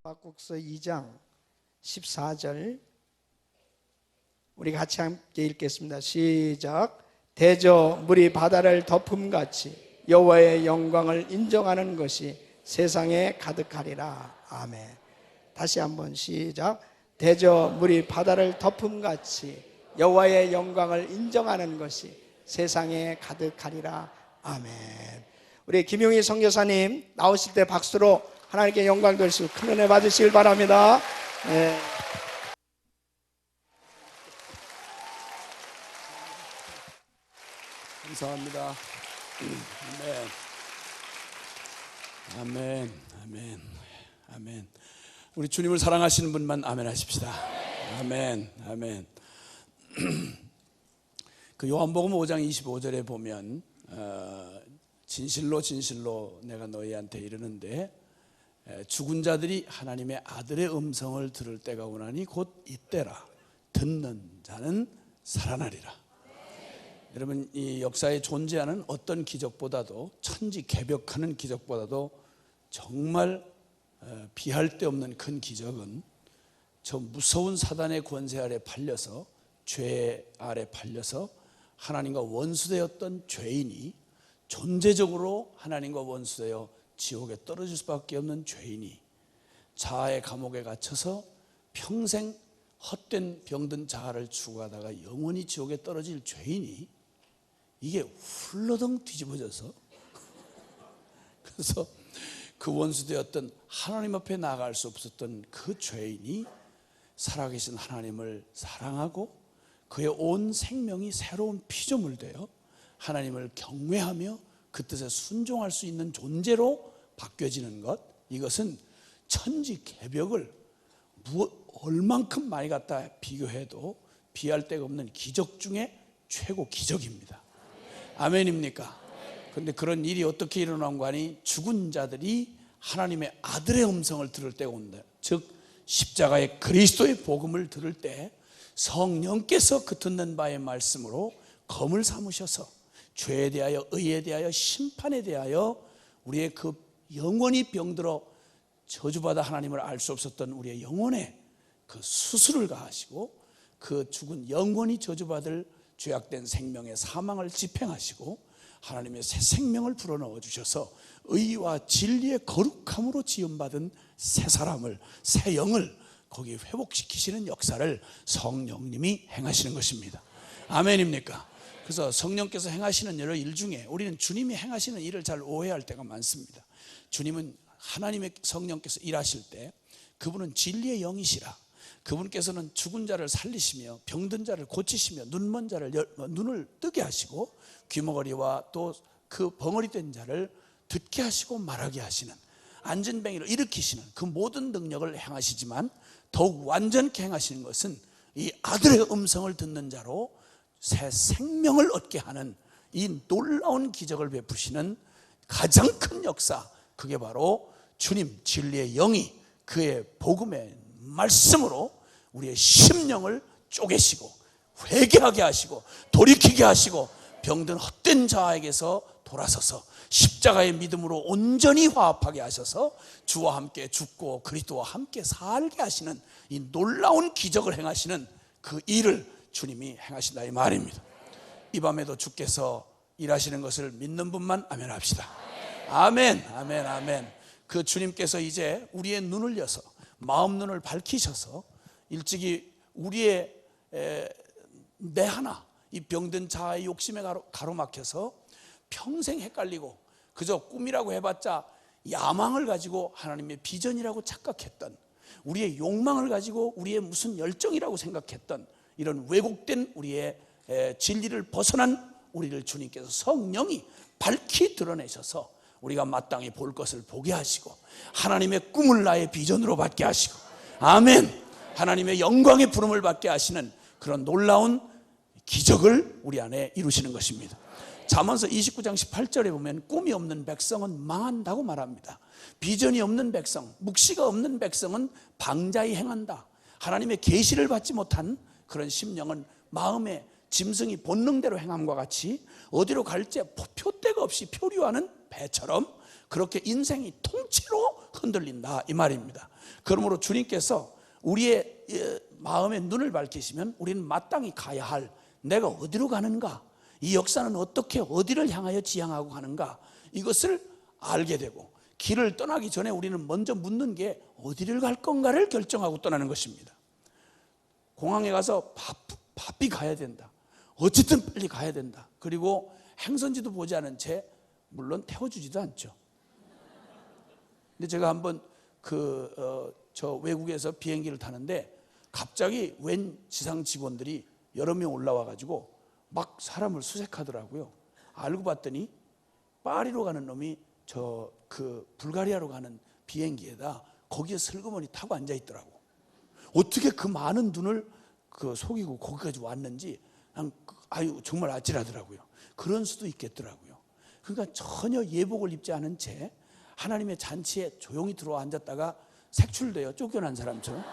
하박국서 2장 14절 우리 같이 함께 읽겠습니다. 시작. 대저 물이 바다를 덮음같이 여호와의 영광을 인정하는 것이 세상에 가득하리라. 아멘. 다시 한번 시작. 대저 물이 바다를 덮음같이 여호와의 영광을 인정하는 것이 세상에 가득하리라. 아멘. 우리 김용희 선교사님 나오실 때 박수로 하나님께 영광 돌리시고 큰 은혜 받으시길 바랍니다. 네. 감사합니다. 아멘. 아멘. 아멘. 우리 주님을 사랑하시는 분만 아멘 하십시다. 아멘. 아멘. 그 요한복음 5장 25절에 보면 진실로 진실로 내가 너희한테 이르는데 죽은 자들이 하나님의 아들의 음성을 들을 때가 오나니 곧 이때라. 듣는 자는 살아나리라. 여러분, 이 역사에 존재하는 어떤 기적보다도, 천지개벽하는 기적보다도 정말 비할 데 없는 큰 기적은 저 무서운 사단의 권세 아래 팔려서, 죄 아래 팔려서 하나님과 원수되었던 죄인이, 존재적으로 하나님과 원수되어 지옥에 떨어질 수밖에 없는 죄인이 자아의 감옥에 갇혀서 평생 헛된 병든 자아를 추구하다가 영원히 지옥에 떨어질 죄인이 이게 훌러덩 뒤집어져서 그래서 그 원수되었던 하나님 앞에 나아갈 수 없었던 그 죄인이 살아계신 하나님을 사랑하고 그의 온 생명이 새로운 피조물 되어 하나님을 경외하며 그 뜻에 순종할 수 있는 존재로 바뀌어지는 것, 이것은 천지개벽을 얼만큼 많이 갖다 비교해도 비할 데가 없는 기적 중에 최고 기적입니다. 아멘입니까? 그런데 그런 일이 어떻게 일어난 거 아니? 죽은 자들이 하나님의 아들의 음성을 들을 때가 온다. 즉 십자가의 그리스도의 복음을 들을 때 성령께서 그 듣는 바의 말씀으로 검을 삼으셔서 죄에 대하여, 의에 대하여, 심판에 대하여 우리의 그 영원히 병들어 저주받아 하나님을 알 수 없었던 우리의 영혼에 그 수술을 가하시고 그 죽은 영원히 저주받을 죄악된 생명의 사망을 집행하시고 하나님의 새 생명을 불어넣어 주셔서 의와 진리의 거룩함으로 지음받은 새 사람을, 새 영을 거기 회복시키시는 역사를 성령님이 행하시는 것입니다. 아멘입니까? 그래서 성령께서 행하시는 여러 일 중에 우리는 주님이 행하시는 일을 잘 오해할 때가 많습니다. 주님은 하나님의 성령께서 일하실 때 그분은 진리의 영이시라. 그분께서는 죽은 자를 살리시며 병든 자를 고치시며 눈먼 자를 눈을 뜨게 하시고 귀머거리와 또 그 벙어리 된 자를 듣게 하시고 말하게 하시는, 안진뱅이를 일으키시는 그 모든 능력을 행하시지만 더욱 완전케 행하시는 것은 이 아들의 음성을 듣는 자로 새 생명을 얻게 하는 이 놀라운 기적을 베푸시는 가장 큰 역사, 그게 바로 주님 진리의 영이 그의 복음의 말씀으로 우리의 심령을 쪼개시고 회개하게 하시고 돌이키게 하시고 병든 헛된 자에게서 돌아서서 십자가의 믿음으로 온전히 화합하게 하셔서 주와 함께 죽고 그리스도와 함께 살게 하시는 이 놀라운 기적을 행하시는 그 일을 주님이 행하신다 이 말입니다. 이 밤에도 주께서 일하시는 것을 믿는 분만 아멘 합시다. 아멘. 아멘. 아멘. 그 주님께서 이제 우리의 눈을 여서 마음 눈을 밝히셔서 일찍이 우리의 내 하나 이 병든 자아의 욕심에 가로막혀서 평생 헷갈리고 그저 꿈이라고 해봤자 야망을 가지고 하나님의 비전이라고 착각했던, 우리의 욕망을 가지고 우리의 무슨 열정이라고 생각했던 이런 왜곡된 우리의 진리를 벗어난 우리를 주님께서 성령이 밝히 드러내셔서 우리가 마땅히 볼 것을 보게 하시고 하나님의 꿈을 나의 비전으로 받게 하시고, 아멘, 하나님의 영광의 부름을 받게 하시는 그런 놀라운 기적을 우리 안에 이루시는 것입니다. 잠언서 29장 18절에 보면 꿈이 없는 백성은 망한다고 말합니다. 비전이 없는 백성, 묵시가 없는 백성은 방자히 행한다. 하나님의 계시를 받지 못한 그런 심령은 마음의 짐승이 본능대로 행함과 같이 어디로 갈지 표대가 없이 표류하는 배처럼 그렇게 인생이 통째로 흔들린다 이 말입니다. 그러므로 주님께서 우리의 마음의 눈을 밝히시면 우리는 마땅히 가야 할, 내가 어디로 가는가, 이 역사는 어떻게 어디를 향하여 지향하고 가는가, 이것을 알게 되고, 길을 떠나기 전에 우리는 먼저 묻는 게 어디를 갈 건가를 결정하고 떠나는 것입니다. 공항에 가서 바삐 가야 된다, 어쨌든 빨리 가야 된다. 그리고 행선지도 보지 않은 채, 물론 태워주지도 않죠. 근데 제가 한번 저 외국에서 비행기를 타는데 갑자기 웬 지상 직원들이 여러 명 올라와 가지고 막 사람을 수색하더라고요. 알고 봤더니 파리로 가는 놈이 불가리아로 가는 비행기에다 거기에 슬그머니 타고 앉아 있더라고. 어떻게 그 많은 눈을 속이고 거기까지 왔는지 정말 아찔하더라고요. 그런 수도 있겠더라고요. 그러니까 전혀 예복을 입지 않은 채 하나님의 잔치에 조용히 들어와 앉았다가 색출돼요. 쫓겨난 사람처럼.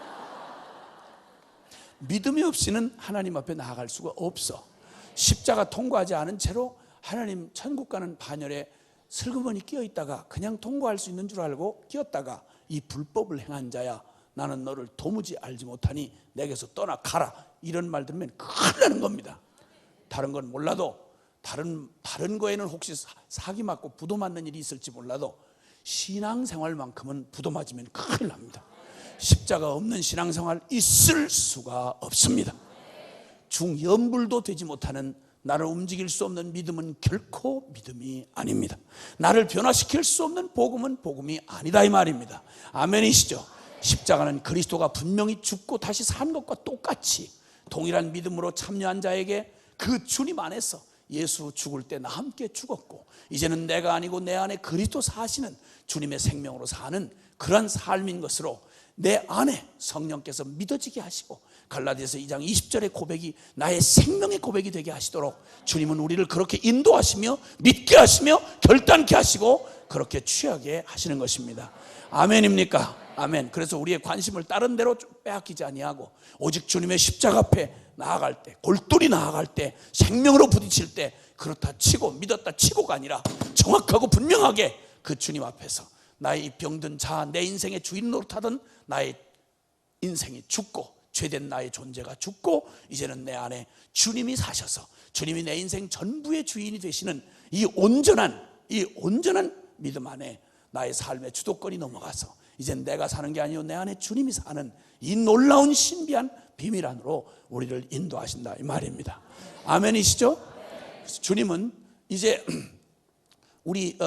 믿음이 없이는 하나님 앞에 나아갈 수가 없어. 십자가 통과하지 않은 채로 하나님 천국 가는 반열에 슬그머니 끼어 있다가 그냥 통과할 수 있는 줄 알고 끼었다가, 이 불법을 행한 자야, 나는 너를 도무지 알지 못하니 내게서 떠나가라, 이런 말 들으면 큰일 나는 겁니다. 다른 건 몰라도, 다른 거에는 혹시 사기 맞고 부도 맞는 일이 있을지 몰라도 신앙생활만큼은 부도 맞으면 큰일 납니다. 십자가 없는 신앙생활 있을 수가 없습니다. 중연불도 되지 못하는, 나를 움직일 수 없는 믿음은 결코 믿음이 아닙니다. 나를 변화시킬 수 없는 복음은 복음이 아니다, 이 말입니다. 아멘이시죠? 십자가는 그리스도가 분명히 죽고 다시 산 것과 똑같이 동일한 믿음으로 참여한 자에게 그 주님 안에서 예수 죽을 때 나 함께 죽었고, 이제는 내가 아니고 내 안에 그리스도 사시는 주님의 생명으로 사는 그런 삶인 것으로 내 안에 성령께서 믿어지게 하시고, 갈라디아서 2장 20절의 고백이 나의 생명의 고백이 되게 하시도록 주님은 우리를 그렇게 인도하시며 믿게 하시며 결단케 하시고 그렇게 취하게 하시는 것입니다. 아멘입니까? 아멘. 그래서 우리의 관심을 다른 데로 빼앗기지 아니하고 오직 주님의 십자가 앞에 나아갈 때, 골똘히 나아갈 때, 생명으로 부딪힐 때, 그렇다 치고 믿었다 치고가 아니라 정확하고 분명하게 그 주님 앞에서 나의 이 병든 자아, 내 인생의 주인 노릇하던 나의 인생이 죽고, 죄된 나의 존재가 죽고, 이제는 내 안에 주님이 사셔서 주님이 내 인생 전부의 주인이 되시는 이 온전한 믿음 안에 나의 삶의 주도권이 넘어가서 이젠 내가 사는 게 아니고 내 안에 주님이 사는 이 놀라운 신비한 비밀 안으로 우리를 인도하신다, 이 말입니다. 아멘이시죠? 그래서 주님은 이제 우리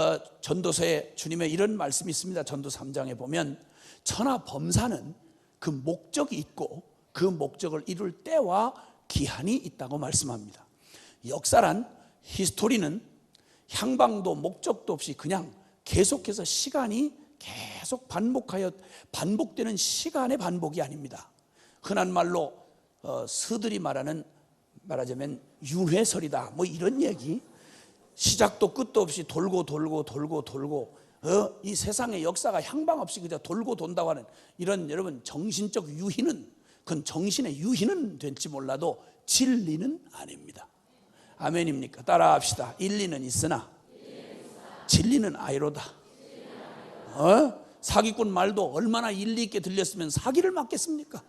전도서에 주님의 이런 말씀이 있습니다. 전도 3장에 보면 천하 범사는 그 목적이 있고 그 목적을 이룰 때와 기한이 있다고 말씀합니다. 역사란, 히스토리는 향방도 목적도 없이 그냥 계속해서 시간이 계속 반복되는 시간의 반복이 아닙니다. 흔한 말로 스들이 말하자면 윤회설이다, 뭐 이런 얘기. 시작도 끝도 없이 돌고 이 세상의 역사가 향방 없이 그저 돌고 돈다고 하는 이런, 여러분, 정신적 유희는, 그건 정신의 유희는 될지 몰라도 진리는 아닙니다. 아멘입니까? 따라합시다. 일리는 있으나 진리는 아이로다. 사기꾼 말도 얼마나 일리 있게 들렸으면 사기를 맞겠습니까?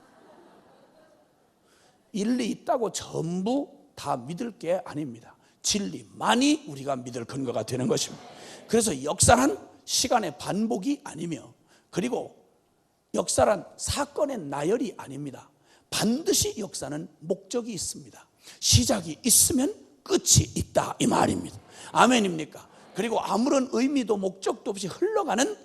일리 있다고 전부 다 믿을 게 아닙니다. 진리만이 우리가 믿을 근거가 되는 것입니다. 그래서 역사란 시간의 반복이 아니며, 그리고 역사란 사건의 나열이 아닙니다. 반드시 역사는 목적이 있습니다. 시작이 있으면 끝이 있다, 이 말입니다. 아멘입니까? 그리고 아무런 의미도 목적도 없이 흘러가는,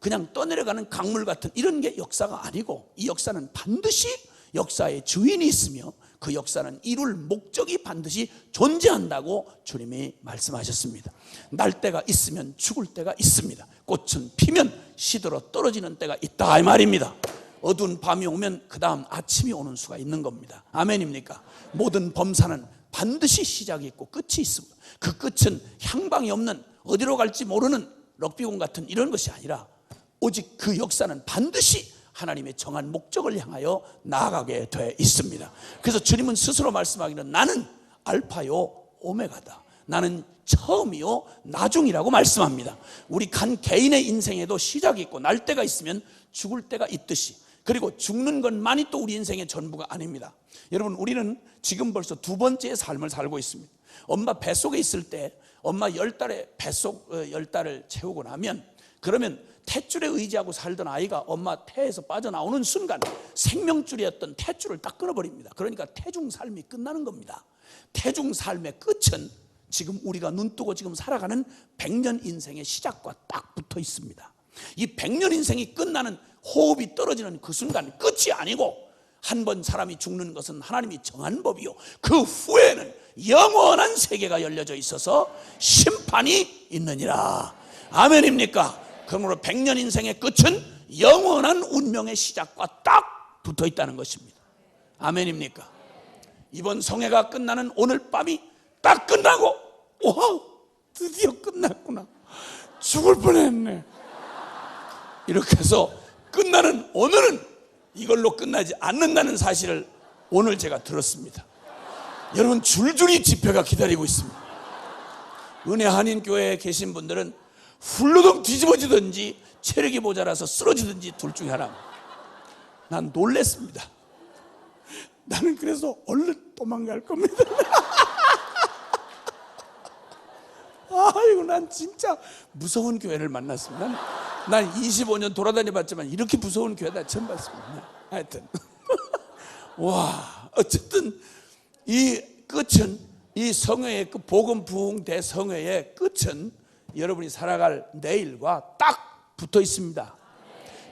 그냥 떠내려가는 강물 같은 이런 게 역사가 아니고, 이 역사는 반드시 역사의 주인이 있으며 그 역사는 이룰 목적이 반드시 존재한다고 주님이 말씀하셨습니다. 날 때가 있으면 죽을 때가 있습니다. 꽃은 피면 시들어 떨어지는 때가 있다, 이 말입니다. 어두운 밤이 오면 그 다음 아침이 오는 수가 있는 겁니다. 아멘입니까? 모든 범사는 반드시 시작이 있고 끝이 있습니다. 그 끝은 향방이 없는, 어디로 갈지 모르는 럭비공 같은 이런 것이 아니라, 오직 그 역사는 반드시 하나님의 정한 목적을 향하여 나아가게 돼 있습니다. 그래서 주님은 스스로 말씀하기는 나는 알파요 오메가다. 나는 처음이요 나중이라고 말씀합니다. 우리 간 개인의 인생에도 시작이 있고 날 때가 있으면 죽을 때가 있듯이, 그리고 죽는 것만이 또 우리 인생의 전부가 아닙니다. 여러분, 우리는 지금 벌써 두 번째의 삶을 살고 있습니다. 엄마 뱃속에 있을 때 엄마 10달에 뱃속 10달을 채우고 나면, 그러면 탯줄에 의지하고 살던 아이가 엄마 태에서 빠져나오는 순간 생명줄이었던 탯줄을 딱 끊어버립니다. 그러니까 태중 삶이 끝나는 겁니다. 태중 삶의 끝은 지금 우리가 눈뜨고 지금 살아가는 100년 인생의 시작과 딱 붙어 있습니다. 이 100년 인생이 끝나는, 호흡이 떨어지는 그 순간 끝이 아니고, 한 번 사람이 죽는 것은 하나님이 정한 법이요, 그 후에는 영원한 세계가 열려져 있어서 심판이 있느니라. 아멘입니까? 그러므로 100년 인생의 끝은 영원한 운명의 시작과 딱 붙어 있다는 것입니다. 아멘입니까? 이번 성회가 끝나는 오늘 밤이 딱 끝나고, 와, 드디어 끝났구나, 죽을 뻔했네, 이렇게 해서 끝나는 오늘은 이걸로 끝나지 않는다는 사실을 오늘 제가 들었습니다. 여러분, 줄줄이 집회가 기다리고 있습니다. 은혜 한인교회에 계신 분들은 훌러덩 뒤집어지든지 체력이 모자라서 쓰러지든지 둘 중에 하나. 난 놀랬습니다. 나는 그래서 얼른 도망갈 겁니다. 아이고, 난 진짜 무서운 교회를 만났습니다. 난 25년 돌아다녀봤지만 이렇게 무서운 교회 나 처음 봤습니다. 하여튼 와, 어쨌든 이 끝은, 이 성회의 그 복음 부흥 대성회의 끝은 여러분이 살아갈 내일과 딱 붙어 있습니다.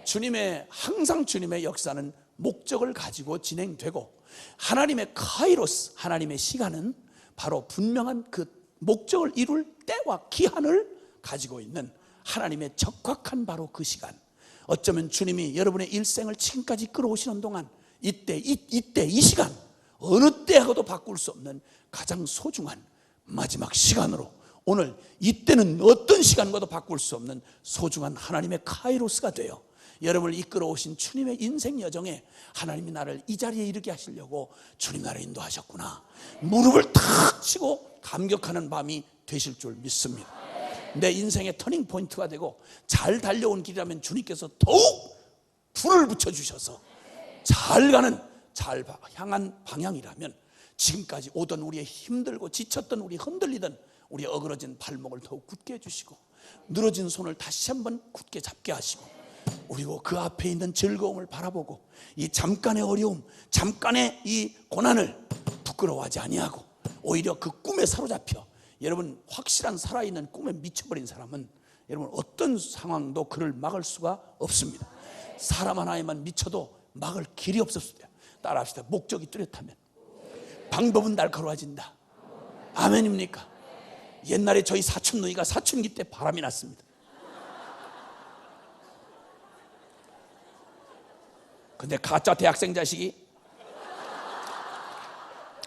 주님의, 항상 주님의 역사는 목적을 가지고 진행되고, 하나님의 카이로스, 하나님의 시간은 바로 분명한 그 목적을 이룰 때와 기한을 가지고 있는 하나님의 적확한 바로 그 시간. 어쩌면 주님이 여러분의 일생을 지금까지 끌어오시는 동안 이때 이 시간, 어느 때하고도 바꿀 수 없는 가장 소중한 마지막 시간으로, 오늘 이때는 어떤 시간과도 바꿀 수 없는 소중한 하나님의 카이로스가 되어 여러분을 이끌어 오신 주님의 인생 여정에, 하나님이 나를 이 자리에 이르게 하시려고 주님 나를 인도하셨구나, 무릎을 탁 치고 감격하는 밤이 되실 줄 믿습니다. 내 인생의 터닝 포인트가 되고, 잘 달려온 길이라면 주님께서 더욱 불을 붙여주셔서 잘 가는, 잘 향한 방향이라면, 지금까지 오던 우리의 힘들고 지쳤던, 우리 흔들리던 우리 어그러진 발목을 더욱 굳게 해주시고, 늘어진 손을 다시 한번 굳게 잡게 하시고, 그리고 그 앞에 있는 즐거움을 바라보고, 이 잠깐의 어려움, 잠깐의 이 고난을 부끄러워하지 아니하고, 오히려 그 꿈에 사로잡혀, 여러분, 확실한 살아있는 꿈에 미쳐버린 사람은 여러분 어떤 상황도 그를 막을 수가 없습니다. 사람 하나에만 미쳐도 막을 길이 없었습니다. 따라합시다. 목적이 뚜렷하면 방법은 날카로워진다. 아멘입니까? 옛날에 저희 사촌 누이가 사춘기 때 바람이 났습니다. 근데 가짜 대학생 자식이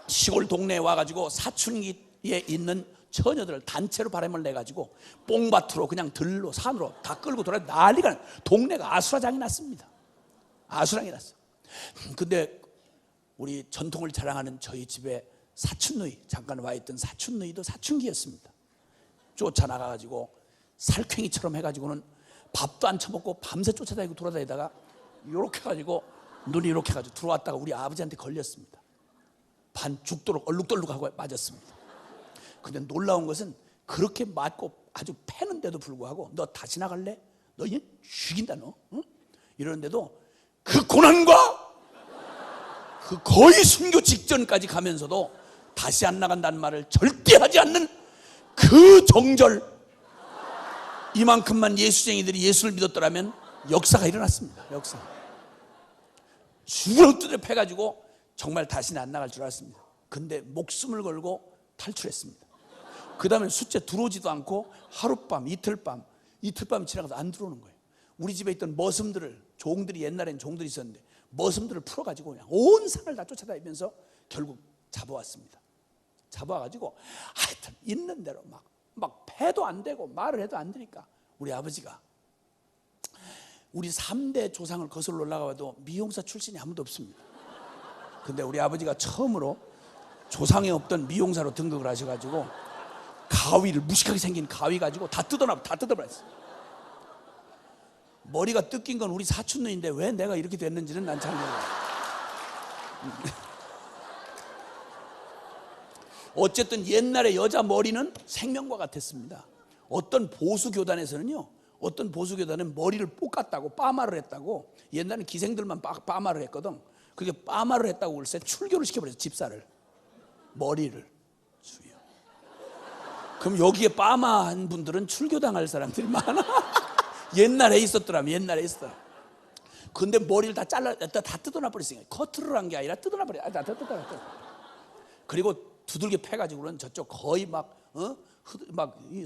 시골 동네에 와가지고 사춘기에 있는 처녀들을 단체로 바람을 내가지고 뽕밭으로 그냥 들로 산으로 다 끌고 돌아 난리가, 동네가 아수라장이 났습니다. 아수랑이 났어. 근데 우리 전통을 자랑하는 저희 집에 사촌누이, 잠깐 와 있던 사촌누이도 사춘기였습니다. 쫓아나가가지고 살쾡이처럼 해가지고는 밥도 안 처먹고 밤새 쫓아다니고 돌아다니다가 이렇게 해가지고 눈이 이렇게 해가지고 들어왔다가 우리 아버지한테 걸렸습니다. 반 죽도록 얼룩덜룩하고 맞았습니다. 근데 놀라운 것은 그렇게 맞고 아주 패는데도 불구하고, 너 다시 나갈래? 너 얘 죽인다 너, 응? 이러는데도 그 고난과 그 거의 순교 직전까지 가면서도 다시 안 나간다는 말을 절대 하지 않는 그 정절, 이만큼만 예수쟁이들이 예수를 믿었더라면 역사가 일어났습니다. 역사. 죽을 듯이 패가지고 정말 다시는 안 나갈 줄 알았습니다. 근데 목숨을 걸고 탈출했습니다. 그 다음에 숫째 들어오지도 않고 하룻밤, 이틀밤 지나가서 안 들어오는 거예요. 우리 집에 있던 머슴들을, 종들이, 옛날엔 종들이 있었는데 머슴들을 풀어가지고 그냥 온 산을 다 쫓아다니면서 결국 잡아왔습니다. 잡아와가지고 하여튼 있는 대로 막 패도 안 되고 말을 해도 안 되니까, 우리 아버지가, 우리 3대 조상을 거슬러 올라가봐도 미용사 출신이 아무도 없습니다. 근데 우리 아버지가 처음으로 조상에 없던 미용사로 등극을 하셔가지고 가위를, 무식하게 생긴 가위 가지고 다 뜯어버렸어. 머리가 뜯긴 건 우리 사촌누인데 왜 내가 이렇게 됐는지는 난 잘 몰라. 어쨌든 옛날에 여자 머리는 생명과 같았습니다. 어떤 보수교단에서는요, 어떤 보수교단은 머리를 볶았다고, 빠마를 했다고, 옛날에는 기생들만 빠마를 했거든. 그게 빠마를 했다고 글쎄 출교를 시켜버렸어. 집사를, 머리를. 주여. 그럼 여기에 빠마한 분들은 출교당할 사람들이 많아. 옛날에 있었더라면, 옛날에 있었더라. 근데 머리를 다 다 뜯어놔버렸으니까, 커트를 한 게 아니라 뜯어놔버려. 다 뜯어놔. 그리고 두들겨 패가지고는 저쪽 거의 막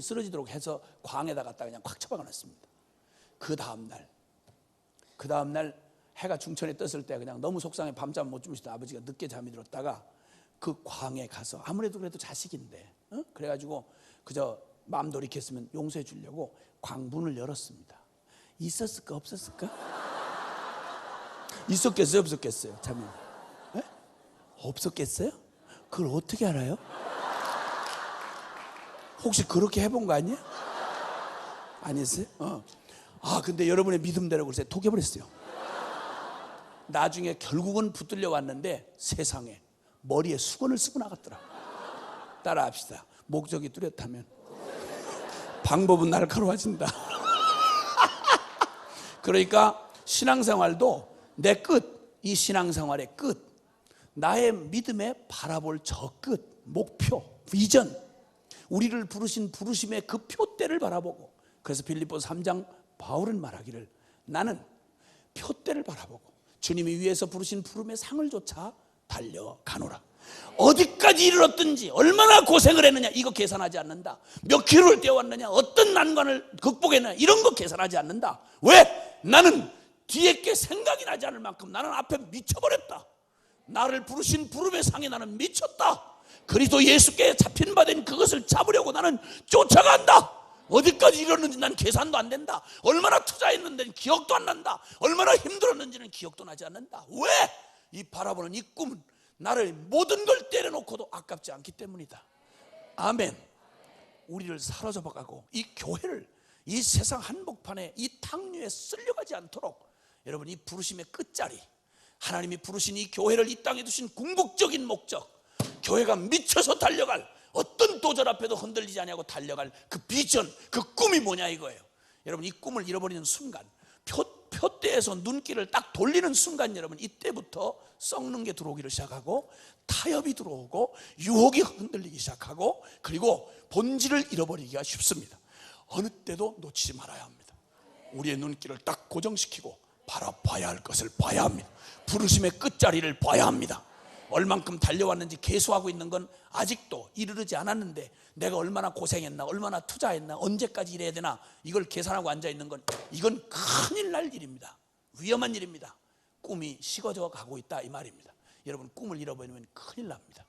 쓰러지도록 해서 광에다 갖다 그냥 콱 처박아 놨습니다. 그 다음날 해가 중천에 떴을 때 그냥 너무 속상해 밤잠 못 주무시던 아버지가 늦게 잠이 들었다가 그 광에 가서, 아무래도 그래도 자식인데 그래가지고 그저 마음 돌이켰으면 용서해 주려고 광문을 열었습니다. 있었을까 없었을까? 있었겠어요 없었겠어요? 잠이 없었겠어요? 그걸 어떻게 알아요? 혹시 그렇게 해본 거 아니에요? 아니었어요? 근데 여러분의 믿음대로 글쎄 독해버렸어요. 나중에 결국은 붙들려 왔는데 세상에 머리에 수건을 쓰고 나갔더라. 따라합시다. 목적이 뚜렷하면 방법은 날카로워진다. 그러니까 신앙생활도 내 끝, 이 신앙생활의 끝, 나의 믿음에 바라볼 저 끝, 목표, 비전, 우리를 부르신 부르심의 그 표대를 바라보고, 그래서 빌립보서 3장 바울은 말하기를 나는 표대를 바라보고 주님이 위에서 부르신 부름의 상을 좇아 달려가노라. 어디까지 이르렀든지 얼마나 고생을 했느냐 이거 계산하지 않는다. 몇 킬로를 뛰어왔느냐, 어떤 난관을 극복했느냐 이런 거 계산하지 않는다. 왜? 나는 뒤에 게 생각이 나지 않을 만큼 나는 앞에 미쳐버렸다. 나를 부르신 부름의 상에 나는 미쳤다. 그리스도 예수께 잡힌 바 된 그것을 잡으려고 나는 쫓아간다. 어디까지 이뤘는지 난 계산도 안 된다. 얼마나 투자했는지 기억도 안 난다. 얼마나 힘들었는지는 기억도 나지 않는다. 왜? 이 바라보는 이 꿈은 나를 모든 걸 때려놓고도 아깝지 않기 때문이다. 아멘. 우리를 사로잡아가고 이 교회를 이 세상 한복판에 이 탕류에 쓸려가지 않도록 여러분 이 부르심의 끝자리, 하나님이 부르신 이 교회를 이 땅에 두신 궁극적인 목적, 교회가 미쳐서 달려갈, 어떤 도전 앞에도 흔들리지 아니하고 달려갈 그 비전, 그 꿈이 뭐냐 이거예요. 여러분 이 꿈을 잃어버리는 순간, 표대에서 눈길을 딱 돌리는 순간 여러분 이때부터 썩는 게 들어오기를 시작하고 타협이 들어오고 유혹이 흔들리기 시작하고 그리고 본질을 잃어버리기가 쉽습니다. 어느 때도 놓치지 말아야 합니다. 우리의 눈길을 딱 고정시키고 바라봐야 할 것을 봐야 합니다. 부르심의 끝자리를 봐야 합니다. 얼만큼 달려왔는지 계수하고 있는 건 아직도 이르르지 않았는데 내가 얼마나 고생했나, 얼마나 투자했나, 언제까지 일해야 되나 이걸 계산하고 앉아있는 건 이건 큰일 날 일입니다. 위험한 일입니다. 꿈이 식어져 가고 있다 이 말입니다. 여러분 꿈을 잃어버리면 큰일 납니다.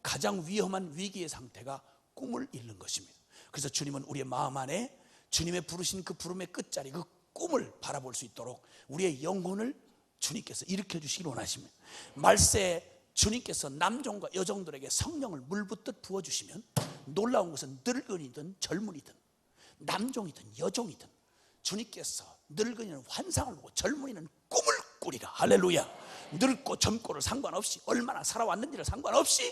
가장 위험한 위기의 상태가 꿈을 잃는 것입니다. 그래서 주님은 우리의 마음 안에 주님의 부르신 그 부름의 끝자리, 그 꿈을 바라볼 수 있도록 우리의 영혼을 주님께서 일으켜 주시길 원하십니다. 말세에 주님께서 남종과 여종들에게 성령을 물붓듯 부어주시면 놀라운 것은 늙은이든 젊은이든 남종이든 여종이든 주님께서 늙은이는 환상을 보고 젊은이는 꿈을 꾸리라. 할렐루야. 늙고 젊고를 상관없이 얼마나 살아왔는지를 상관없이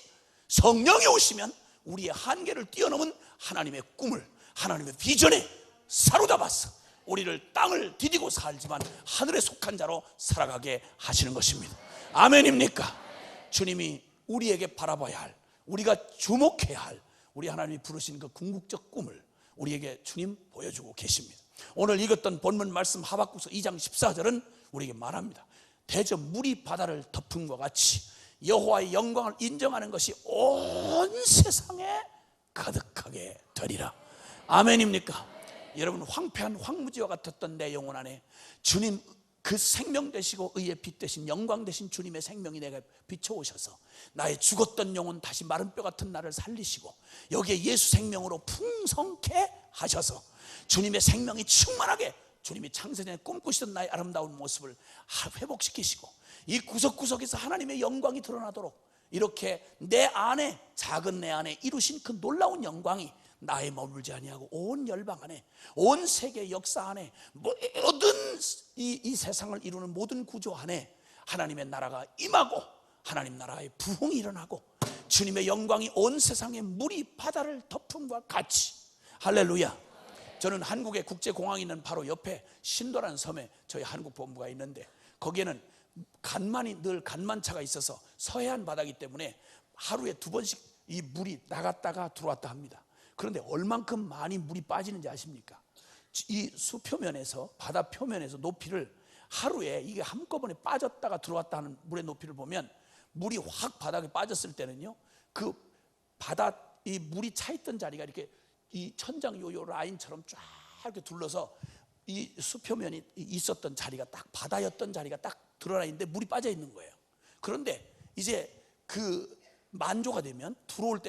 성령이 오시면 우리의 한계를 뛰어넘은 하나님의 꿈을, 하나님의 비전에 사로잡아서 우리를 땅을 디디고 살지만 하늘에 속한 자로 살아가게 하시는 것입니다. 아멘입니까? 주님이 우리에게 바라봐야 할, 우리가 주목해야 할 우리 하나님이 부르신 그 궁극적 꿈을 우리에게 주님 보여주고 계십니다. 오늘 읽었던 본문 말씀 하박국서 2장 14절은 우리에게 말합니다. 대저 물이 바다를 덮음과 같이 여호와의 영광을 인정하는 것이 온 세상에 가득하게 되리라. 아멘입니까? 여러분 황폐한 황무지와 같았던 내 영혼 안에 주님 그 생명 되시고 의의 빛 되신 영광 되신 주님의 생명이 내게 비춰오셔서 나의 죽었던 영혼 다시 마른 뼈 같은 나를 살리시고 여기에 예수 생명으로 풍성케 하셔서 주님의 생명이 충만하게 주님이 창세전에 꿈꾸시던 나의 아름다운 모습을 회복시키시고 이 구석구석에서 하나님의 영광이 드러나도록 이렇게 내 안에, 작은 내 안에 이루신 그 놀라운 영광이 나에 머물지 아니하고 온 열방 안에, 온 세계 역사 안에, 모든 이 세상을 이루는 모든 구조 안에 하나님의 나라가 임하고 하나님 나라의 부흥이 일어나고 주님의 영광이 온 세상의 물이 바다를 덮음과 같이. 할렐루야. 저는 한국의 국제공항이 있는 바로 옆에 신도라는 섬에 저희 한국 본부가 있는데, 거기에는 늘 간만차가 있어서 서해안 바다이기 때문에 하루에 2번씩 이 물이 나갔다가 들어왔다 합니다. 그런데 얼만큼 많이 물이 빠지는지 아십니까? 이 수표면에서, 바다 표면에서 높이를 하루에 이게 한꺼번에 빠졌다가 들어왔다 하는 물의 높이를 보면, 물이 확 바닥에 빠졌을 때는요, 그 바다 이 물이 차 있던 자리가 이렇게 이 천장 요 라인처럼 쫙 이렇게 둘러서 이 수표면이 있었던 자리가 딱 바다였던 자리가 딱 드러나 있는데 물이 빠져 있는 거예요. 그런데 이제 그 만조가 되면,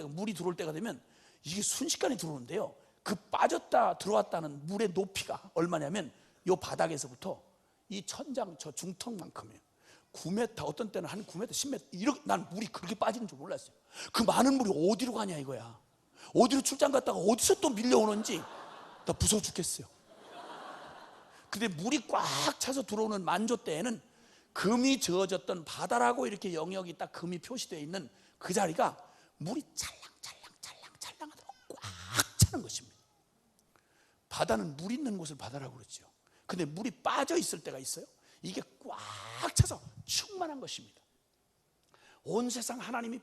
물이 들어올 때가 되면 이게 순식간에 들어오는데요, 그 빠졌다 들어왔다는 물의 높이가 얼마냐면 요 바닥에서부터 이 천장 저 중턱만큼이에요. 9m, 어떤 때는 한 9m, 10m, 이렇게. 난 물이 그렇게 빠지는 줄 몰랐어요. 그 많은 물이 어디로 가냐 이거야. 어디로 출장 갔다가 어디서 또 밀려오는지 나 무서워 죽겠어요. 근데 물이 꽉 차서 들어오는 만조 때에는 금이 저어졌던 바다라고 이렇게 영역이 딱 금이 표시되어 있는 그 자리가 물이 찰랑하도록 꽉 차는 것입니다. 바다는 물 있는 곳을 바다라고 그러죠. 근데 물이 빠져 있을 때가 있어요. 이게 꽉 차서 충만한 것입니다. 온 세상 하나님이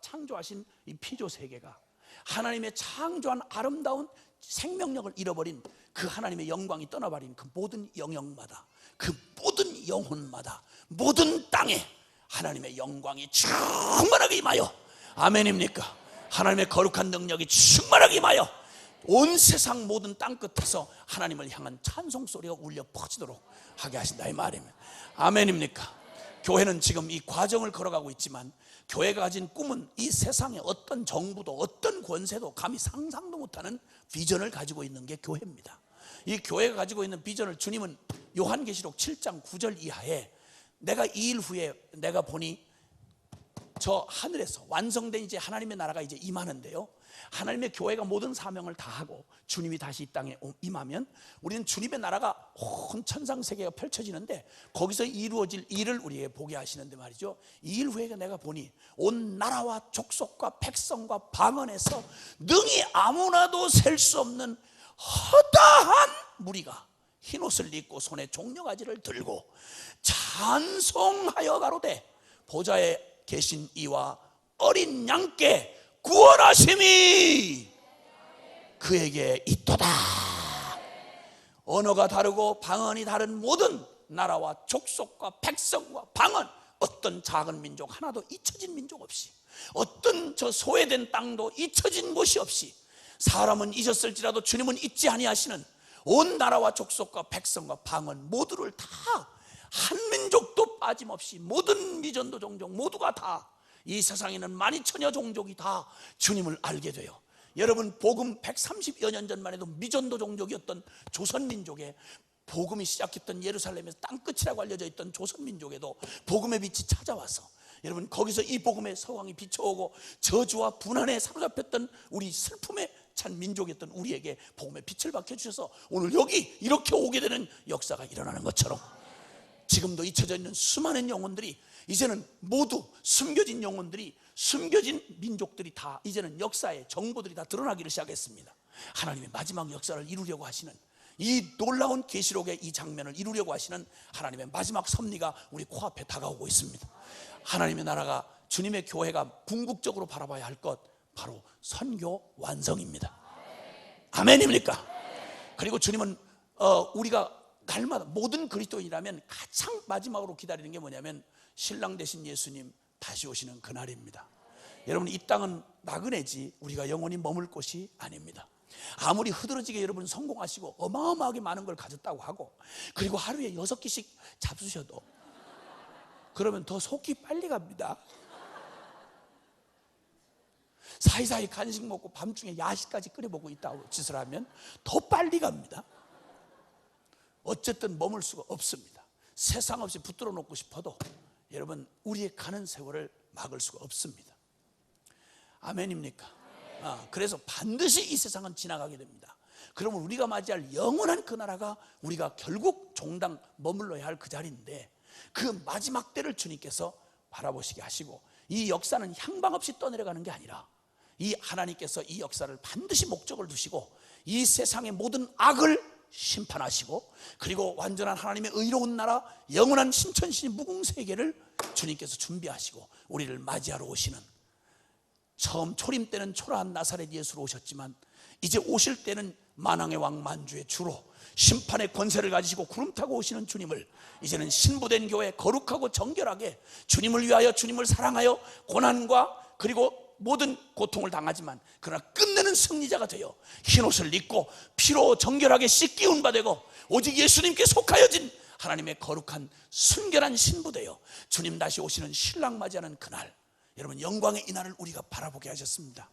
창조하신 이 피조 세계가 하나님의 창조한 아름다운 생명력을 잃어버린 그 하나님의 영광이 떠나버린 그 모든 영역마다, 그 모든 영혼마다, 모든 땅에 하나님의 영광이 충만하게 임하여, 아멘입니까? 하나님의 거룩한 능력이 충만하게 임하여 온 세상 모든 땅끝에서 하나님을 향한 찬송 소리가 울려 퍼지도록 하게 하신다 이 말입니다. 아멘입니까? 교회는 지금 이 과정을 걸어가고 있지만, 교회가 가진 꿈은 이 세상의 어떤 정부도 어떤 권세도 감히 상상도 못하는 비전을 가지고 있는 게 교회입니다. 이 교회가 가지고 있는 비전을 주님은 요한계시록 7장 9절 이하에, 내가 2일 후에 내가 보니 저 하늘에서 완성된 이제 하나님의 나라가 이제 임하는데요, 하나님의 교회가 모든 사명을 다하고 주님이 다시 이 땅에 임하면 우리는 주님의 나라가 온 천상세계가 펼쳐지는데, 거기서 이루어질 일을 우리에게 보게 하시는데 말이죠, 2일 후에 내가 보니 온 나라와 족속과 백성과 방언에서 능히 아무나도 셀 수 없는 허다한 무리가 흰옷을 입고 손에 종려가지를 들고 찬송하여 가로되, 보좌에 계신 이와 어린 양께 구원하심이 그에게 있도다. 언어가 다르고 방언이 다른 모든 나라와 족속과 백성과 방언, 어떤 작은 민족 하나도 잊혀진 민족 없이, 어떤 저 소외된 땅도 잊혀진 곳이 없이, 사람은 잊었을지라도 주님은 잊지 아니하시는 온 나라와 족속과 백성과 방언 모두를 다, 한 민족도 빠짐없이, 모든 미전도 종족 모두가 다, 이 세상에 있는 12,000여 종족이 다 주님을 알게 돼요. 여러분, 복음 130여 년 전만 해도 미전도 종족이었던 조선민족에, 복음이 시작했던 예루살렘에서 땅끝이라고 알려져 있던 조선민족에도 복음의 빛이 찾아와서, 여러분, 거기서 이 복음의 서광이 비춰오고 저주와 분한에 사로잡혔던 우리 슬픔에 찬 민족이었던 우리에게 복음의 빛을 밝혀주셔서 오늘 여기 이렇게 오게 되는 역사가 일어나는 것처럼, 지금도 잊혀져 있는 수많은 영혼들이, 이제는 모두 숨겨진 영혼들이, 숨겨진 민족들이 다 이제는 역사의 정보들이 다 드러나기를 시작했습니다. 하나님의 마지막 역사를 이루려고 하시는, 이 놀라운 계시록의 이 장면을 이루려고 하시는 하나님의 마지막 섭리가 우리 코앞에 다가오고 있습니다. 하나님의 나라가, 주님의 교회가 궁극적으로 바라봐야 할 것, 바로 선교 완성입니다. 아멘입니까? 그리고 주님은 우리가 날마다, 모든 그리스도인이라면 가장 마지막으로 기다리는 게 뭐냐면 신랑 되신 예수님 다시 오시는 그날입니다. 여러분, 이 땅은 나그네지 우리가 영원히 머물 곳이 아닙니다. 아무리 흐드러지게 여러분 성공하시고 어마어마하게 많은 걸 가졌다고 하고, 그리고 하루에 6끼씩 잡수셔도, 그러면 더 속이 빨리 갑니다. 사이사이 간식 먹고 밤중에 야식까지 끓여먹고 있다고 짓을 하면 더 빨리 갑니다. 어쨌든 머물 수가 없습니다. 세상 없이 붙들어 놓고 싶어도 여러분, 우리의 가는 세월을 막을 수가 없습니다. 아멘입니까? 그래서 반드시 이 세상은 지나가게 됩니다. 그러면 우리가 맞이할 영원한 그 나라가 우리가 결국 종당 머물러야 할 그 자리인데, 그 마지막 때를 주님께서 바라보시게 하시고, 이 역사는 향방 없이 떠내려가는 게 아니라 이 하나님께서 이 역사를 반드시 목적을 두시고 이 세상의 모든 악을 심판하시고, 그리고 완전한 하나님의 의로운 나라, 영원한 신천신의 무궁세계를 주님께서 준비하시고 우리를 맞이하러 오시는, 처음 초림 때는 초라한 나사렛 예수로 오셨지만 이제 오실 때는 만왕의 왕 만주의 주로 심판의 권세를 가지시고 구름 타고 오시는 주님을, 이제는 신부된 교회 거룩하고 정결하게 주님을 위하여, 주님을 사랑하여 고난과 그리고 모든 고통을 당하지만 그러나 끝내는 승리자가 되어 흰옷을 입고 피로 정결하게 씻기운 바 되고 오직 예수님께 속하여진 하나님의 거룩한 순결한 신부 되어 주님 다시 오시는 신랑 맞이하는 그날, 여러분 영광의 이날을 우리가 바라보게 하셨습니다.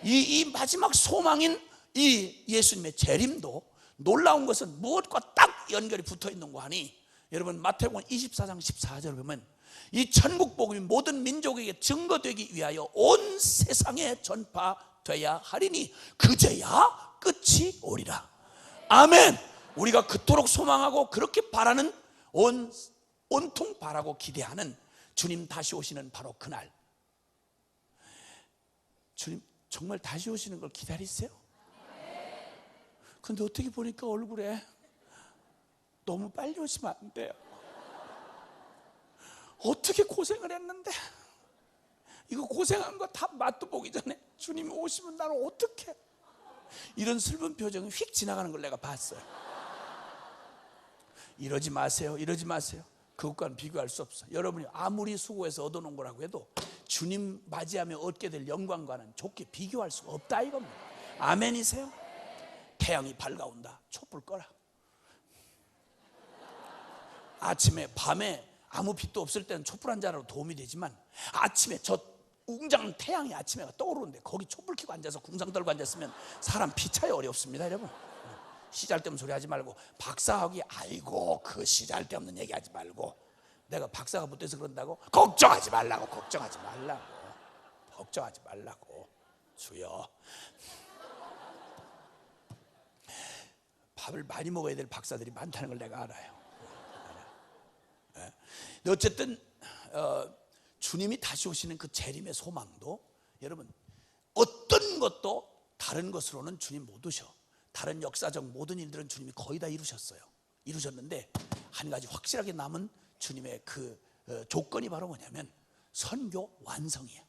이 마지막 소망인 이 예수님의 재림도 놀라운 것은 무엇과 딱 연결이 붙어 있는 거 하니, 여러분 마태복음 24장 14절을 보면 이 천국 복음이 모든 민족에게 증거되기 위하여 온 세상에 전파돼야 하리니 그제야 끝이 오리라. 아멘. 우리가 그토록 소망하고 그렇게 바라는, 온통 바라고 기대하는 주님 다시 오시는 바로 그날, 주님 정말 다시 오시는 걸 기다리세요? 근데 어떻게 보니까 얼굴에 너무 빨리 오시면 안 돼요. 어떻게 고생을 했는데, 이거 고생한 거 다 맛도 보기 전에 주님이 오시면 나는 어떡해, 이런 슬픈 표정이 휙 지나가는 걸 내가 봤어요. 이러지 마세요. 이러지 마세요. 그것과는 비교할 수 없어. 여러분이 아무리 수고해서 얻어놓은 거라고 해도 주님 맞이하며 얻게 될 영광과는 좋게 비교할 수가 없다 이겁니다. 아멘이세요? 태양이 밝아온다, 촛불 꺼라. 아침에 밤에 아무 빛도 없을 때는 촛불 한 잔으로 도움이 되지만, 아침에 저 웅장한 태양이 아침에 떠오르는데 거기 촛불 켜고 앉아서 궁상 떨고 앉았으면 사람 피차에 어렵습니다. 여러분, 시잘데없는 소리 하지 말고, 박사학위 아이고 그 시잘데없는 얘기 하지 말고, 내가 박사가 못돼서 그런다고 걱정하지 말라고, 걱정하지 말라고, 걱정하지 말라고. 주여, 밥을 많이 먹어야 될 박사들이 많다는 걸 내가 알아요. 어쨌든 주님이 다시 오시는 그 재림의 소망도, 여러분 어떤 것도 다른 것으로는 주님 못 오셔. 다른 역사적 모든 일들은 주님이 거의 다 이루셨는데 한 가지 확실하게 남은 주님의 그 조건이 바로 뭐냐면 선교 완성이야.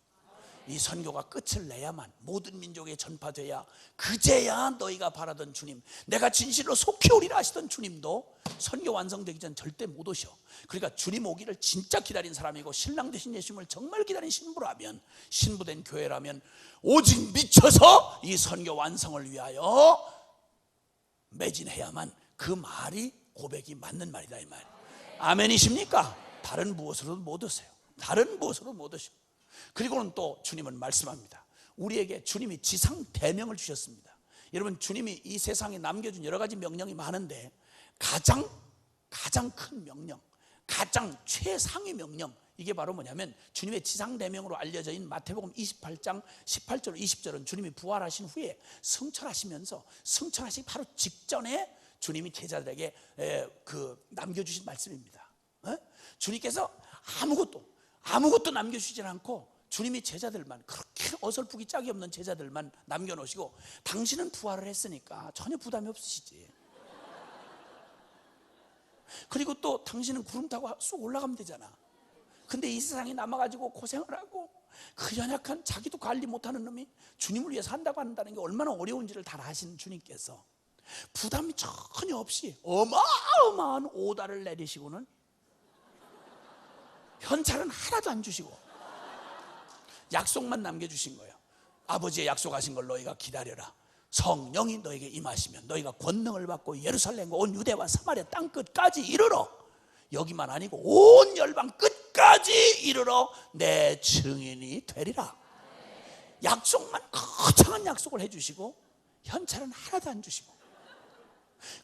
이 선교가 끝을 내야만 모든 민족에 전파돼야, 그제야 너희가 바라던 주님, 내가 진실로 속히 오리라 하시던 주님도 선교 완성되기 전 절대 못 오셔. 그러니까 주님 오기를 진짜 기다린 사람이고 신랑 되신 예수님을 정말 기다린 신부라면, 신부된 교회라면 오직 미쳐서 이 선교 완성을 위하여 매진해야만 그 말이, 고백이 맞는 말이다 이 말. 아멘이십니까? 다른 무엇으로도 못 오세요. 다른 무엇으로도 못 오셔. 그리고는 또 주님은 말씀합니다. 우리에게 주님이 지상 대명을 주셨습니다. 여러분, 주님이 이 세상에 남겨준 여러 가지 명령이 많은데 가장 큰 명령, 가장 최상의 명령, 이게 바로 뭐냐면 주님의 지상 대명으로 알려져 있는 마태복음 28장 18절 20절은 주님이 부활하신 후에 승천하시면서, 승천하시기 바로 직전에 주님이 제자들에게 남겨주신 말씀입니다. 주님께서 아무것도 남겨주시지 않고 주님이 제자들만, 그렇게 어설프기 짝이 없는 제자들만 남겨놓으시고, 당신은 부활을 했으니까 전혀 부담이 없으시지. 그리고 또 당신은 구름 타고 쑥 올라가면 되잖아. 근데 이 세상에 남아가지고 고생을 하고 그 연약한, 자기도 관리 못하는 놈이 주님을 위해서 한다고 한다는 게 얼마나 어려운지를 다 아시는 주님께서 부담이 전혀 없이 어마어마한 오다를 내리시고는 현찰은 하나도 안 주시고 약속만 남겨주신 거예요. 아버지의 약속하신 걸 너희가 기다려라. 성령이 너에게 임하시면 너희가 권능을 받고 예루살렘과 온 유대와 사마리아 땅 끝까지 이르러, 여기만 아니고 온 열방 끝까지 이르러 내 증인이 되리라. 약속만, 거창한 약속을 해주시고 현찰은 하나도 안 주시고,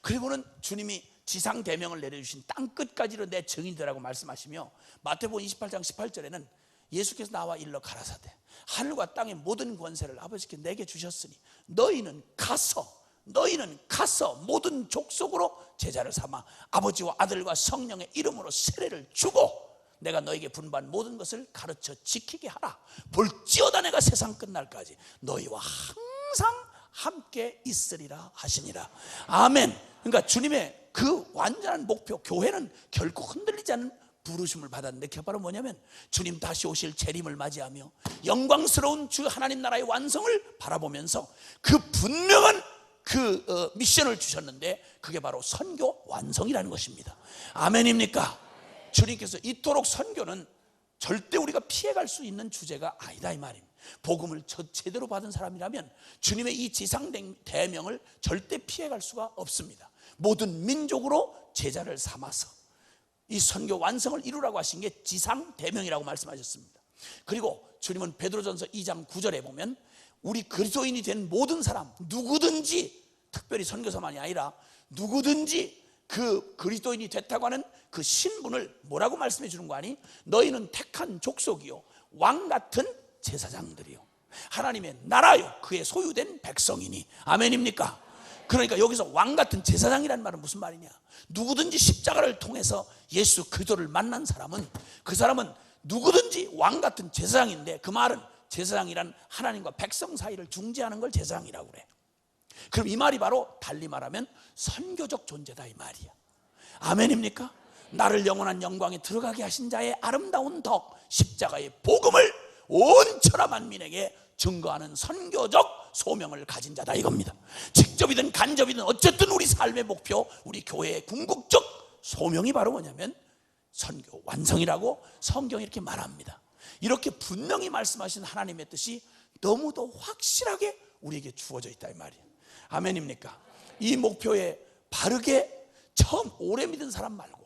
그리고는 주님이 지상 대명을 내려주신 땅 끝까지로 내 증인이 되라고 말씀하시며, 마태복음 28장 18절에는 예수께서 나와 일러 가라사대 하늘과 땅의 모든 권세를 아버지께 내게 주셨으니 너희는 가서 모든 족속으로 제자를 삼아 아버지와 아들과 성령의 이름으로 세례를 주고 내가 너에게 분부한 모든 것을 가르쳐 지키게 하라. 볼지어다 내가 세상 끝날까지 너희와 항상 함께 있으리라 하시니라. 아멘. 그러니까 주님의 그 완전한 목표, 교회는 결코 흔들리지 않는 부르심을 받았는데 그게 바로 뭐냐면 주님 다시 오실 재림을 맞이하며 영광스러운 주 하나님 나라의 완성을 바라보면서 그 분명한 그 미션을 주셨는데 그게 바로 선교 완성이라는 것입니다. 아멘입니까? 주님께서 이토록 선교는 절대 우리가 피해갈 수 있는 주제가 아니다 이 말입니다. 복음을 제대로 받은 사람이라면 주님의 이 지상 대명을 절대 피해갈 수가 없습니다. 모든 민족으로 제자를 삼아서 이 선교 완성을 이루라고 하신 게 지상 대명이라고 말씀하셨습니다. 그리고 주님은 베드로전서 2장 9절에 보면 우리 그리스도인이 된 모든 사람 누구든지, 특별히 선교사만이 아니라 누구든지 그 그리스도인이 됐다고 하는 그 신분을 뭐라고 말씀해 주는 거 아니? 너희는 택한 족속이요 왕 같은 제사장들이요 하나님의 나라요 그의 소유된 백성이니. 아멘입니까? 그러니까 여기서 왕 같은 제사장이라는 말은 무슨 말이냐? 누구든지 십자가를 통해서 예수 그리스도를 만난 사람은 그 사람은 누구든지 왕 같은 제사장인데, 그 말은 제사장이란 하나님과 백성 사이를 중재하는 걸 제사장이라고 그래. 그럼 이 말이 바로 달리 말하면 선교적 존재다 이 말이야. 아멘입니까? 나를 영원한 영광에 들어가게 하신 자의 아름다운 덕 십자가의 복음을 온 천하 만민에게 증거하는 선교적 소명을 가진 자다 이겁니다. 직접이든 간접이든 어쨌든 우리 삶의 목표, 우리 교회의 궁극적 소명이 바로 뭐냐면 선교 완성이라고 성경이 이렇게 말합니다. 이렇게 분명히 말씀하신 하나님의 뜻이 너무도 확실하게 우리에게 주어져 있다 이 말이에요. 아멘입니까? 이 목표에 바르게 처음 오래 믿은 사람 말고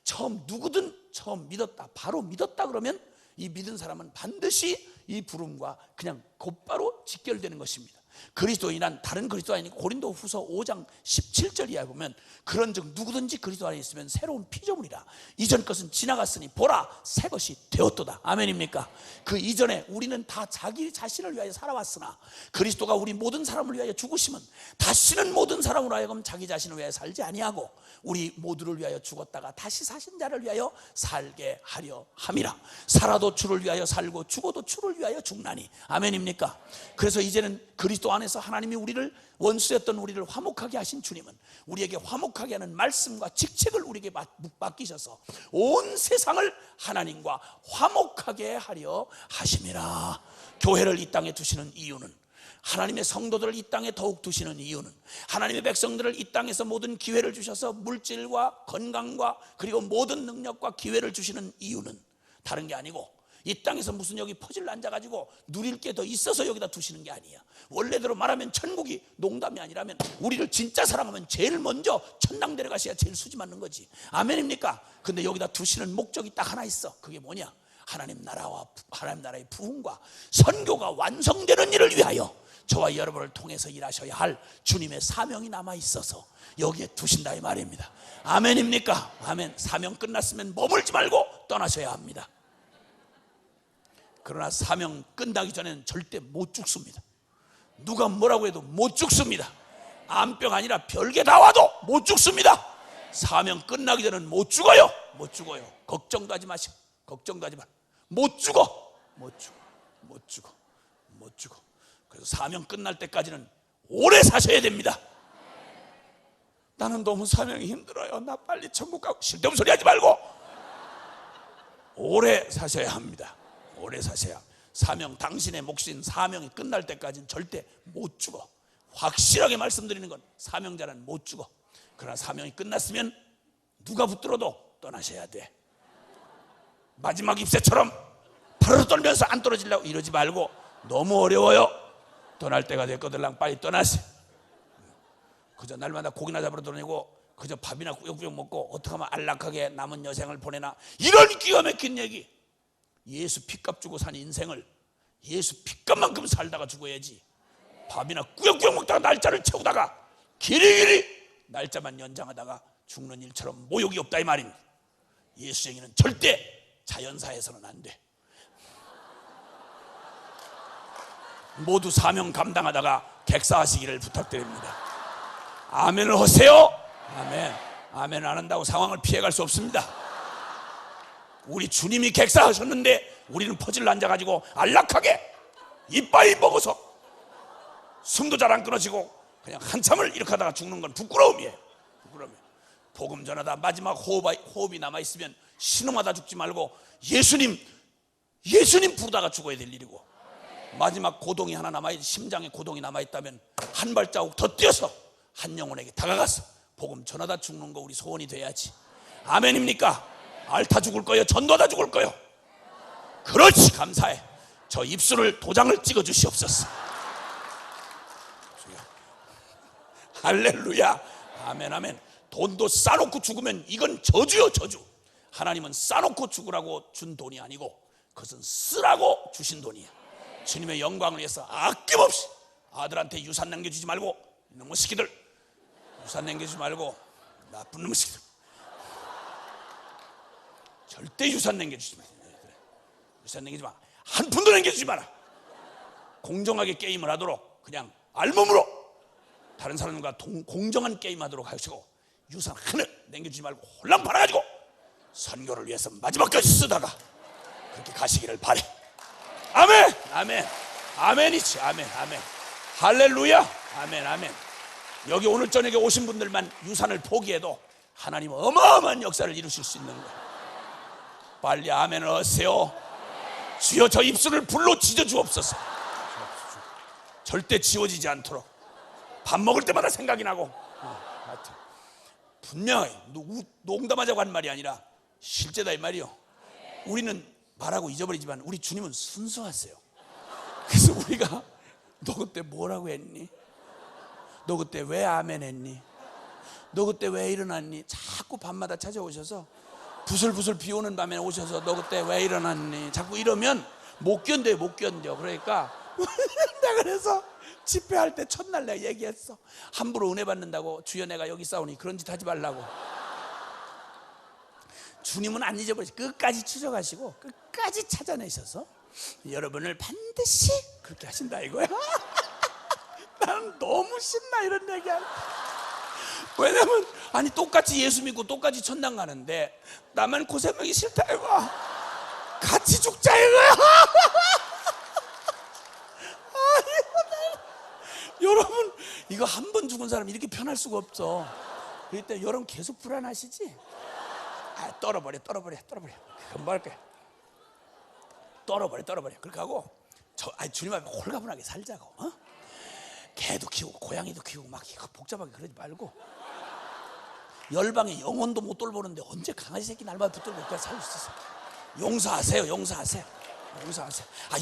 처음 누구든 처음 믿었다, 바로 믿었다 그러면 이 믿은 사람은 반드시 이 부름과 그냥 곧바로 직결되는 것입니다. 그리스도인한 다른 그리스도 아니고 고린도 후서 5장 17절 이하에 보면 그런즉 누구든지 그리스도 안에 있으면 새로운 피조물이라 이전 것은 지나갔으니 보라 새 것이 되었도다. 아멘입니까? 그 이전에 우리는 다 자기 자신을 위하여 살아왔으나 그리스도가 우리 모든 사람을 위하여 죽으심은 다시는 모든 사람으로 하여금 자기 자신을 위하여 살지 아니하고 우리 모두를 위하여 죽었다가 다시 사신 자를 위하여 살게 하려 함이라. 살아도 주를 위하여 살고 죽어도 주를 위하여 죽나니. 아멘입니까? 그래서 이제는 그리스도 안에서 하나님이 우리를 원수였던 우리를 화목하게 하신 주님은 우리에게 화목하게 하는 말씀과 직책을 우리에게 맡기셔서 온 세상을 하나님과 화목하게 하려 하심이라. 교회를 이 땅에 두시는 이유는, 하나님의 성도들을 이 땅에 더욱 두시는 이유는, 하나님의 백성들을 이 땅에서 모든 기회를 주셔서 물질과 건강과 그리고 모든 능력과 기회를 주시는 이유는 다른 게 아니고 이 땅에서 무슨 여기 퍼즐 앉아가지고 누릴 게 더 있어서 여기다 두시는 게 아니야. 원래대로 말하면 천국이 농담이 아니라면 우리를 진짜 사랑하면 제일 먼저 천당 데려가셔야 제일 수지 맞는 거지. 아멘입니까? 근데 여기다 두시는 목적이 딱 하나 있어. 그게 뭐냐? 하나님 나라의 부흥과 선교가 완성되는 일을 위하여 저와 여러분을 통해서 일하셔야 할 주님의 사명이 남아 있어서 여기에 두신다 이 말입니다. 아멘입니까? 아멘. 사명 끝났으면 머물지 말고 떠나셔야 합니다. 그러나 사명 끝나기 전에는 절대 못 죽습니다. 누가 뭐라고 해도 못 죽습니다. 암병 아니라 별게 다 와도 못 죽습니다. 사명 끝나기 전에는 못 죽어요. 못 죽어요. 걱정도 하지 마시고, 걱정도 하지 마. 못 죽어. 못 죽어. 못 죽어. 못 죽어. 그래서 사명 끝날 때까지는 오래 사셔야 됩니다. 나는 너무 사명이 힘들어요. 나 빨리 천국 가고. 쓸데없는 소리 하지 말고 오래 사셔야 합니다. 오래 사셔야. 사명, 당신의 몫인 사명이 끝날 때까지는 절대 못 죽어. 확실하게 말씀드리는 건 사명자는 못 죽어. 그러나 사명이 끝났으면 누가 붙들어도 떠나셔야 돼. 마지막 잎새처럼 파르르 떨면서 안 떨어지려고 이러지 말고, 너무 어려워요. 떠날 때가 됐거들랑 빨리 떠나세요. 그저 날마다 고기나 잡으러 다니고 그저 밥이나 꾸역꾸역 먹고 어떻게 하면 안락하게 남은 여생을 보내나, 이런 기가 막힌 얘기. 예수 핏값 주고 산 인생을 예수 핏값만큼 살다가 죽어야지. 밥이나 꾸역꾸역 먹다가 날짜를 채우다가 길이길이 날짜만 연장하다가 죽는 일처럼 모욕이 없다 이 말입니다. 예수 행위는 절대 자연사에서는 안 돼. 모두 사명 감당하다가 객사하시기를 부탁드립니다. 아멘을 하세요. 아멘. 아멘 안 한다고 상황을 피해갈 수 없습니다. 우리 주님이 객사하셨는데 우리는 퍼즐 앉아가지고 안락하게 이빨 먹어서 숨도 잘 안 끊어지고 그냥 한참을 이렇게 하다가 죽는 건 부끄러움이에요. 부끄러움이에요. 복음 전하다 마지막 호흡이 남아있으면 신음하다 죽지 말고 예수님 부르다가 죽어야 될 일이고, 마지막 고동이 하나 남아있, 심장에 고동이 남아있다면 한 발자국 더 뛰어서 한 영혼에게 다가가서 복음 전하다 죽는 거 우리 소원이 돼야지. 아멘입니까? 앓다 죽을 거요, 전도하다 죽을 거요. 그렇지, 감사해. 저 입술을 도장을 찍어 주시옵소서. 할렐루야. 아멘 아멘. 돈도 싸놓고 죽으면 이건 저주요, 저주. 하나님은 싸놓고 죽으라고 준 돈이 아니고 그것은 쓰라고 주신 돈이야. 주님의 영광을 위해서 아낌없이. 아들한테 유산 남겨주지 말고, 이놈의 새끼들 유산 남겨주지 말고, 나쁜 놈의 새끼들 절대 유산 남겨주지 마. 유산 남겨주지 마. 한 푼도 남겨주지 마라. 공정하게 게임을 하도록 그냥 알몸으로 다른 사람과 공정한 게임하도록 하시고, 유산 하나 남겨주지 말고 홀랑 팔아가지고 선교를 위해서 마지막까지 쓰다가 그렇게 가시기를 바래. 아멘 아멘. 아멘이지. 아멘 아멘. 할렐루야. 아멘 아멘. 여기 오늘 저녁에 오신 분들만 유산을 포기해도 하나님은 어마어마한 역사를 이루실 수 있는 거예요. 빨리 아멘을 하세요. 주여 저 입술을 불로 찢어 주옵소서. 절대 지워지지 않도록. 밥 먹을 때마다 생각이 나고. 분명히 농담하자고 한 말이 아니라 실제다 이 말이요. 우리는 말하고 잊어버리지만 우리 주님은 순수하세요. 그래서 우리가 너 그때 뭐라고 했니? 너 그때 왜 아멘 했니? 너 그때 왜 일어났니? 자꾸 밤마다 찾아오셔서 부슬부슬 비 오는 밤에 오셔서 너 그때 왜 일어났니? 자꾸 이러면 못 견뎌요, 못 견뎌. 그러니까 내가 그래서 집회할 때 첫날 내가 얘기했어. 함부로 은혜 받는다고 주여 내가 여기 싸우니 그런 짓 하지 말라고. 주님은 안 잊어버리시, 끝까지 추적하시고 끝까지 찾아내셔서 여러분을 반드시 그렇게 하신다 이거야. 나는 너무 신나 이런 얘기할. 왜냐면 아니 똑같이 예수 믿고 똑같이 천당 가는데 나만 고생하기 싫다 이거. 같이 죽자 이거야. 여러분 이거 한 번 죽은 사람이 이렇게 편할 수가 없어. 그럴 때 여러분 계속 불안하시지? 아, 떨어버려. 금방 할게. 떨어버려. 그렇게 하고 주님 앞에 홀가분하게 살자고. 어? 개도 키우고 고양이도 키우고 막 복잡하게 그러지 말고. 열방에 영혼도 못 돌보는데 언제 강아지 새끼 날마다 붙들고 그렇게 살 수 있어. 용서하세요. 아,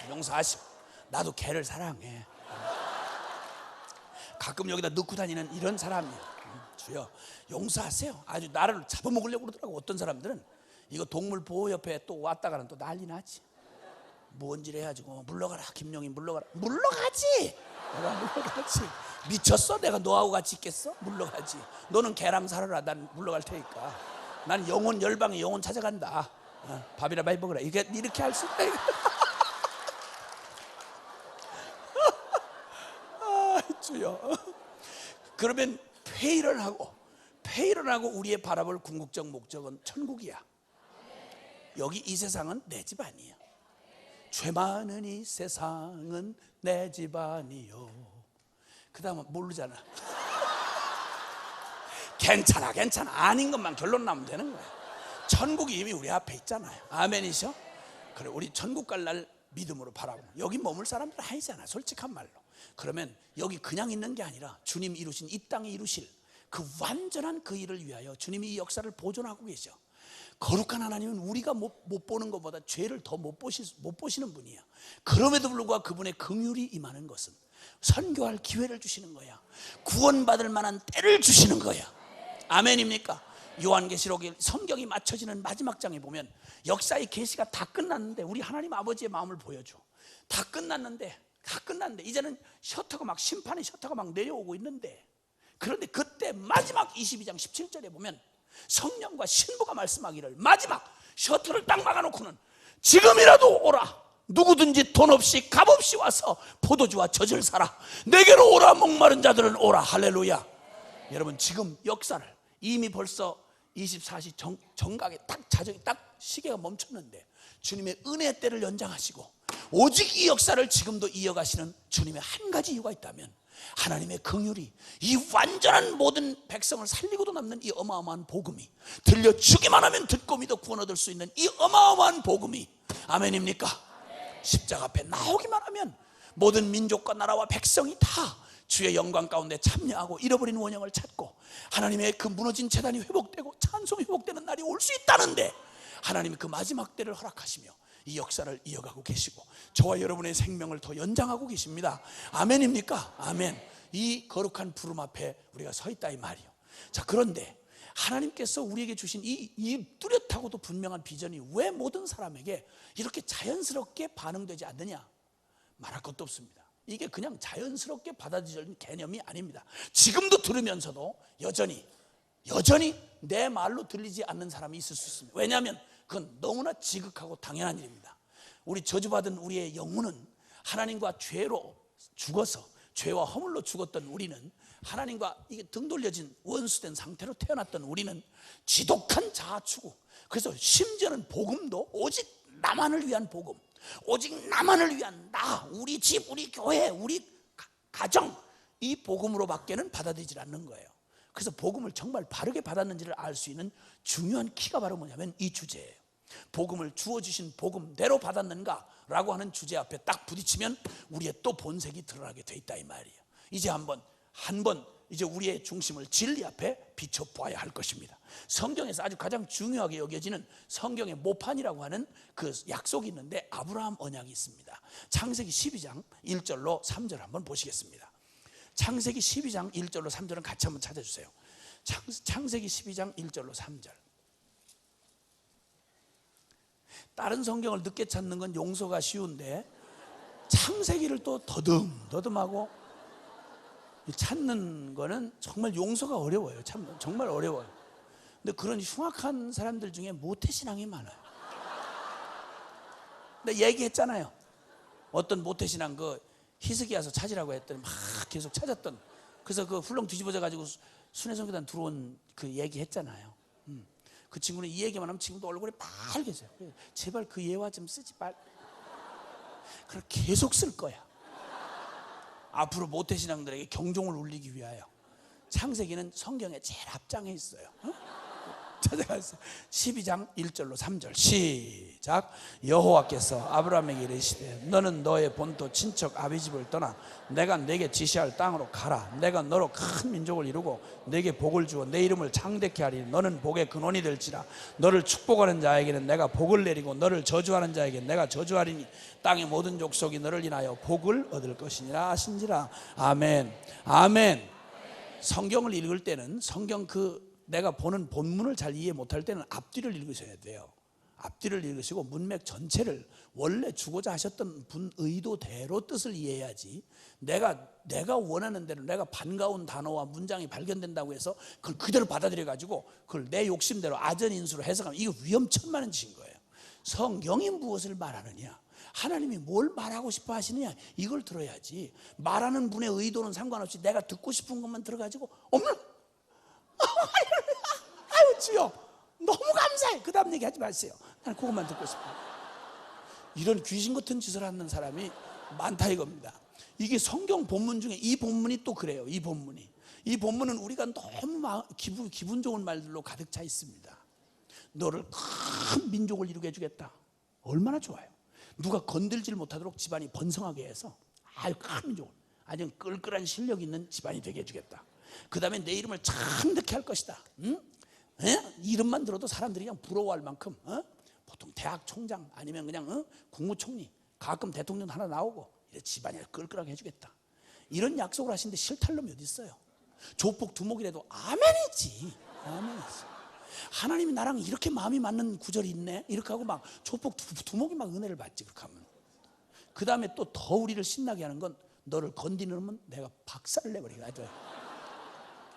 용서하셔. 나도 개를 사랑해. 가끔 여기다 넣고 다니는 이런 사람이야. 주여 용서하세요. 아주 나를 잡아먹으려고 그러더라고. 어떤 사람들은 이거 동물보호협회에 또 왔다가는 또 난리 나지. 뭔지를 해가지고 물러가라 김용희 물러가라. 물러가지. 내가 물러가지. 미쳤어? 내가 너하고 같이 있겠어? 물러가지. 너는 개랑 살아라. 난 물러갈 테니까. 난 영혼 열방의 영혼 찾아간다. 밥이나 많이 먹으라. 이렇게 할 수 있다. 주여. 그러면 회의를 하고 우리의 바라볼 궁극적 목적은 천국이야. 여기 이 세상은 내 집 아니야. 죄 많은 이 세상은 내 집 아니요. 그 다음은 모르잖아. 괜찮아 아닌 것만 결론 나면 되는 거야. 천국이 이미 우리 앞에 있잖아요. 아멘이셔? 그래 우리 천국 갈 날 믿음으로 바라고. 여기 머물 사람들 아니잖아, 솔직한 말로. 그러면 여기 그냥 있는 게 아니라 주님 이루신 이 땅에 이루실 그 완전한 그 일을 위하여 주님이 이 역사를 보존하고 계셔. 거룩한 하나님은 우리가 못 보는 것보다 죄를 더 못 보시는 분이야. 그럼에도 불구하고 그분의 긍휼이 임하는 것은 선교할 기회를 주시는 거야. 구원받을 만한 때를 주시는 거야. 아멘입니까? 요한계시록에 성경이 맞춰지는 마지막 장에 보면 역사의 계시가 다 끝났는데 우리 하나님 아버지의 마음을 보여줘. 다 끝났는데 이제는 셔터가 막 심판의 셔터가 막 내려오고 있는데, 그런데 그때 마지막 22장 17절에 보면 성령과 신부가 말씀하기를 마지막 셔터를 딱 막아놓고는 지금이라도 오라. 누구든지 돈 없이 값 없이 와서 포도주와 젖을 사라. 내게로 오라. 목마른 자들은 오라. 할렐루야. 여러분, 지금 역사를 이미 벌써 24시 정각에 딱 자정이 딱 시계가 멈췄는데 주님의 은혜의 때를 연장하시고 오직 이 역사를 지금도 이어가시는 주님의 한 가지 이유가 있다면, 하나님의 긍휼이 이 완전한 모든 백성을 살리고도 남는 이 어마어마한 복음이, 들려주기만 하면 듣고 믿어 구원 얻을 수 있는 이 어마어마한 복음이, 아멘입니까? 십자가 앞에 나오기만 하면 모든 민족과 나라와 백성이 다 주의 영광 가운데 참여하고 잃어버린 원형을 찾고 하나님의 그 무너진 제단이 회복되고 찬송이 회복되는 날이 올 수 있다는데, 하나님이 그 마지막 때를 허락하시며 이 역사를 이어가고 계시고 저와 여러분의 생명을 더 연장하고 계십니다. 아멘입니까? 아멘. 이 거룩한 부름 앞에 우리가 서 있다 이 말이요. 자, 그런데 하나님께서 우리에게 주신 이 뚜렷하고도 분명한 비전이 왜 모든 사람에게 이렇게 자연스럽게 반응되지 않느냐? 말할 것도 없습니다. 이게 그냥 자연스럽게 받아들여진 개념이 아닙니다. 지금도 들으면서도 여전히 내 말로 들리지 않는 사람이 있을 수 있습니다. 왜냐하면 그건 너무나 지극하고 당연한 일입니다. 우리 저주받은 우리의 영혼은 하나님과 죄로 죽어서, 죄와 허물로 죽었던 우리는, 하나님과 이게 등 돌려진 원수된 상태로 태어났던 우리는 지독한 자아추구, 그래서 심지어는 복음도 오직 나만을 위한 복음, 오직 나만을 위한 나, 우리 집, 우리 교회, 우리 가정, 이 복음으로 밖에는 받아들이지 않는 거예요. 그래서 복음을 정말 바르게 받았는지를 알 수 있는 중요한 키가 바로 뭐냐면 이 주제예요. 복음을 주어주신 복음대로 받았는가 라고 하는 주제 앞에 딱 부딪히면 우리의 또 본색이 드러나게 돼 있다 이 말이에요. 이제 한번 이제 우리의 중심을 진리 앞에 비춰보아야 할 것입니다. 성경에서 아주 가장 중요하게 여겨지는 성경의 모판이라고 하는 그 약속이 있는데, 아브라함 언약이 있습니다. 창세기 12장 1절로 3절 한번 보시겠습니다. 창세기 12장 1절로 3절은 같이 한번 찾아주세요. 창세기 12장 1절로 3절. 다른 성경을 늦게 찾는 건 용서가 쉬운데 창세기를 또 더듬하고 찾는 거는 정말 용서가 어려워요. 정말 어려워요. 근데 그런 흉악한 사람들 중에 모태신앙이 많아요. 근데 얘기했잖아요. 어떤 모태신앙 그 히스기야서 찾으라고 했더니 막 계속 찾았던, 그래서 그 훌렁 뒤집어져 가지고 순회성교단 들어온 그 얘기 했잖아요. 그 친구는 이 얘기만 하면 지금도 얼굴이 빨개져요. 제발 그 예화 좀 쓰지 말. 그걸 계속 쓸 거야. 앞으로 모태신앙들에게 경종을 울리기 위하여. 창세기는 성경에 제일 앞장에 있어요. 찾아가세요. 12장 1절로 3절 시작. 여호와께서 아브라함에게 이르시되 너는 너의 본토 친척 아비집을 떠나 내가 내게 지시할 땅으로 가라. 내가 너로 큰 민족을 이루고 내게 복을 주어 내 이름을 창대케 하리니 너는 복의 근원이 될지라. 너를 축복하는 자에게는 내가 복을 내리고 너를 저주하는 자에게는 내가 저주하리니 땅의 모든 족속이 너를 인하여 복을 얻을 것이니라 하신지라. 아멘. 아멘. 성경을 읽을 때는 성경 내가 보는 본문을 잘 이해 못할 때는 앞뒤를 읽으셔야 돼요. 앞뒤를 읽으시고 문맥 전체를 원래 주고자 하셨던 분 의도대로 뜻을 이해해야지, 내가 원하는 대로 내가 반가운 단어와 문장이 발견된다고 해서 그걸 그대로 받아들여 가지고 그걸 내 욕심대로 아전인수로 해석하면 이거 위험천만한 짓인 거예요. 성경이 무엇을 말하느냐, 하나님이 뭘 말하고 싶어 하시느냐, 이걸 들어야지. 말하는 분의 의도는 상관없이 내가 듣고 싶은 것만 들어가지고 아유 주여 너무 감사해, 그 다음 얘기하지 마세요. 난 그것만 듣고 싶어요. 이런 귀신 같은 짓을 하는 사람이 많다 이겁니다. 이게 성경 본문 중에 이 본문이 또 그래요. 이 본문은 우리가 너무 기분 좋은 말들로 가득 차 있습니다. 너를 큰 민족을 이루게 해주겠다. 얼마나 좋아요. 누가 건들질 못하도록 집안이 번성하게 해서 아주 큰 민족을, 아주 끌끌한 실력 있는 집안이 되게 해주겠다. 그 다음에 내 이름을 창대케 할 것이다. 응? 이름만 들어도 사람들이 그냥 부러워할 만큼, 보통 대학 총장 아니면 그냥 국무총리, 가끔 대통령 하나 나오고 이래 집안이 끌끌하게 해주겠다. 이런 약속을 하시는데 실탈 놈이 어디 있어요? 조폭 두목이라도 아멘이지. 하나님이 나랑 이렇게 마음이 맞는 구절이 있네 이렇게 하고 막 조폭 두목이 막 은혜를 받지. 그렇게 하면 그 다음에 또 더 우리를 신나게 하는 건 너를 건드리면 내가 박살을 내버리게 하죠.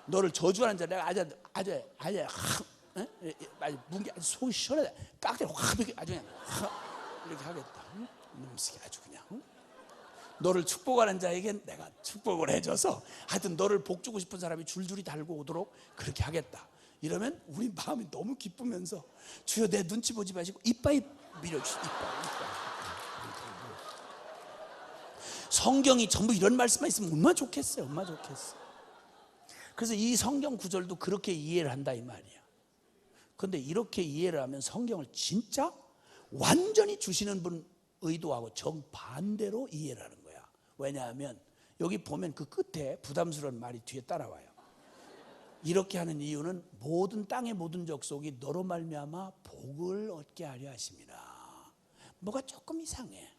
너를 저주하는 자 내가 아주 문기 아주 속이 시원하다. 깍대로 확 아주 그냥 이렇게 하겠다. 응? 놈새끼 아주 그냥. 응? 너를 축복하는 자에겐 내가 축복을 해줘서 하여튼 너를 복 주고 싶은 사람이 줄줄이 달고 오도록 그렇게 하겠다. 이러면 우리 마음이 너무 기쁘면서 주여 내 눈치 보지 마시고 이빠이 밀어주세요. 이빠이. 성경이 전부 이런 말씀만 있으면 얼마나 좋겠어요. 얼마나 좋겠어요. 그래서 이 성경 구절도 그렇게 이해를 한다 이 말이야. 그런데 이렇게 이해를 하면 성경을 진짜 완전히 주시는 분 의도하고 정반대로 이해를 하는 거야. 왜냐하면 여기 보면 그 끝에 부담스러운 말이 뒤에 따라와요. 이렇게 하는 이유는 모든 땅의 모든 족속이 너로 말미암아 복을 얻게 하려 하심이라. 뭐가 조금 이상해.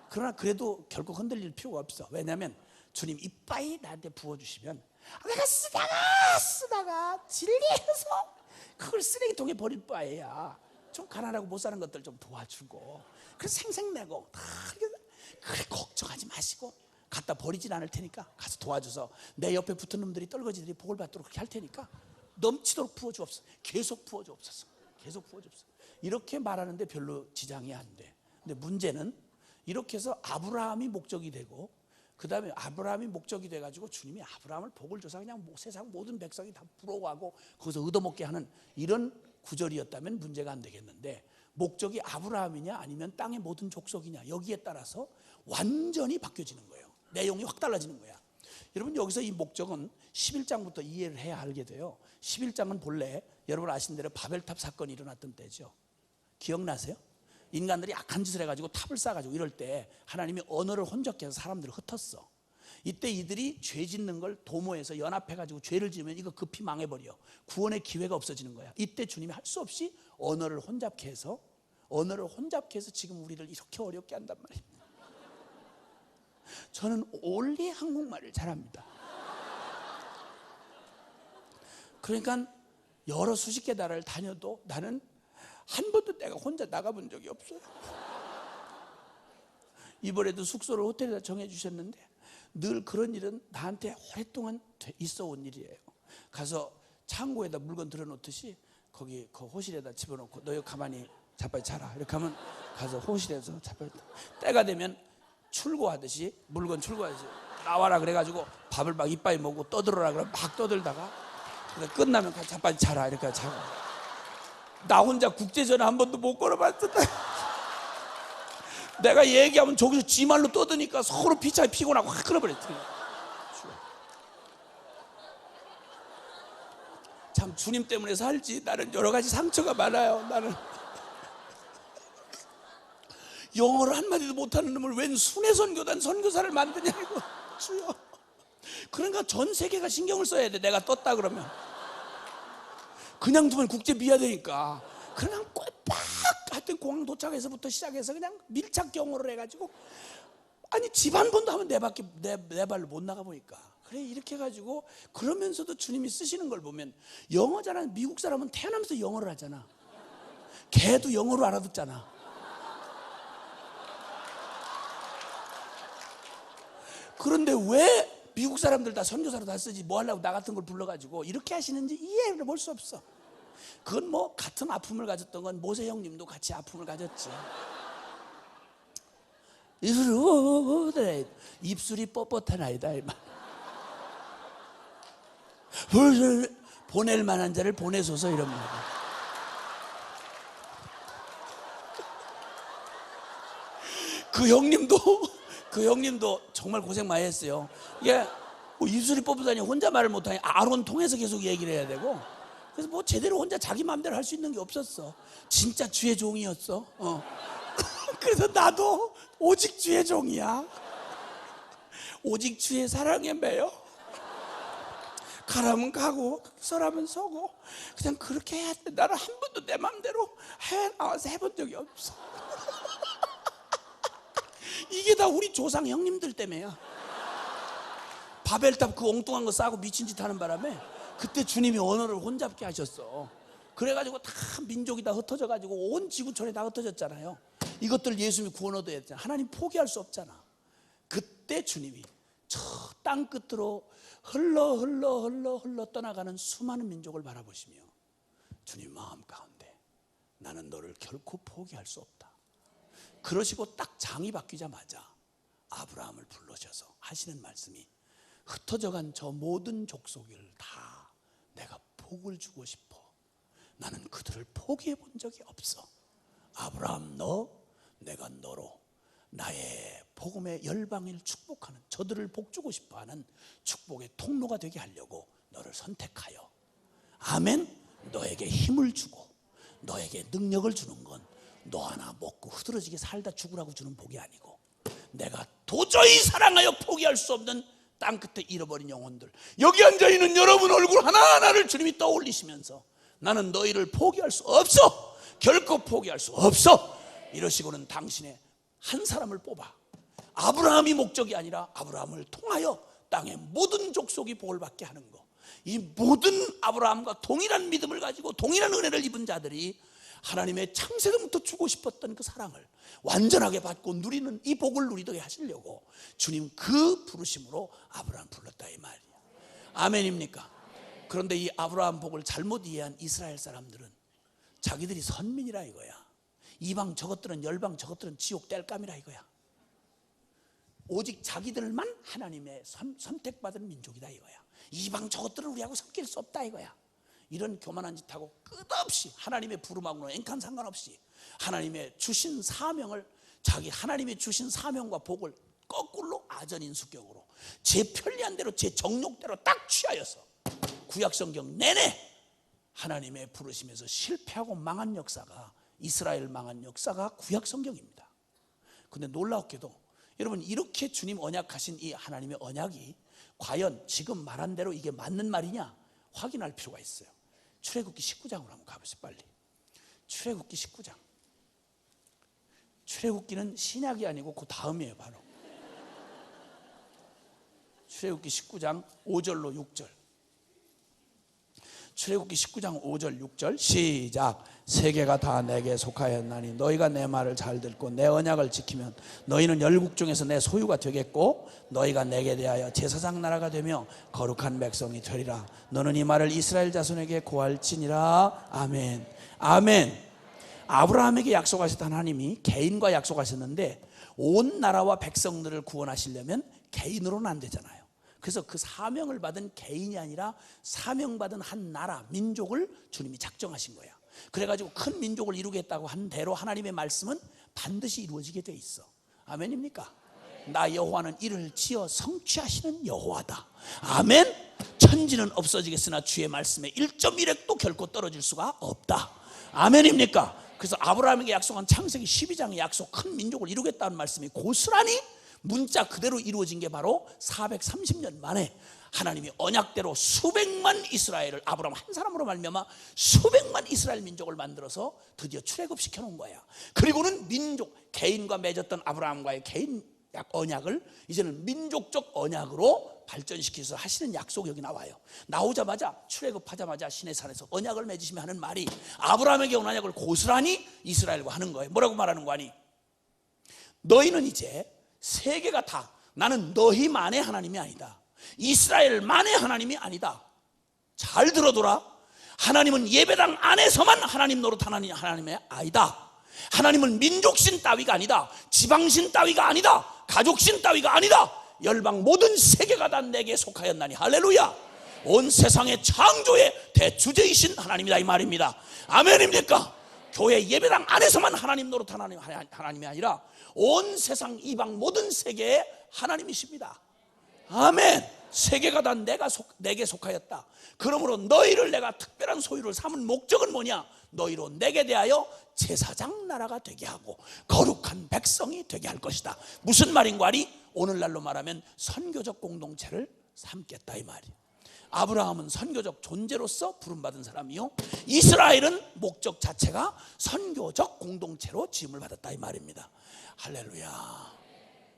그러나 그래도 결국 흔들릴 필요가 없어. 왜냐하면 주님 이빠이 나한테 부어주시면 내가 쓰다가 진리해서 그걸 쓰레기통에 버릴 바에야 좀 가난하고 못 사는 것들 좀 도와주고 그래서 생색내고 다 그래 걱정하지 마시고 갖다 버리진 않을 테니까 가서 도와줘서 내 옆에 붙은 놈들이 떨거지들이 복을 받도록 그렇게 할 테니까 넘치도록 부어주옵소서. 계속 부어주옵소서. 계속 부어주옵소서. 이렇게 말하는데 별로 지장이 안 돼. 근데 문제는 이렇게 해서 아브라함이 목적이 되고 그 다음에 아브라함이 목적이 돼가지고 주님이 아브라함을 복을 줘서 그냥 세상 모든 백성이 다 부러워하고 거기서 얻어먹게 하는 이런 구절이었다면 문제가 안 되겠는데 목적이 아브라함이냐 아니면 땅의 모든 족속이냐 여기에 따라서 완전히 바뀌어지는 거예요. 내용이 확 달라지는 거야. 여러분 여기서 이 목적은 11장부터 이해를 해야 알게 돼요. 11장은 본래 여러분 아시는 대로 바벨탑 사건이 일어났던 때죠. 기억나세요? 인간들이 악한 짓을 해가지고 탑을 쌓아가지고 이럴 때 하나님이 언어를 혼잡케 해서 사람들을 흩었어. 이때 이들이 죄 짓는 걸 도모해서 연합해가지고 죄를 지으면 이거 급히 망해버려. 구원의 기회가 없어지는 거야. 이때 주님이 할 수 없이 언어를 혼잡케 해서 지금 우리를 이렇게 어렵게 한단 말입니다. 저는 올리 한국말을 잘합니다. 그러니까 여러 수십 개 나라를 다녀도 나는 한 번도 내가 혼자 나가본 적이 없어요. 이번에도 숙소를 호텔에다 정해주셨는데 늘 그런 일은 나한테 오랫동안 있어 온 일이에요. 가서 창고에다 물건 들어놓듯이 거기 그 호실에다 집어넣고 너 여기 가만히 자빠지 자라 이렇게 하면 가서 호실에서 자빠지 때가 되면 출고하듯이 물건 출고하듯이 나와라 그래가지고 밥을 막 이빠이 먹고 떠들어라 그러면 막 떠들다가 끝나면 자빠지 자라 이렇게 자고 나 혼자 국제전화 한 번도 못 걸어봤었다. 내가 얘기하면 저기서 지 말로 떠드니까 서로 피곤하고 확 끊어버렸더니. 참 주님 때문에 살지 나는 여러 가지 상처가 많아요. 나는 영어를 한마디도 못하는 놈을 웬 순회 선교단 선교사를 만드냐고. 주여. 그러니까 전 세계가 신경을 써야 돼. 내가 떴다 그러면 그냥 두면 국제 비하되니까 그냥 꼴빡 하여튼 공항 도착해서부터 시작해서 그냥 밀착 경호를 해가지고 아니 집 한 번도 하면 내 발로 못 나가 보니까 그래 이렇게 해가지고 그러면서도 주님이 쓰시는 걸 보면 영어 잘하는 미국 사람은 태어나면서 영어를 하잖아. 걔도 영어로 알아듣잖아. 그런데 왜 미국 사람들 다 선교사로 다 쓰지 뭐 하려고 나 같은 걸 불러가지고 이렇게 하시는지 이해를 볼 수 없어. 그건 뭐 같은 아픔을 가졌던 건 모세 형님도 같이 아픔을 가졌지. 입술이 뻣뻣한 아이다 이 말. 보낼 만한 자를 보내소서 이런 말. 그 형님도 정말 고생 많이 했어요. 이게 뭐 입술이 뻣뻣하니 혼자 말을 못하니 아론 통해서 계속 얘기를 해야 되고 그래서 뭐 제대로 혼자 자기 마음대로 할 수 있는 게 없었어. 진짜 주의 종이었어. 그래서 나도 오직 주의 종이야. 오직 주의 사랑에 매여 가라면 가고 서라면 서고 그냥 그렇게 해야 돼. 나는 한 번도 내 마음대로 나와서 해본 적이 없어. 이게 다 우리 조상 형님들 때문에야. 바벨탑 그 엉뚱한 거 싸고 미친 짓 하는 바람에 그때 주님이 언어를 혼잡게 하셨어. 그래가지고 다 민족이 다 흩어져가지고 온 지구촌에 다 흩어졌잖아요. 이것들 예수님이 구원 얻어야 했잖아. 하나님 포기할 수 없잖아. 그때 주님이 저 땅 끝으로 흘러 떠나가는 수많은 민족을 바라보시며 주님 마음 가운데 나는 너를 결코 포기할 수 없다. 그러시고 딱 장이 바뀌자마자 아브라함을 불러셔서 하시는 말씀이 흩어져간 저 모든 족속을 다 내가 복을 주고 싶어. 나는 그들을 포기해 본 적이 없어. 아브라함, 내가 너로 나의 복음의 열방을 축복하는, 저들을 복주고 싶어하는 축복의 통로가 되게 하려고 너를 선택하여, 아멘. 너에게 힘을 주고 너에게 능력을 주는 건 너 하나 먹고 흐드러지게 살다 죽으라고 주는 복이 아니고, 내가 도저히 사랑하여 포기할 수 없는 땅끝에 잃어버린 영혼들, 여기 앉아있는 여러분 얼굴 하나하나를 주님이 떠올리시면서 나는 너희를 포기할 수 없어, 결코 포기할 수 없어, 이러시고는 당신의 한 사람을 뽑아 아브라함이 목적이 아니라 아브라함을 통하여 땅의 모든 족속이 복을 받게 하는 거. 이 모든 아브라함과 동일한 믿음을 가지고 동일한 은혜를 입은 자들이 하나님의 창세전부터 주고 싶었던 그 사랑을 완전하게 받고 누리는 이 복을 누리게 하시려고 주님 그 부르심으로 아브라함 불렀다, 이 말이에요. 아멘입니까? 그런데 이 아브라함 복을 잘못 이해한 이스라엘 사람들은 자기들이 선민이라 이거야. 이방 저것들은 열방 저것들은 지옥 뗄감이라 이거야. 오직 자기들만 하나님의 선택받은 민족이다 이거야. 이방 저것들은 우리하고 섞일 수 없다 이거야. 이런 교만한 짓하고 끝없이 하나님의 부름하고는 엔칸 상관없이 하나님의 주신 사명을, 자기 하나님의 주신 사명과 복을 거꾸로 아전인수격으로 제 편리한 대로 제 정욕대로 딱 취하여서 구약성경 내내 하나님의 부르심에서 실패하고 망한 역사가, 이스라엘 망한 역사가 구약성경입니다. 근데 놀랍게도 여러분, 이렇게 주님 언약하신 이 하나님의 언약이 과연 지금 말한 대로 이게 맞는 말이냐 확인할 필요가 있어요. 출애굽기 19장으로 한번 가보세요. 빨리. 출애굽기 19장. 출애굽기는 신약이 아니고 그 다음이에요. 바로 출애굽기 19장 5절로 6절. 출애굽기 19장 5절 6절 시작. 세계가 다 내게 속하였나니 너희가 내 말을 잘 듣고 내 언약을 지키면 너희는 열국 중에서 내 소유가 되겠고 너희가 내게 대하여 제사장 나라가 되며 거룩한 백성이 되리라. 너는 이 말을 이스라엘 자손에게 고할지니라. 아멘. 아멘. 아브라함에게 약속하셨던 하나님이 개인과 약속하셨는데 온 나라와 백성들을 구원하시려면 개인으로는 안 되잖아요. 그래서 그 사명을 받은 개인이 아니라 사명받은 한 나라, 민족을 주님이 작정하신 거야. 그래가지고 큰 민족을 이루겠다고 한 대로 하나님의 말씀은 반드시 이루어지게 돼 있어. 아멘입니까? 나 여호와는 이를 지어 성취하시는 여호와다. 아멘. 천지는 없어지겠으나 주의 말씀에 1.1핵도 결코 떨어질 수가 없다. 아멘입니까? 그래서 아브라함에게 약속한 창세기 12장의 약속, 큰 민족을 이루겠다는 말씀이 고스란히 문자 그대로 이루어진 게 바로 430년 만에 하나님이 언약대로 수백만 이스라엘을, 아브라함 한 사람으로 말미암아 수백만 이스라엘 민족을 만들어서 드디어 출애굽시켜 놓은 거야. 그리고는 민족, 개인과 맺었던 아브라함과의 개인 언약을 이제는 민족적 언약으로 발전시켜서 하시는 약속이 여기 나와요. 나오자마자, 출애굽하자마자 시내산에서 언약을 맺으시며 하는 말이 아브라함에게 온 언약을 고스란히 이스라엘과 하는 거예요. 뭐라고 말하는 거 아니? 너희는 이제 세계가 다, 나는 너희만의 하나님이 아니다, 이스라엘만의 하나님이 아니다. 잘 들어둬라. 하나님은 예배당 안에서만 하나님 노릇하는 하나님의 아니다. 하나님은 민족신 따위가 아니다, 지방신 따위가 아니다, 가족신 따위가 아니다. 열방 모든 세계가 다 내게 속하였나니. 할렐루야. 온 세상의 창조의 대주제이신 하나님이다 이 말입니다. 아멘입니까? 교회 예배당 안에서만 하나님 노릇하는 하나님이 아니라 온 세상 이방 모든 세계의 하나님이십니다. 아멘. 세계가 다 내게 속하였다. 그러므로 너희를 내가 특별한 소유를 삼은 목적은 뭐냐? 너희로 내게 대하여 제사장 나라가 되게 하고 거룩한 백성이 되게 할 것이다. 무슨 말인가 하니 오늘날로 말하면 선교적 공동체를 삼겠다 이 말이에요. 아브라함은 선교적 존재로서 부름받은 사람이요, 이스라엘은 목적 자체가 선교적 공동체로 지음을 받았다 이 말입니다. 할렐루야.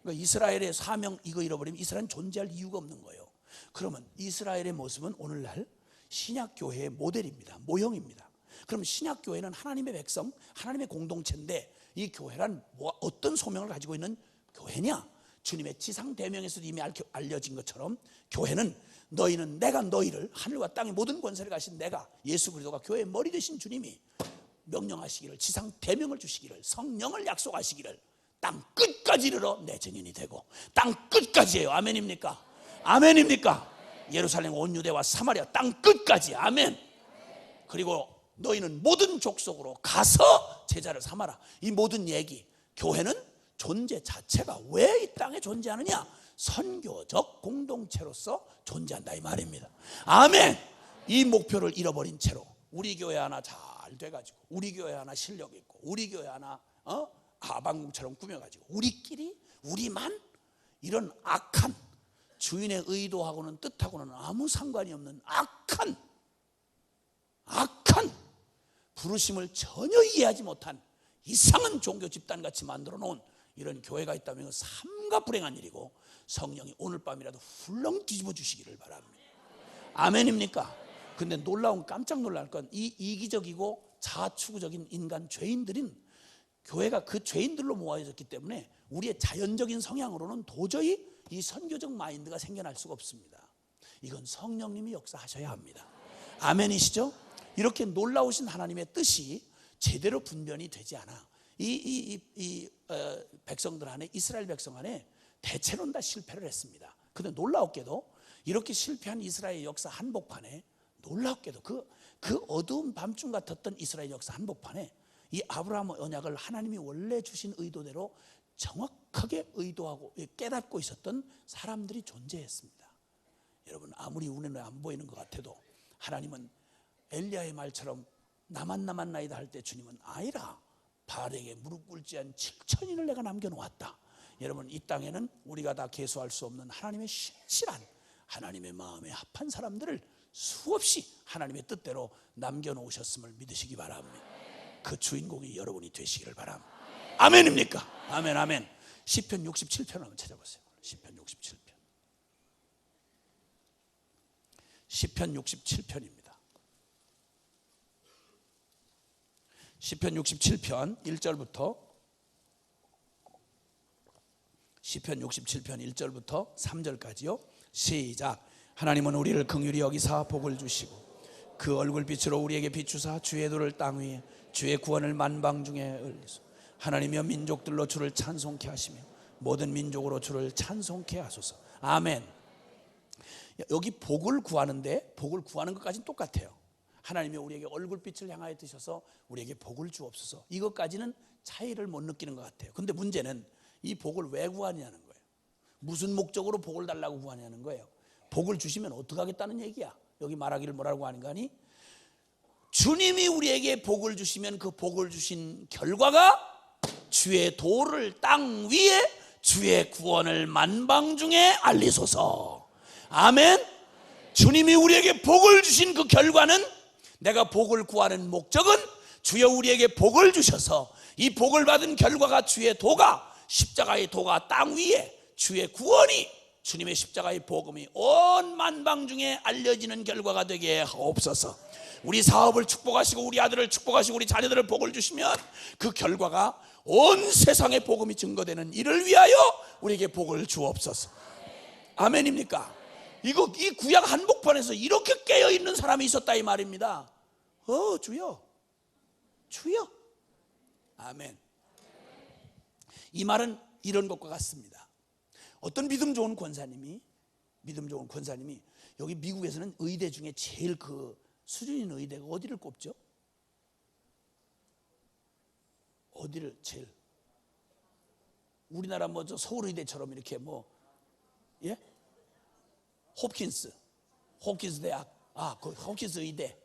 그러니까 이스라엘의 사명 이거 잃어버리면 이스라엘은 존재할 이유가 없는 거예요. 그러면 이스라엘의 모습은 오늘날 신약교회의 모델입니다. 모형입니다. 그럼 신약교회는 하나님의 백성, 하나님의 공동체인데 이 교회란 어떤 소명을 가지고 있는 교회냐? 주님의 지상대명에서도 이미 알려진 것처럼 교회는 너희는, 내가 너희를, 하늘과 땅의 모든 권세를 가신 내가, 예수 그리스도가 교회의 머리 되신 주님이 명령하시기를, 지상대명을 주시기를, 성령을 약속하시기를, 땅 끝까지 이르러 내 증인이 되고. 땅 끝까지예요. 아멘입니까? 아멘입니까? 예루살렘 온 유대와 사마리아 땅 끝까지. 아멘. 그리고 너희는 모든 족속으로 가서 제자를 삼아라. 이 모든 얘기, 교회는 존재 자체가 왜 이 땅에 존재하느냐? 선교적 공동체로서 존재한다 이 말입니다. 아멘. 이 목표를 잃어버린 채로 우리 교회 하나 잘 돼가지고, 우리 교회 하나 실력 있고, 우리 교회 하나 하방궁처럼 꾸며가지고 우리끼리 우리만, 이런 악한, 주인의 의도하고는 뜻하고는 아무 상관이 없는 악한 부르심을 전혀 이해하지 못한 이상한 종교 집단같이 만들어 놓은 이런 교회가 있다면 삼가 불행한 일이고, 성령이 오늘 밤이라도 훌렁 뒤집어 주시기를 바랍니다. 아멘입니까? 근데 놀라운, 깜짝 놀랄 건 이 이기적이고 자아추구적인 인간 죄인들인 교회가 그 죄인들로 모아졌기 때문에 우리의 자연적인 성향으로는 도저히 이 선교적 마인드가 생겨날 수가 없습니다. 이건 성령님이 역사하셔야 합니다. 아멘이시죠? 이렇게 놀라우신 하나님의 뜻이 제대로 분별이 되지 않아 이 백성들 안에, 이스라엘 백성 안에 대체로는 다 실패를 했습니다. 그런데 놀라웠게도 이렇게 실패한 이스라엘 역사 한복판에, 놀랍게도 그 어두운 밤중 같았던 이스라엘 역사 한복판에 이 아브라함 언약을 하나님이 원래 주신 의도대로 정확하게 의도하고 깨닫고 있었던 사람들이 존재했습니다. 여러분, 아무리 눈에 안 보이는 것 같아도 하나님은 엘리야의 말처럼 나만 남았나이다 할 때 주님은 아니라 바알에게 무릎 꿇지 않은 7천인을 내가 남겨놓았다. 여러분, 이 땅에는 우리가 다 계수할 수 없는 하나님의 신실한, 하나님의 마음에 합한 사람들을 수없이 하나님의 뜻대로 남겨놓으셨음을 믿으시기 바랍니다. 그 주인공이 여러분이 되시기를 바랍니다. 아멘입니까? 아멘, 아멘. 시편 67편 한번 찾아보세요. 시편 67편. 시편 67편입니다. 시편 67편 1절부터, 시편 67편 1절부터 3절까지요. 시작. 하나님은 우리를 긍휼히 여기사 복을 주시고 그 얼굴빛으로 우리에게 비추사 주의 도를 땅 위에, 주의 구원을 만방 중에 올리소. 하나님이여 민족들로 주를 찬송케 하시며 모든 민족으로 주를 찬송케 하소서. 아멘. 여기 복을 구하는데, 복을 구하는 것까지는 똑같아요. 하나님이 우리에게 얼굴빛을 향하여 드셔서 우리에게 복을 주옵소서. 이것까지는 차이를 못 느끼는 것 같아요. 근데 문제는 이 복을 왜 구하냐는 거예요. 무슨 목적으로 복을 달라고 구하냐는 거예요. 복을 주시면 어떻게 하겠다는 얘기야. 여기 말하기를 뭐라고 하는 거 아니? 주님이 우리에게 복을 주시면 그 복을 주신 결과가 주의 도를 땅 위에, 주의 구원을 만방 중에 알리소서. 아멘. 주님이 우리에게 복을 주신 그 결과는, 내가 복을 구하는 목적은 주여 우리에게 복을 주셔서 이 복을 받은 결과가 주의 도가, 십자가의 도가 땅 위에, 주의 구원이, 주님의 십자가의 복음이 온 만방 중에 알려지는 결과가 되게 하옵소서. 우리 사업을 축복하시고 우리 아들을 축복하시고 우리 자녀들을 복을 주시면 그 결과가 온 세상에 복음이 증거되는 이를 위하여 우리에게 복을 주옵소서. 아멘입니까? 이 구약 한복판에서 이렇게 깨어있는 사람이 있었다 이 말입니다. 주여, 주여. 아멘. 이 말은 이런 것과 같습니다. 어떤 믿음 좋은 권사님이 여기 미국에서는 의대 중에 제일 그 수준 있는 의대가 어디를 꼽죠? 어디를 제일? 우리나라 뭐 저 서울의대처럼 이렇게 예? 홉킨스 대학, 그 홉킨스 의대,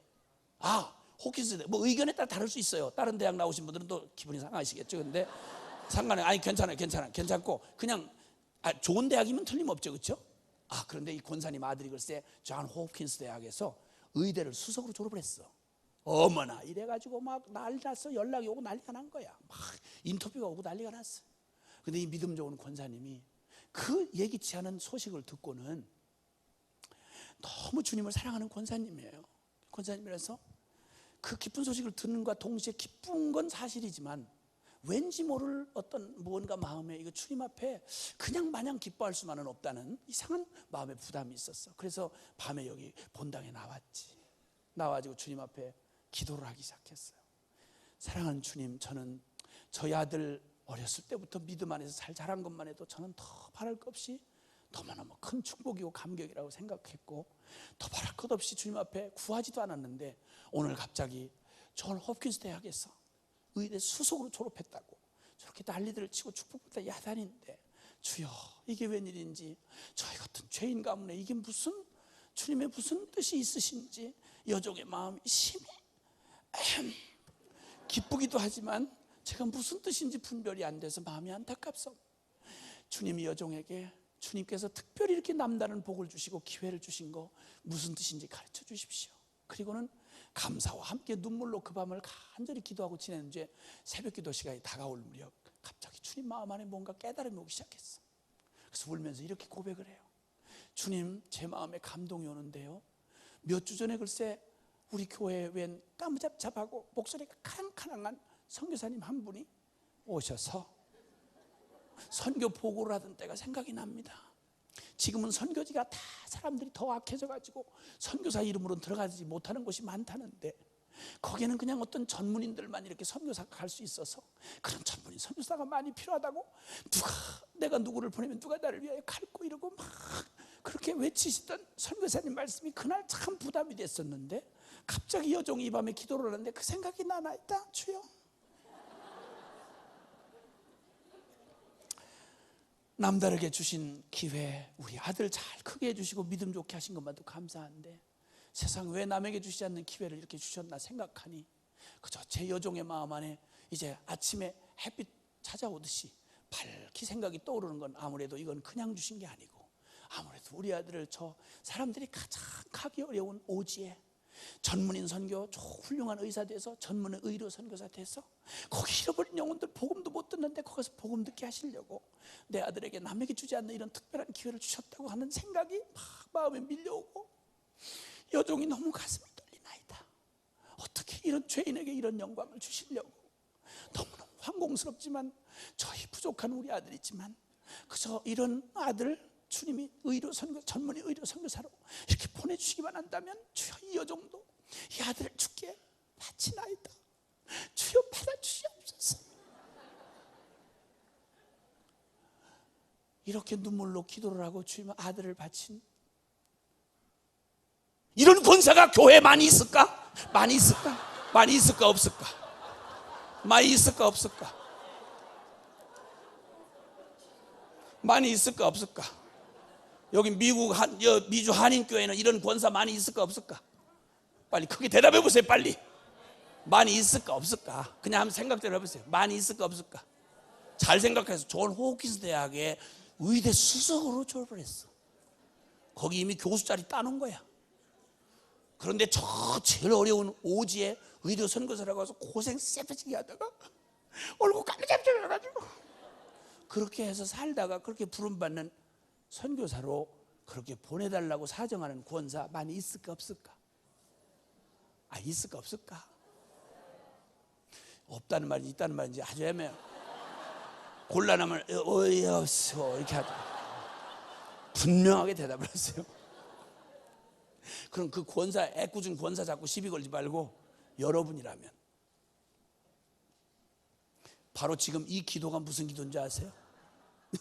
홉킨스 의대. 뭐 의견에 따라 다를 수 있어요. 다른 대학 나오신 분들은 또 기분이 상하시겠죠. 근데 상관은 괜찮고 그냥 좋은 대학이면 틀림없죠, 그렇죠? 그런데 이 권사님 아들이 글쎄 존 홉킨스 대학에서 의대를 수석으로 졸업을 했어. 어머나 이래가지고 막 난리 났어. 연락이 오고 난리가 난 거야. 막 인터뷰가 오고 난리가 났어. 근데 이 믿음 좋은 권사님이 그 예기치 않은 소식을 듣고는 너무 주님을 사랑하는 권사님이에요. 권사님이라서 그 기쁜 소식을 듣는 것과 동시에 기쁜 건 사실이지만 왠지 모를 어떤 무언가 마음에 이거 주님 앞에 그냥 마냥 기뻐할 수만은 없다는 이상한 마음의 부담이 있었어. 그래서 밤에 여기 본당에 나와가지고 주님 앞에 기도를 하기 시작했어요. 사랑하는 주님, 저는 저희 아들 어렸을 때부터 믿음 안에서 잘 자란 것만 해도 저는 더 바랄 것 없이 너무너무 큰 축복이고 감격이라고 생각했고, 더 바랄 것 없이 주님 앞에 구하지도 않았는데 오늘 갑자기 존 홉킨스 대학에서 의대 수석으로 졸업했다고 저렇게 난리들을 치고 축복받다 야단인데, 주여 이게 웬일인지, 저희 같은 죄인 가문에 이게 무슨 주님의 무슨 뜻이 있으신지 여종의 마음이 심히 기쁘기도 하지만 제가 무슨 뜻인지 분별이 안 돼서 마음이 안타깝습니다. 주님이 여종에게 주님께서 특별히 이렇게 남다른 복을 주시고 기회를 주신 거 무슨 뜻인지 가르쳐 주십시오. 그리고는 감사와 함께 눈물로 그 밤을 간절히 기도하고 지냈는데 새벽 기도 시간이 다가올 무렵 갑자기 주님 마음 안에 뭔가 깨달음이 오기 시작했어. 그래서 울면서 이렇게 고백을 해요. 주님, 제 마음에 감동이 오는데요, 몇 주 전에 글쎄 우리 교회에 웬 까무잡잡하고 목소리가 칸칸한 선교사님 한 분이 오셔서 선교 보고를 하던 때가 생각이 납니다. 지금은 선교지가 다 사람들이 더 악해져가지고 선교사 이름으로는 들어가지 못하는 곳이 많다는데, 거기에는 그냥 어떤 전문인들만 이렇게 선교사가 갈 수 있어서 그런 전문인 선교사가 많이 필요하다고, 내가 누구를 보내면 누가 나를 위하여 갈고 이러고 막 그렇게 외치시던 선교사님 말씀이 그날 참 부담이 됐었는데, 갑자기 여종이 이 밤에 기도를 하는데 그 생각이 나나이다. 주여, 남다르게 주신 기회, 우리 아들 잘 크게 해주시고 믿음 좋게 하신 것만도 감사한데 세상 왜 남에게 주시지 않는 기회를 이렇게 주셨나 생각하니 그저 제 여종의 마음 안에 이제 아침에 햇빛 찾아오듯이 밝게 생각이 떠오르는 건, 아무래도 이건 그냥 주신 게 아니고 아무래도 우리 아들을 저 사람들이 가장 가기 어려운 오지에 전문인 선교, 훌륭한 의사 돼서 전문의 의료 선교사 돼서 거기 잃어버린 영혼들 복음도 못 듣는데 거기서 복음 듣게 하시려고 내 아들에게 남에게 주지 않는 이런 특별한 기회를 주셨다고 하는 생각이 막 마음에 밀려오고, 여종이 너무 가슴이 떨리나이다. 어떻게 이런 죄인에게 이런 영광을 주시려고. 너무너무 황공스럽지만 저희 부족한 우리 아들이지만 그저 이런 아들 주님이 의료 선교, 전문의 의료 선교사로 이렇게 보내주시기만 한다면 주여, 이 여종도 이 아들을 주께 바치나이다. 주여, 받아주시옵소서. 이렇게 눈물로 기도를 하고 주님 아들을 바친 이런 권사가 교회에 많이 있을까? 많이 있을까? 많이 있을까 없을까? 많이 있을까 없을까? 많이 있을까 없을까? 여기 미주 한인교회는 이런 권사 많이 있을까 없을까? 빨리 크게 대답해 보세요. 빨리. 많이 있을까 없을까? 그냥 한번 생각대로 해보세요. 많이 있을까 없을까? 잘 생각해서 존 홉킨스 대학에 의대 수석으로 졸업을 했어. 거기 이미 교수 자리 따놓은 거야. 그런데 저 제일 어려운 오지에 의료 선교사라고 해서 고생 쎄빠지게 하다가 얼굴 까무잡잡해가지고 그렇게 해서 살다가 그렇게 부름받는 선교사로 그렇게 보내달라고 사정하는 권사 많이 있을까 없을까? 아, 있을까 없을까? 없다는 말인지 있다는 말인지 아주 애매해요. 곤란하면 없어 이렇게 하죠. 분명하게 대답을 하세요. 그럼 그 권사, 애꿎은 권사 자꾸 시비 걸지 말고 여러분이라면, 바로 지금 이 기도가 무슨 기도인지 아세요?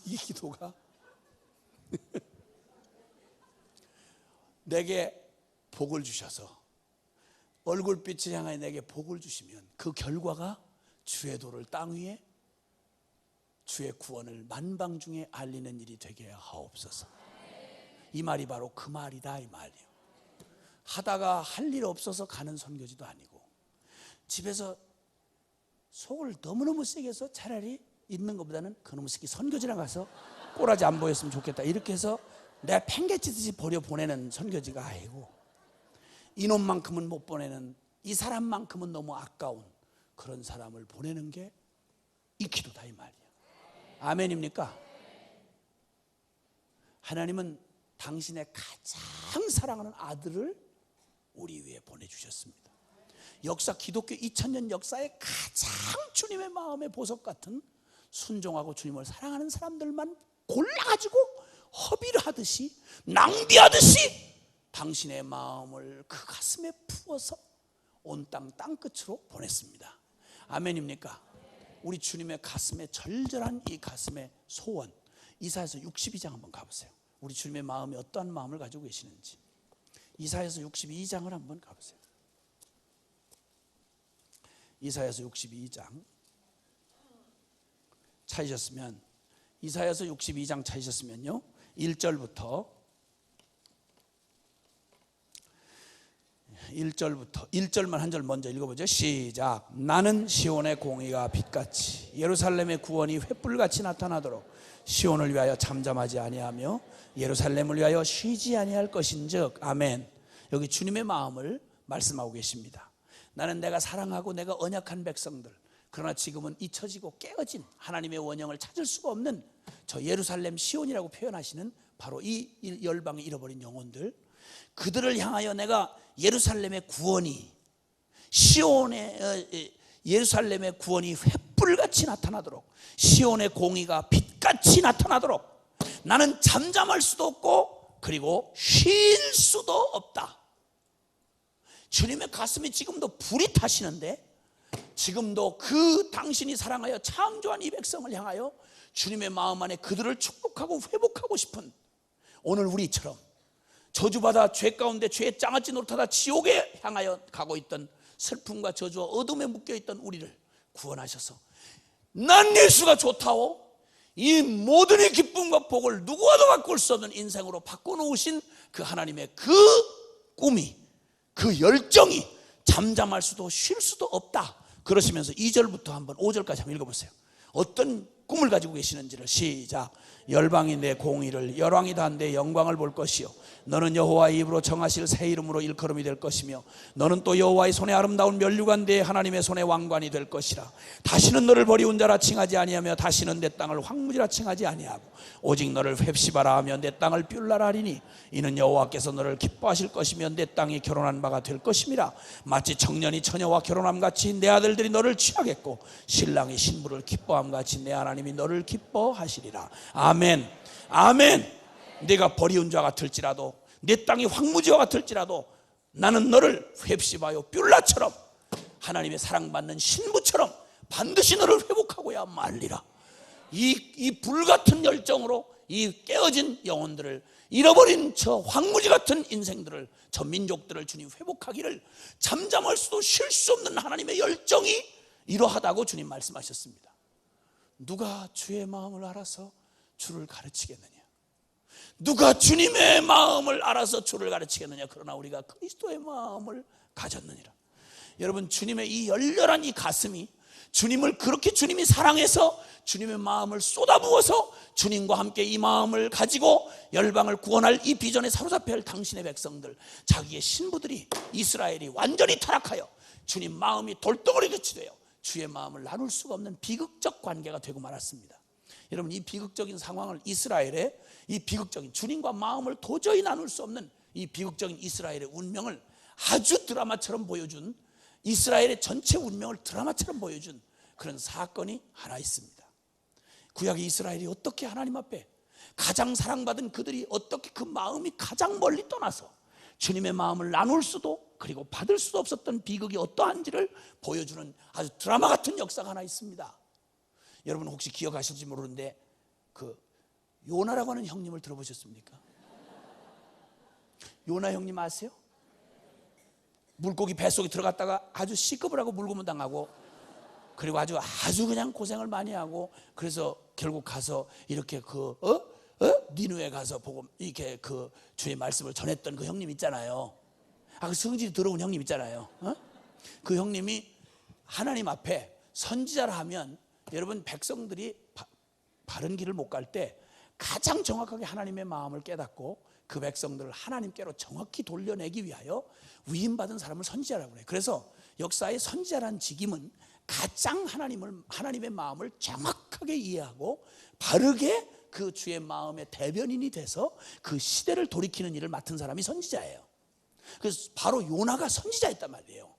이 기도가 내게 복을 주셔서 얼굴빛을 향하여 내게 복을 주시면 그 결과가 주의 도를 땅 위에 주의 구원을 만방 중에 알리는 일이 되게 하옵소서. 이 말이 바로 그 말이다 이 말이에요. 하다가 할 일 없어서 가는 선교지도 아니고, 집에서 속을 너무너무 세게 해서 차라리 있는 것보다는 그놈의 새끼 선교지나 가서 꼬라지 안 보였으면 좋겠다 이렇게 해서 내가 팽개치듯이 버려보내는 선교지가 아니고, 이놈만큼은 못 보내는, 이 사람만큼은 너무 아까운 그런 사람을 보내는 게 이 기도다 이 말이에요. 아멘입니까? 하나님은 당신의 가장 사랑하는 아들을 우리 위해 보내주셨습니다. 역사, 기독교 2000년 역사의 가장 주님의 마음의 보석 같은 순종하고 주님을 사랑하는 사람들만 골라가지고 허비를 하듯이, 낭비하듯이 당신의 마음을 그 가슴에 부어서 온 땅 땅끝으로 보냈습니다. 아멘입니까? 우리 주님의 가슴에 절절한 이 가슴의 소원, 이사야서 62장 한번 가보세요. 우리 주님의 마음이 어떠한 마음을 가지고 계시는지. 이사야서 62장을 한번 가보세요. 이사야서 62장 찾으셨으면, 이사야서 62장 찾으셨으면요, 1절만 한 절 먼저 읽어보죠. 시작. 나는 시온의 공의가 빛같이 예루살렘의 구원이 횃불같이 나타나도록 시온을 위하여 잠잠하지 아니하며 예루살렘을 위하여 쉬지 아니할 것인즉. 아멘. 여기 주님의 마음을 말씀하고 계십니다. 나는 내가 사랑하고 내가 언약한 백성들, 그러나 지금은 잊혀지고 깨어진 하나님의 원형을 찾을 수가 없는 저 예루살렘 시온이라고 표현하시는 바로 이 열방에 잃어버린 영혼들, 그들을 향하여 내가 예루살렘의 구원이, 시온의 예루살렘의 구원이 횃불같이 나타나도록, 시온의 공의가 빛같이 나타나도록 나는 잠잠할 수도 없고 그리고 쉴 수도 없다. 주님의 가슴이 지금도 불이 타시는데, 지금도 그 당신이 사랑하여 창조한 이 백성을 향하여 주님의 마음 안에 그들을 축복하고 회복하고 싶은, 오늘 우리처럼 저주받아 죄 가운데 죄의 장아찌 노릇하다 지옥에 향하여 가고 있던, 슬픔과 저주와 어둠에 묶여있던 우리를 구원하셔서 난 예수가 좋다오, 이 모든 이 기쁨과 복을 누구와도 바꿀 수 없는 인생으로 바꿔놓으신 그 하나님의 그 꿈이, 그 열정이 잠잠할 수도 쉴 수도 없다. 그러시면서 2절부터 한번 5절까지 한번 읽어보세요. 어떤 꿈을 가지고 계시는지를. 시작. 열방이 내 공의를, 열왕이 다 내 영광을 볼 것이요, 너는 여호와의 입으로 정하실 새 이름으로 일컬음이 될 것이며, 너는 또 여호와의 손에 아름다운 면류관 내 하나님의 손에 왕관이 될 것이라. 다시는 너를 버리운 자라 칭하지 아니하며 다시는 내 땅을 황무지라 칭하지 아니하고 오직 너를 홑시바라 하며 내 땅을 뷸라라 하리니, 이는 여호와께서 너를 기뻐하실 것이며 내 땅이 결혼한 바가 될 것임이라. 마치 청년이 처녀와 결혼함 같이 내 아들들이 너를 취하겠고 신랑이 신부를 기뻐함 같이 내 하나님이 너를 기뻐하시리라. 아멘. 아멘. 내가 버리운 자 같을지라도, 내 땅이 황무지와 같을지라도 나는 너를 홑시바요 뷸라처럼, 하나님의 사랑받는 신부처럼 반드시 너를 회복하고야 말리라. 이 불같은 열정으로 이 깨어진 영혼들을, 잃어버린 저 황무지 같은 인생들을, 저 민족들을 주님 회복하기를, 잠잠할 수도 쉴 수 없는 하나님의 열정이 이러하다고 주님 말씀하셨습니다. 누가 주의 마음을 알아서 주를 가르치겠느냐? 누가 주님의 마음을 알아서 주를 가르치겠느냐? 그러나 우리가 그리스도의 마음을 가졌느니라. 여러분, 주님의 이 열렬한 이 가슴이, 주님을 그렇게 주님이 사랑해서 주님의 마음을 쏟아부어서 주님과 함께 이 마음을 가지고 열방을 구원할 이 비전에 사로잡혀야 할 당신의 백성들, 자기의 신부들이, 이스라엘이 완전히 타락하여 주님 마음이 돌덩어리같이 되어 주의 마음을 나눌 수가 없는 비극적 관계가 되고 말았습니다. 여러분, 이 비극적인 상황을, 이스라엘의 이 비극적인, 주님과 마음을 도저히 나눌 수 없는 이 비극적인 이스라엘의 운명을 아주 드라마처럼 보여준, 이스라엘의 전체 운명을 드라마처럼 보여준 그런 사건이 하나 있습니다. 구약의 이스라엘이 어떻게 하나님 앞에, 가장 사랑받은 그들이 어떻게 그 마음이 가장 멀리 떠나서 주님의 마음을 나눌 수도 그리고 받을 수도 없었던 비극이 어떠한지를 보여주는 아주 드라마 같은 역사가 하나 있습니다. 여러분 혹시 기억하실지 모르는데, 그 요나라고 하는 형님을 들어보셨습니까? 요나 형님 아세요? 물고기 뱃속에 들어갔다가 아주 시급을 하고 물고문 당하고, 그리고 아주 그냥 고생을 많이 하고, 그래서 결국 가서 이렇게 니누에 가서 보고 이렇게 그 주의 말씀을 전했던 그 형님 있잖아요. 그 성질이 더러운 형님 있잖아요. 그 형님이 하나님 앞에 선지자라 하면, 여러분 백성들이 바른 길을 못 갈 때 가장 정확하게 하나님의 마음을 깨닫고 그 백성들을 하나님께로 정확히 돌려내기 위하여 위임받은 사람을 선지자라고 해요. 그래서 역사의 선지자라는 직임은 가장 하나님의 마음을 정확하게 이해하고 바르게 그 주의 마음의 대변인이 돼서 그 시대를 돌이키는 일을 맡은 사람이 선지자예요. 그래서 바로 요나가 선지자였단 말이에요.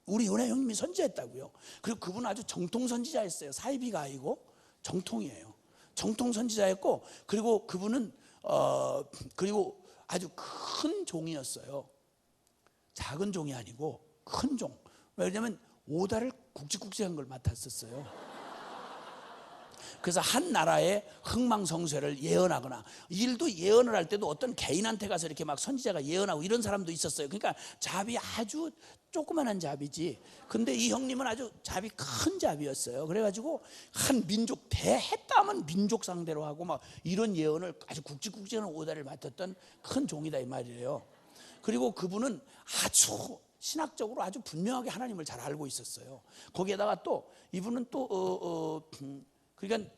우리 요나 형님이 선지자였다고요. 그리고 그분은 아주 정통 선지자였어요. 사이비가 아니고 정통이에요. 정통 선지자였고, 그리고 그분은 그리고 아주 큰 종이었어요. 작은 종이 아니고 큰 종. 왜냐하면 오다를 굵직굵직한 걸 맡았었어요. 그래서 한 나라의 흥망성쇠를 예언하거나, 일도 예언을 할 때도 어떤 개인한테 가서 이렇게 막 선지자가 예언하고 이런 사람도 있었어요. 그러니까 잡이 아주 조그만한 잡이지. 근데 이 형님은 아주 잡이 큰 잡이었어요. 그래가지고 한 민족, 대했다면 민족 상대로 하고 막 이런 예언을 아주 굵직굵직한 오다를 맡았던 큰 종이다 이 말이에요. 그리고 그분은 아주 신학적으로 아주 분명하게 하나님을 잘 알고 있었어요. 거기에다가 또 이분은 또 그러니까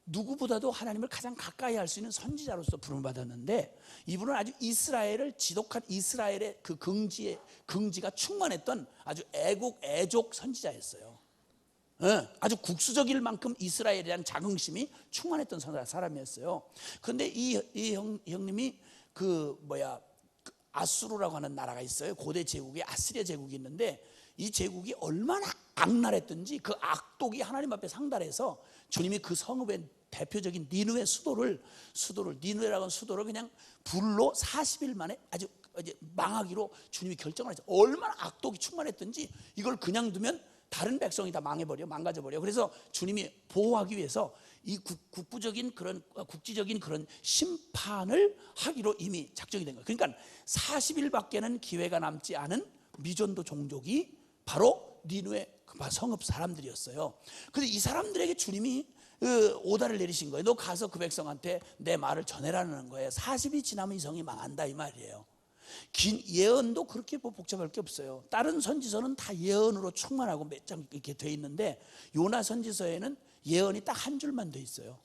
누구보다도 하나님을 가장 가까이 할 수 있는 선지자로서 부름받았는데, 이분은 아주 이스라엘을 지독한 이스라엘의 그 긍지가 충만했던 아주 애족 선지자였어요. 아주 국수적일 만큼 이스라엘에 대한 자긍심이 충만했던 사람이었어요. 그런데 이 형님이 그 아수르라고 하는 나라가 있어요. 고대 제국에 아시리아 제국이 있는데, 이 제국이 얼마나 악랄했던지 그 악독이 하나님 앞에 상달해서 주님이 그 성읍의 대표적인 니느웨 수도를 니느웨라고 하는 수도를 그냥 불로 40일 만에 아주 망하기로 주님이 결정을 했죠. 얼마나 악독이 충만했던지 이걸 그냥 두면 다른 백성이 다 망가져버려. 그래서 주님이 보호하기 위해서 이 국지적인 그런 심판을 하기로 이미 작정이 된 거예요. 그러니까 40일밖에는 기회가 남지 않은 미전도 종족이 바로 니느웨 성읍 사람들이었어요. 그런데 이 사람들에게 주님이 오다를 내리신 거예요. 너 가서 그 백성한테 내 말을 전해라는 거예요. 40이 지나면 이 성이 망한다 이 말이에요. 긴 예언도 그렇게 복잡할 게 없어요. 다른 선지서는 다 예언으로 충만하고 몇 장 이렇게 돼 있는데, 요나 선지서에는 예언이 딱 한 줄만 돼 있어요.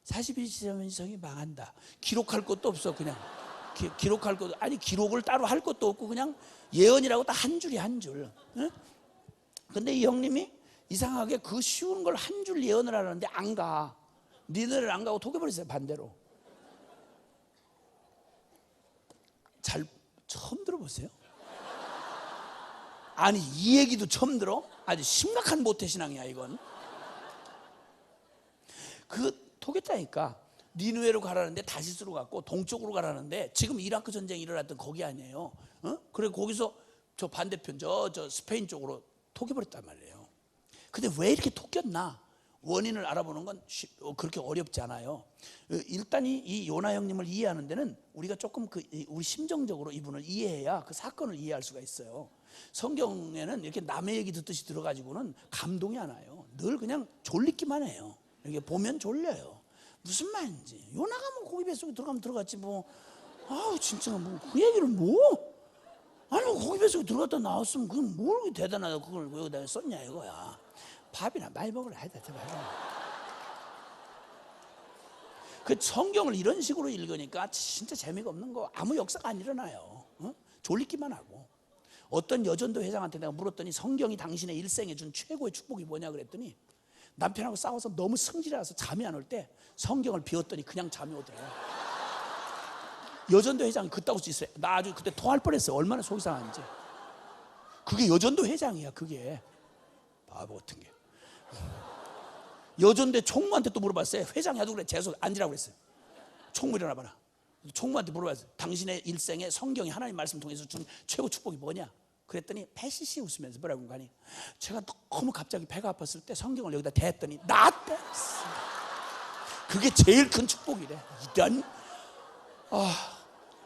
40이 지나면 이 성이 망한다. 기록할 것도 없어. 그냥 기록할 것도 아니, 기록을 따로 할 것도 없고 그냥 예언이라고 딱 한 줄이 한 줄. 근데 이 형님이 이상하게 그 쉬운 걸 한 줄 예언을 하는데 안 가. 니네를 안 가고 토겨버렸어요. 반대로. 잘 처음 들어보세요? 아니, 이 얘기도 처음 들어? 아주 심각한 모태신앙이야 이건. 그 토겼다니까. 니느웨로 가라는데 다시스로 갔고 동쪽으로 가라는데, 지금 이라크 전쟁이 일어났던 거기 아니에요. 그래 거기서 저 반대편 저 스페인 쪽으로 토겨버렸단 말이에요. 근데 왜 이렇게 토꼈나? 원인을 알아보는 건 그렇게 어렵지 않아요. 일단 이 요나 형님을 이해하는 데는 우리가 조금 우리 심정적으로 이분을 이해해야 그 사건을 이해할 수가 있어요. 성경에는 이렇게 남의 얘기 듣듯이 들어가지고는 감동이 안 와요. 늘 그냥 졸리기만 해요. 이렇게 보면 졸려요. 무슨 말인지. 요나가 뭐 고기 뱃속에 들어가면 들어갔지 뭐. 아우 진짜 뭐 그 얘기를 뭐. 아니 고기 뱃속에 들어갔다 나왔으면 그건 뭘 그렇게 대단하다 그걸 왜 여기다 썼냐 이거야. 밥이나 많이 먹으라 해야 돼. 그 성경을 이런 식으로 읽으니까 진짜 재미가 없는 거. 아무 역사가 안 일어나요. 졸리기만 하고. 어떤 여전도 회장한테 내가 물었더니 성경이 당신의 일생에 준 최고의 축복이 뭐냐 그랬더니, 남편하고 싸워서 너무 성질나서 잠이 안 올 때 성경을 비웠더니 그냥 잠이 오더래요. 여전도 회장이 그따구 짓을 해. 나 아주 그때 토할 뻔했어요. 얼마나 속이 상한지. 그게 여전도 회장이야. 그게 바보 같은 게. 여전대 총무한테 또 물어봤어요. 회장이 하도 그래. 재수 앉으라고 그랬어요. 총무 일어나봐라. 총무한테 물어봤어요. 당신의 일생에 성경이 하나님 말씀 통해서 준 최고 축복이 뭐냐? 그랬더니 패시시 웃으면서 뭐라고 하니, 제가 너무 갑자기 배가 아팠을 때 성경을 여기다 댔더니 나았대. 그게 제일 큰 축복이래. 이런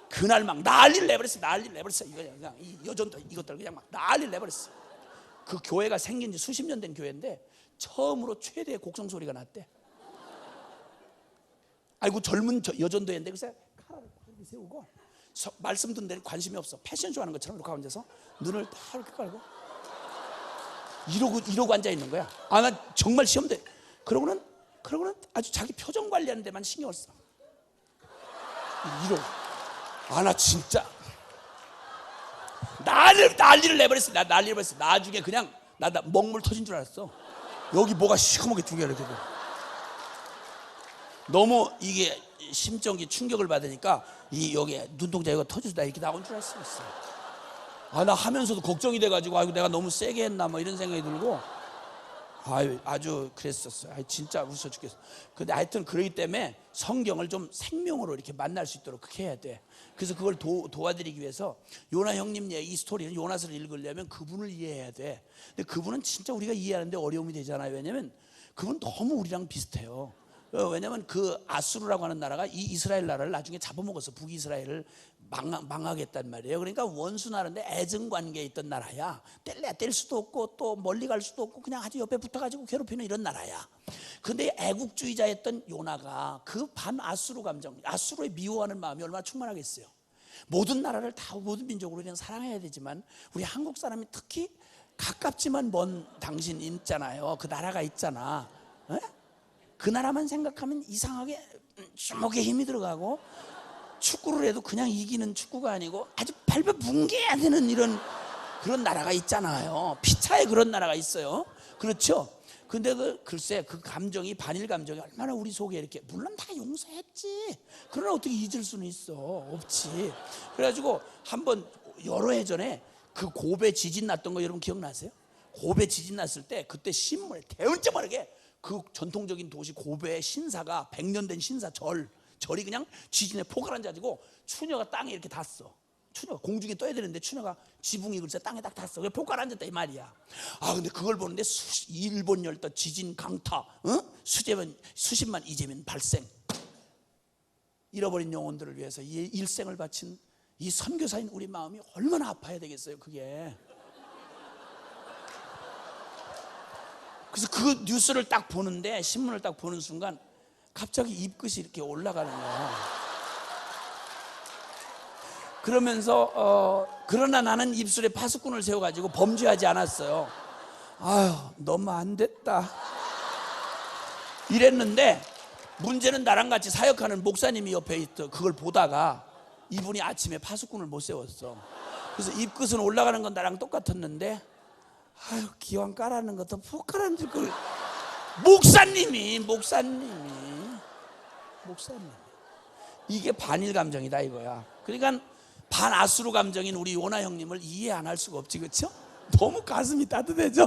그날 막 난리를 내버렸어요. 이거 그냥 이 여전도 이것들 그냥 막 난리를 내버렸어요. 그 교회가 생긴 지 수십 년 된 교회인데 처음으로 최대의 곡성 소리가 났대. 아이고 젊은 여전도인데 그래서 칼을 이렇게 세우고 말씀 듣는 데는 관심이 없어. 패션쇼 하는 것처럼 이렇게 앉아서 눈을 다 이렇게 깔고 이러고 앉아 있는 거야. 아, 나 정말 시험돼. 그러고는 아주 자기 표정 관리하는 데만 신경을 써. 이러고. 아, 나 진짜 난리를 내버렸어. 나중에 그냥 나 먹물 터진 줄 알았어. 여기 뭐가 시커멓게 두 개가 이렇게 돼. 너무 이게 심적인 충격을 받으니까 여기 눈동자 이거 터져서 이렇게 나온 줄 알았어. 아, 나 하면서도 걱정이 돼가지고 아이고 내가 너무 세게 했나 뭐 이런 생각이 들고. 아주 그랬었어요. 진짜 웃어 죽겠어. 근데 하여튼 그러기 때문에 성경을 좀 생명으로 이렇게 만날 수 있도록 그렇게 해야 돼. 그래서 그걸 도와드리기 위해서 요나 형님 이 스토리는 요나서를 읽으려면 그분을 이해해야 돼. 근데 그분은 진짜 우리가 이해하는데 어려움이 되잖아요. 왜냐면 그분 너무 우리랑 비슷해요. 왜냐면 그 아수르라고 하는 나라가 이 이스라엘 나라를 나중에 잡아먹어서 북이스라엘을 망하겠단 말이에요. 그러니까 원수 나라인데 애증 관계에 있던 나라야. 뗄래야 뗄 수도 없고 또 멀리 갈 수도 없고 그냥 아주 옆에 붙어가지고 괴롭히는 이런 나라야. 근데 애국주의자였던 요나가 그 반 아수르 감정, 아수르에 미워하는 마음이 얼마나 충만하겠어요. 모든 나라를 다 모든 민족으로 그냥 사랑해야 되지만 우리 한국 사람이 특히 가깝지만 먼 당신 있잖아요. 그 나라가 있잖아. 에? 그 나라만 생각하면 이상하게 주먹에 힘이 들어가고 축구를 해도 그냥 이기는 축구가 아니고 아주 발발 뭉개야 되는 이런 그런 나라가 있잖아요. 피차에 그런 나라가 있어요. 그렇죠? 근데 글쎄 그 감정이 반일 감정이 얼마나 우리 속에 이렇게 물론 다 용서했지. 그러나 어떻게 잊을 수는 있어? 없지. 그래가지고 한번 여러 해 전에 그 고베 지진 났던 거 여러분 기억나세요? 고베 지진 났을 때 그때 신문에 대문짝만하게 그 전통적인 도시 고베의 신사가 100년 된 신사 절이 그냥 지진에 포가란자지고 추녀가 땅에 이렇게 닿았어. 추녀가 공중에 떠야 되는데 추녀가 지붕이 글쎄 땅에 딱 닿았어. 포가란졌다 이 말이야. 근데 그걸 보는데 일본 열도 지진 강타, 수십만 이재민 발생. 잃어버린 영혼들을 위해서 이 일생을 바친 이 선교사인 우리 마음이 얼마나 아파야 되겠어요, 그게. 그래서 그 뉴스를 딱 보는데 신문을 딱 보는 순간 갑자기 입끝이 이렇게 올라가는 거야. 그러면서 그러나 나는 입술에 파수꾼을 세워가지고 범죄하지 않았어요. 아유 너무 안 됐다 이랬는데 문제는 나랑 같이 사역하는 목사님이 옆에 있어. 그걸 보다가 이분이 아침에 파수꾼을 못 세웠어. 그래서 입끝은 올라가는 건 나랑 똑같았는데 아유 기왕 까라는 것도 푹 깔아줄 걸. 목사님이 이게 반일 감정이다 이거야. 그러니까 반아수르 감정인 우리 요나 형님을 이해 안 할 수가 없지, 그렇죠? 너무 가슴이 따뜻해져.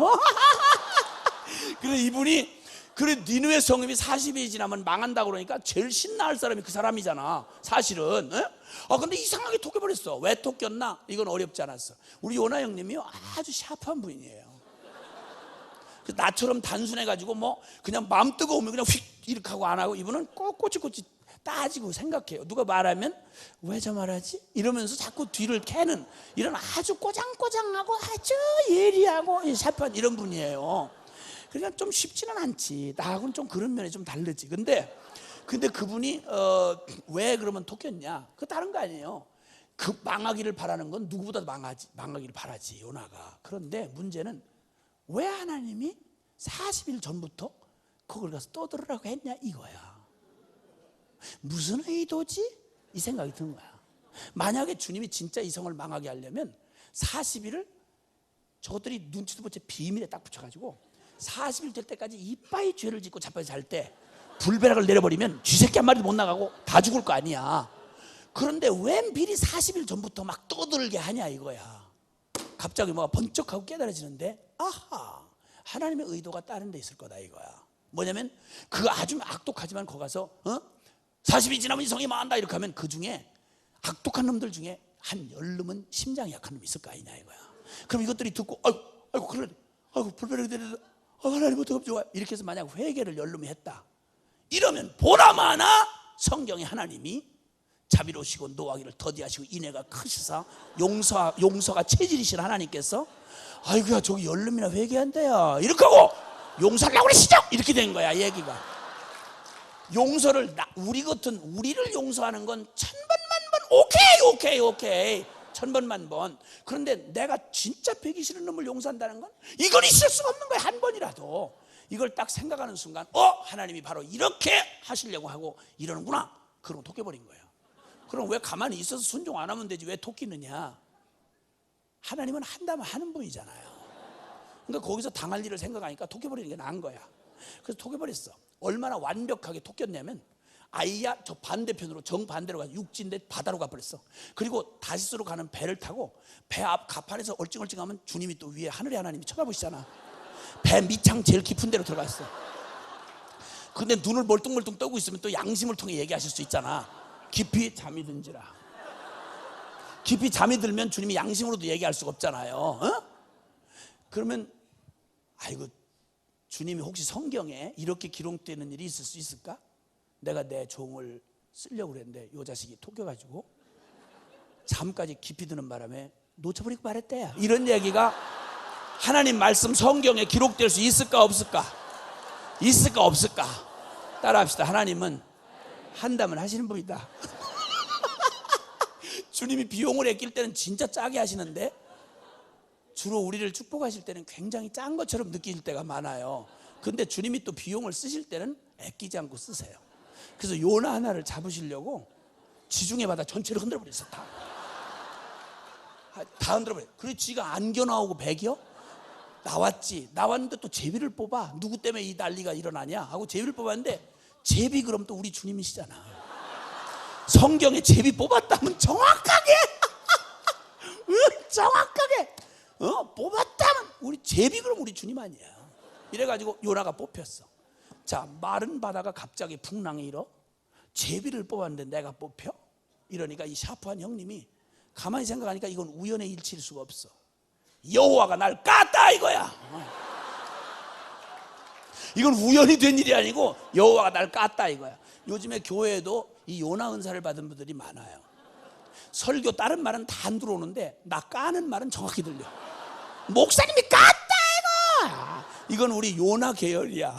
그래 이분이 그래 니느웨 성읍이 40일이 지나면 망한다고 그러니까 제일 신나할 사람이 그 사람이잖아 사실은. 근데 이상하게 토껴버렸어. 왜 토꼈나? 이건 어렵지 않았어. 우리 요나 형님이 아주 샤프한 분이에요. 나처럼 단순해가지고 뭐 그냥 마음 뜨거우면 그냥 휙 이렇게 하고 안 하고, 이분은 꼭 꼬치꼬치 따지고 생각해요. 누가 말하면 왜 저 말하지? 이러면서 자꾸 뒤를 캐는 이런 아주 꼬장꼬장하고 아주 예리하고 샤프한 이런 분이에요. 그러니까 좀 쉽지는 않지. 나하고는 좀 그런 면에 좀 다르지. 근데 그분이 왜 그러면 토꼈냐? 그 다른 거 아니에요. 그 망하기를 바라는 건 누구보다도 망하기를 바라지 요나가. 그런데 문제는 왜 하나님이 40일 전부터 그걸 가서 떠들으라고 했냐 이거야. 무슨 의도지? 이 생각이 드는 거야. 만약에 주님이 진짜 이 성을 망하게 하려면 40일을 저들이 눈치도 못 채 비밀에 딱 붙여가지고 40일 될 때까지 이빠이 죄를 짓고 자빠져 잘 때 불벼락을 내려버리면 쥐새끼 한 마리도 못 나가고 다 죽을 거 아니야. 그런데 왜 미리 40일 전부터 막 떠들게 하냐 이거야. 갑자기 뭐가 번쩍하고 깨달아지는데 아하, 하나님의 의도가 다른 데 있을 거다 이거야. 뭐냐면 그 아주 악독하지만 거기 가서 40일 지나면 이 성이 망한다 이렇게 하면 그 중에 악독한 놈들 중에 한 10놈은 심장이 약한 놈이 있을 거 아니냐 이거야. 그럼 이것들이 듣고 아이고 그래, 아이고 불편하게 되는데 하나님 어떡하면 좋아 이렇게 해서 만약 회개를 10놈이 했다 이러면 보나마나 성경에 하나님이 자비로우시고 노하기를 더디하시고 인애가 크시사 용서가 체질이신 하나님께서 아이고야 저기 10놈이나 회개한대야 이렇게 하고 용서하려고 그러시죠 이렇게 된 거야 얘기가. 용서를 우리를 용서하는 건 1000번 1000번 오케이 1000번 1000번. 그런데 내가 진짜 배기 싫은 놈을 용서한다는 건 이건 있을 수가 없는 거야. 한 번이라도 이걸 딱 생각하는 순간 하나님이 바로 이렇게 하시려고 하고 이러는구나. 그럼 토껴버린 거예요. 그럼 왜 가만히 있어서 순종 안 하면 되지 왜 토끼느냐. 하나님은 한다면 하는 분이잖아요. 그러니까 거기서 당할 일을 생각하니까 토껴버리는 게 나은 거야. 그래서 토껴버렸어. 얼마나 완벽하게 토꼈냐면 아이야 저 반대편으로 정반대로 가서 육지인데 바다로 가버렸어. 그리고 다시스로 가는 배를 타고 배 앞 가판에서 얼찡얼찡하면 주님이 또 위에 하늘의 하나님이 쳐다보시잖아. 배 밑창 제일 깊은 데로 들어갔어. 근데 눈을 멀뚱멀뚱 떠고 있으면 또 양심을 통해 얘기하실 수 있잖아. 깊이 잠이 든지라. 깊이 잠이 들면 주님이 양심으로도 얘기할 수가 없잖아요. 어? 그러면 아이고, 주님이 혹시 성경에 이렇게 기록되는 일이 있을 수 있을까? 내가 내 종을 쓰려고 그랬는데 요 자식이 토껴가지고 잠까지 깊이 드는 바람에 놓쳐버리고 말했대. 이런 얘기가 하나님 말씀 성경에 기록될 수 있을까 없을까? 있을까 없을까? 따라합시다. 하나님은 한다면 하시는 분이다. 주님이 비용을 아낄 때는 진짜 짜게 하시는데 주로 우리를 축복하실 때는 굉장히 짠 것처럼 느낄 때가 많아요. 근데 주님이 또 비용을 쓰실 때는 아끼지 않고 쓰세요. 그래서 요나 하나를 잡으시려고 지중해 바다 전체를 흔들어 버렸어. 다 흔들어 버려. 그래 지가 안겨 나오고 배겨 나왔지. 나왔는데 또 제비를 뽑아. 누구 때문에 이 난리가 일어나냐 하고 제비를 뽑았는데, 제비 그럼 또 우리 주님이시잖아. 성경에 제비 뽑았다면 정확하게 정확하게 뽑았다면 우리 제비 그럼 우리 주님 아니야. 이래가지고 요나가 뽑혔어. 자, 마른 바다가 갑자기 풍랑이 일어. 제비를 뽑았는데 내가 뽑혀? 이러니까 이 샤프한 형님이 가만히 생각하니까 이건 우연의 일치일 수가 없어. 여호와가 날 깠다 이거야. 이건 우연히 된 일이 아니고 여호와가 날 깠다 이거야. 요즘에 교회에도 이 요나 은사를 받은 분들이 많아요. 설교 다른 말은 다 안 들어오는데 나 까는 말은 정확히 들려. 목사님이 깠다 이거. 이건 우리 요나 계열이야.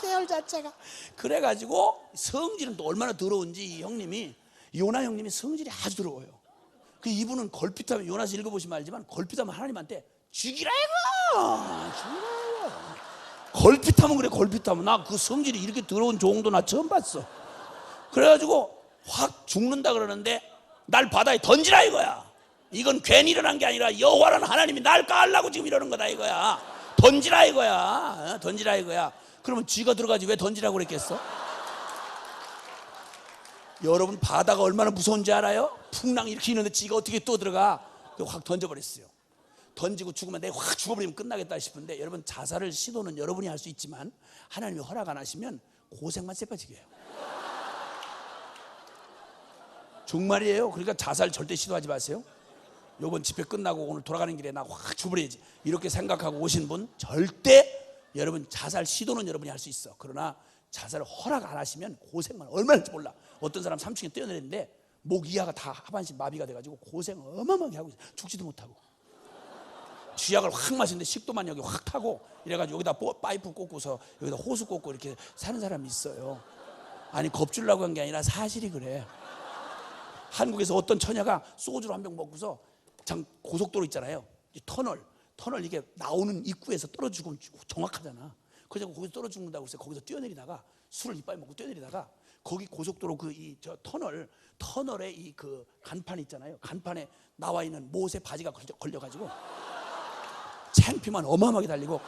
계열 자체가. 그래가지고 성질은 또 얼마나 더러운지 이 형님이, 요나 형님이 성질이 아주 더러워요. 그 이분은 걸핏하면, 요나서 읽어보시면 알지만 걸핏하면 하나님한테 죽이라 이거, 죽이라 이거. 걸핏하면 그래. 걸핏하면. 나 그 성질이 이렇게 더러운 종도 나 처음 봤어. 그래가지고 확 죽는다 그러는데 날 바다에 던지라 이거야. 이건 괜히 일어난 게 아니라 여호와라는 하나님이 날 까려고 지금 이러는 거다 이거야. 던지라 이거야. 던지라 이거야. 그러면 쥐가 들어가지 왜 던지라고 그랬겠어? 여러분 바다가 얼마나 무서운지 알아요? 풍랑이 이렇게 있는데 쥐가 어떻게 또 들어가? 확 던져버렸어요. 던지고 죽으면 내가 확 죽어버리면 끝나겠다 싶은데, 여러분 자살을 시도는 여러분이 할 수 있지만 하나님이 허락 안 하시면 고생만 쎄빠지게 해요. 정말이에요. 그러니까 자살 절대 시도하지 마세요. 요번 집회 끝나고 오늘 돌아가는 길에 나 확 죽어버려야지 이렇게 생각하고 오신 분 절대, 여러분 자살 시도는 여러분이 할 수 있어. 그러나 자살을 허락 안 하시면 고생만 얼마나 할지 몰라. 어떤 사람 3층에 뛰어내리는데 목 이하가 다 하반신 마비가 돼가지고 고생 어마어마하게 하고 있어. 죽지도 못하고. 쥐약을 확 마시는데 식도만 여기 확 타고 이래가지고 여기다 파이프 꽂고서 여기다 호수 꽂고 이렇게 사는 사람이 있어요. 아니 겁주려고 한 게 아니라 사실이 그래. 한국에서 어떤 처녀가 소주를 한 병 먹고서 장 고속도로 있잖아요. 이 터널 이게 나오는 입구에서 떨어지고 정확하잖아. 그래서 거기서 떨어 죽는다고 해서 거기서 뛰어내리다가 술을 이빨 먹고 뛰어내리다가 거기 고속도로 그 이 저 터널에 이 그 간판 있잖아요. 간판에 나와 있는 못에 바지가 걸려가지고 창피만 어마어마하게 달리고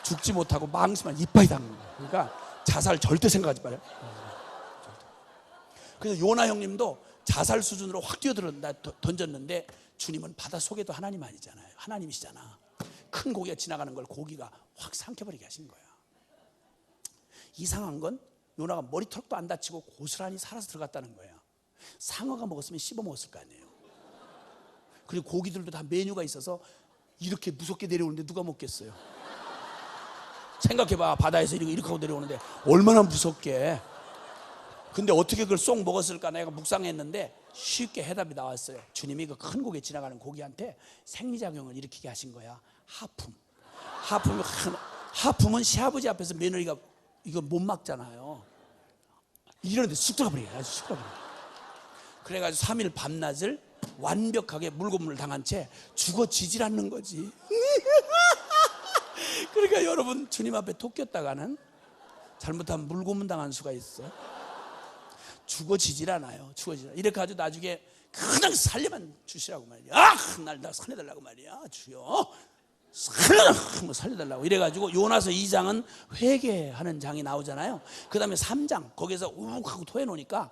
죽지 못하고 망치만 이빨이 닿는 거야. 그러니까 자살 절대 생각하지 말아요. 그래서 요나 형님도 자살 수준으로 확 던졌는데 주님은 바닷속에도 하나님 아니잖아요. 하나님이시잖아. 큰 고기가 지나가는 걸 고기가 확 삼켜버리게 하신 거야. 이상한 건 요나가 머리털도 안 다치고 고스란히 살아서 들어갔다는 거야. 상어가 먹었으면 씹어 먹었을 거 아니에요. 그리고 고기들도 다 메뉴가 있어서 이렇게 무섭게 내려오는데 누가 먹겠어요? 생각해봐. 바다에서 이렇게 하고 내려오는데 얼마나 무섭게. 근데 어떻게 그걸 쏙 먹었을까 내가 묵상했는데 쉽게 해답이 나왔어요. 주님이 그 큰 고기에 지나가는 고기한테 생리작용을 일으키게 하신 거야. 하품은 시아버지 앞에서 며느리가 이거 못 막잖아요. 이러는데 쑥 들어가버려. 아주 쑥 들어가버려. 그래가지고 3일 밤낮을 완벽하게 물고문을 당한 채 죽어지질 않는 거지. 그러니까 여러분 주님 앞에 토꼈다가는 잘못하면 물고문 당한 수가 있어. 죽어지질 않아요. 이렇게 아주 나중에 그냥 살려만 주시라고 말이야. 날 살려달라고 말이야. 주여 살려달라고. 이래가지고 요나서 2장은 회개하는 장이 나오잖아요. 그 다음에 3장 거기서 우욱 하고 토해놓으니까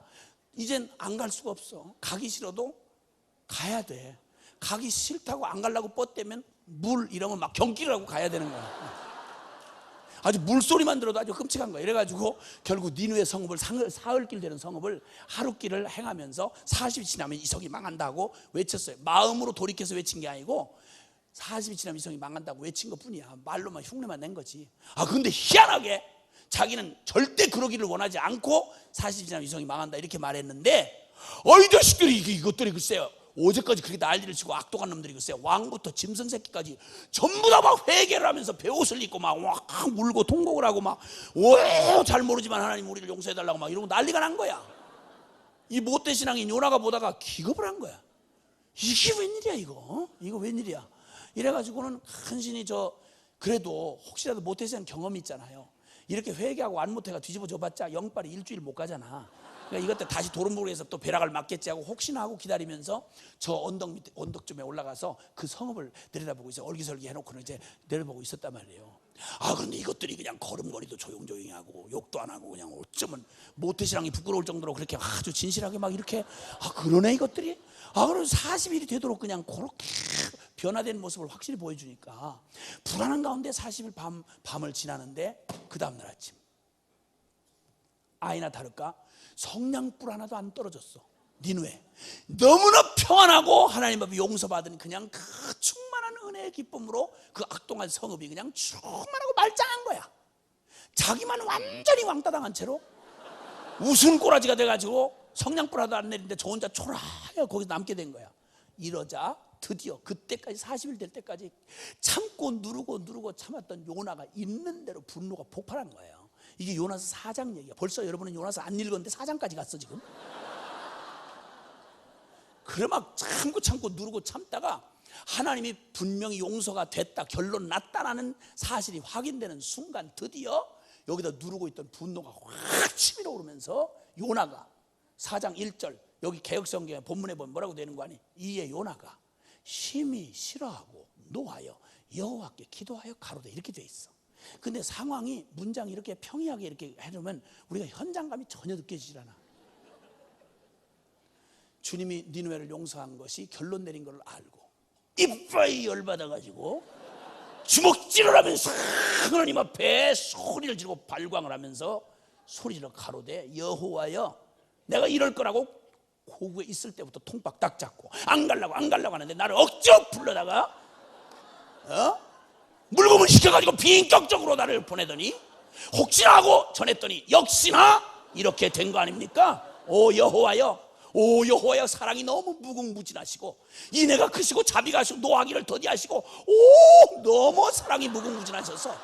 이젠 안 갈 수가 없어. 가기 싫어도 가야 돼. 가기 싫다고 안 가려고 뻗대면 물 이러면 막 경기를 하고 가야 되는 거야. 아주 물소리만 들어도 아주 끔찍한 거야. 이래가지고 결국 니누의 성읍을 사흘길 되는 성읍을 하루길을 행하면서 40이 지나면 이 성이 망한다고 외쳤어요. 마음으로 돌이켜서 외친 게 아니고 40이 지나면 이 성이 망한다고 외친 것뿐이야. 말로만 흉내만 낸 거지. 근데 희한하게 자기는 절대 그러기를 원하지 않고 40이 지나면 이 성이 망한다 이렇게 말했는데, 어이 자식들이 이것들이 글쎄요, 어제까지 그렇게 난리를 치고 악독한 놈들이 글쎄요, 왕부터 짐승 새끼까지 전부 다 막 회개를 하면서 베옷을 입고 막 울고 통곡을 하고 막 왜 잘 모르지만 하나님 우리를 용서해달라고 막 이러고 난리가 난 거야. 이 못된 신앙인 요나가 보다가 기겁을 한 거야. 이게 웬일이야 이거 웬일이야. 이래가지고는 간신히 그래도 혹시라도 못된 신앙 경험이 있잖아요. 이렇게 회개하고 안 못해가 뒤집어져 봤자 영빨이 일주일 못 가잖아. 그러니까 이것들 다시 도름부리에서 또 벼락을 맞겠지 하고 혹시나 하고 기다리면서 저 언덕쯤에 올라가서 그 성읍을 내려다보고 있어. 얼기설기 해놓고는 이제 내려보고 있었단 말이에요. 그런데 이것들이 그냥 걸음걸이도 조용조용히 하고 욕도 안 하고 그냥 어쩌면 모태신앙이 부끄러울 정도로 그렇게 아주 진실하게 막 이렇게 그러네 이것들이. 그래서 40일이 되도록 그냥 그렇게 변화된 모습을 확실히 보여주니까 불안한 가운데 40일 밤을 지나는데 그 다음날 아침 아니나 다를까 성냥불 하나도 안 떨어졌어. 니누에 너무나 평안하고 하나님 앞에 용서받은 그냥 그 충만한 은혜의 기쁨으로 그 악동한 성읍이 그냥 충만하고 말짱한 거야. 자기만 완전히 왕따 당한 채로 웃음꼬라지가 돼가지고 성냥불 하나도 안 내리는데 저 혼자 초라하게 거기서 남게 된 거야. 이러자 드디어 그때까지 40일 될 때까지 참고 누르고 참았던 요나가 있는 대로 분노가 폭발한 거예요. 이게 요나서 4장 얘기야. 벌써 여러분은 요나서 안 읽었는데 4장까지 갔어 지금. 그래 막 참고 누르고 참다가 하나님이 분명히 용서가 됐다, 결론 났다라는 사실이 확인되는 순간 드디어 여기다 누르고 있던 분노가 확 치밀어 오르면서 요나가 4장 1절 여기 개역성경에 본문에 보면 뭐라고 되는 거 아니? 이에 요나가 심히 싫어하고 노하여 여호와께 기도하여 가로되 이렇게 돼 있어. 근데 상황이 문장이 이렇게 평이하게 이렇게 해놓으면 우리가 현장감이 전혀 느껴지질 않아. 주님이 니느웨를 용서한 것이 결론 내린 걸 알고 이빨이 열받아가지고 주먹질을 하면서 하나님 앞에 소리를 지르고 발광을 하면서 소리질러 가로되 여호와여 내가 이럴 거라고 고구에 있을 때부터 통박 딱 잡고 안 가려고 하는데 나를 억지로 불러다가 물고문 시켜가지고 비인격적으로 나를 보내더니 혹시나 하고 전했더니 역시나 이렇게 된 거 아닙니까? 오 여호와여 사랑이 너무 무궁무진하시고 인애가 크시고 자비가 하시고 노하기를 더디하시고 너무 사랑이 무궁무진하셔서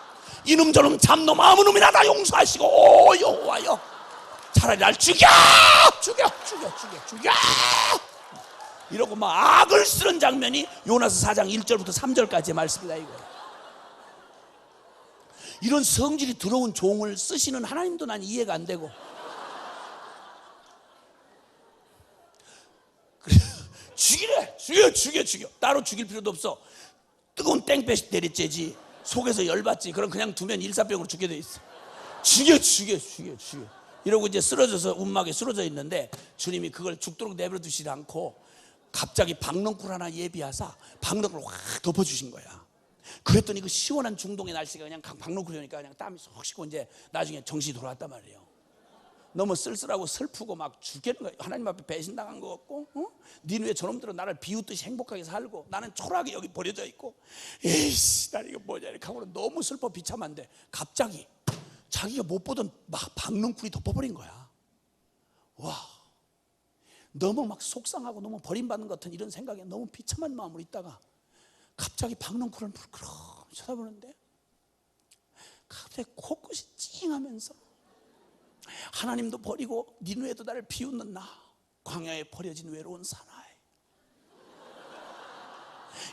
이놈 저놈 잡놈 아무 놈이나 다 용서하시고 오 여호와여 차라리 날 죽여 이러고 막 악을 쓰는 장면이 요나서 4장 1절부터 3절까지의 말씀이다 이거예요. 이런 성질이 더러운 종을 쓰시는 하나님도 난 이해가 안 되고 그래, 죽여 따로 죽일 필요도 없어. 뜨거운 땡볕이 내리쬐지 속에서 열받지 그럼 그냥 두면 일사병으로 죽게 돼 있어. 죽여 이러고 이제 쓰러져서 움막에 쓰러져 있는데 주님이 그걸 죽도록 내버려 두시지 않고 갑자기 박넝쿨 하나 예비하사 박넝쿨을 확 덮어주신 거야. 그랬더니 그 시원한 중동의 날씨가 그냥 박넝쿨이니까 그냥 땀이 쏙 식고 이제 나중에 정신이 돌아왔단 말이에요. 너무 쓸쓸하고 슬프고 막 죽겠는 거야. 하나님 앞에 배신당한 것 같고 니느웨 저놈들은 나를 비웃듯이 행복하게 살고 나는 초라하게 여기 버려져 있고 에이씨 난 이거 뭐냐 이렇게 하고는 너무 슬퍼 비참한데 갑자기 자기가 못 보던 막 박넝쿨이 덮어버린 거야. 와, 너무 막 속상하고 너무 버림받는 것 같은 이런 생각에 너무 비참한 마음으로 있다가 갑자기 박넝쿨을 물끄러 쳐다보는데 갑자기 코끝이 찡하면서 하나님도 버리고 니느웨도 나를 비웃는 나 광야에 버려진 외로운 사나이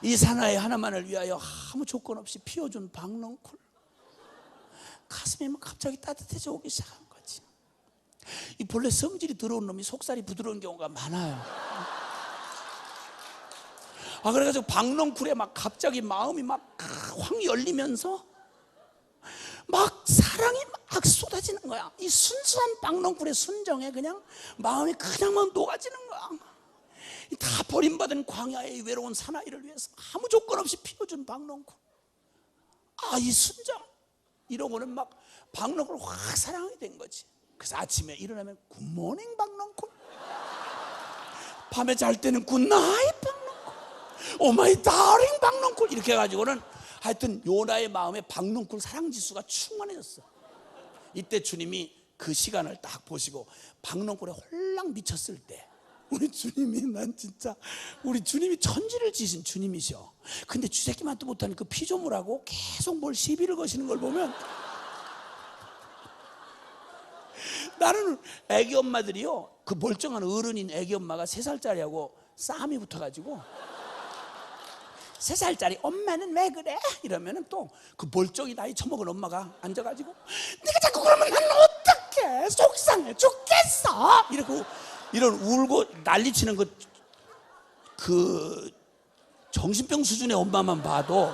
이 사나이 하나만을 위하여 아무 조건 없이 피워준 박넝쿨 가슴이 막 갑자기 따뜻해져 오기 시작한 거지. 이 본래 성질이 더러운 놈이 속살이 부드러운 경우가 많아요. 그래가지고 박넝쿨에 막 갑자기 마음이 막 확 열리면서 막 사랑이 막 쏟아지는 거야. 이 순수한 박넝쿨의 순정에 그냥 마음이 그냥 막 녹아지는 거야. 다 버림받은 광야의 외로운 사나이를 위해서 아무 조건 없이 피워준 박농쿨. 이 순정 이러고는 막 박농쿨을 확 사랑하게 된 거지. 그래서 아침에 일어나면 굿모닝 박농쿨, 밤에 잘 때는 굿나잇 박농쿨, 오마이 다링 박농쿨, 이렇게 해가지고는 하여튼 요나의 마음에 박농쿨 사랑지수가 충만해졌어. 이때 주님이 그 시간을 딱 보시고 박농쿨에 홀랑 미쳤을 때, 우리 주님이, 난 진짜 우리 주님이 천지를 지신 주님이셔. 근데 쥐새끼만도 못하는 그 피조물하고 계속 뭘 시비를 거시는 걸 보면, 나는 애기 엄마들이요, 그 멀쩡한 어른인 애기 엄마가 3살짜리하고 싸움이 붙어가지고 3살짜리 엄마는 왜 그래? 이러면은 또 그 멀쩡히 나이 처먹은 엄마가 앉아가지고 네가 자꾸 그러면 난 어떡해, 속상해 죽겠어, 이러고 이런 울고 난리치는 그 정신병 수준의 엄마만 봐도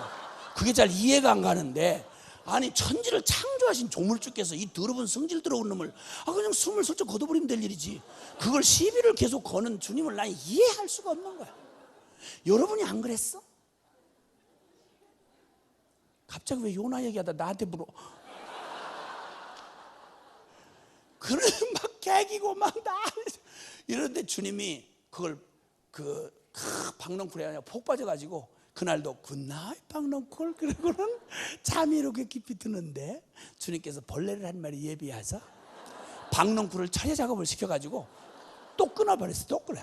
그게 잘 이해가 안 가는데, 아니 천지를 창조하신 조물주께서 이 더러운 성질 들어온 놈을 그냥 숨을 슬쩍 걷어버리면 될 일이지, 그걸 시비를 계속 거는 주님을 난 이해할 수가 없는 거야. 여러분이 안 그랬어? 갑자기 왜 요나 얘기하다 나한테 물어? 그래 막 개기고 막 이러는데 주님이 그걸 박농쿨에 그냥 폭 빠져가지고 그날도 굿나잇 박농쿨, 그러고는 잠이 이렇게 깊이 드는데 주님께서 벌레를 한 마리 예비하사 박농쿨을 처리 작업을 시켜가지고 또 끊어버렸어. 또 끊어,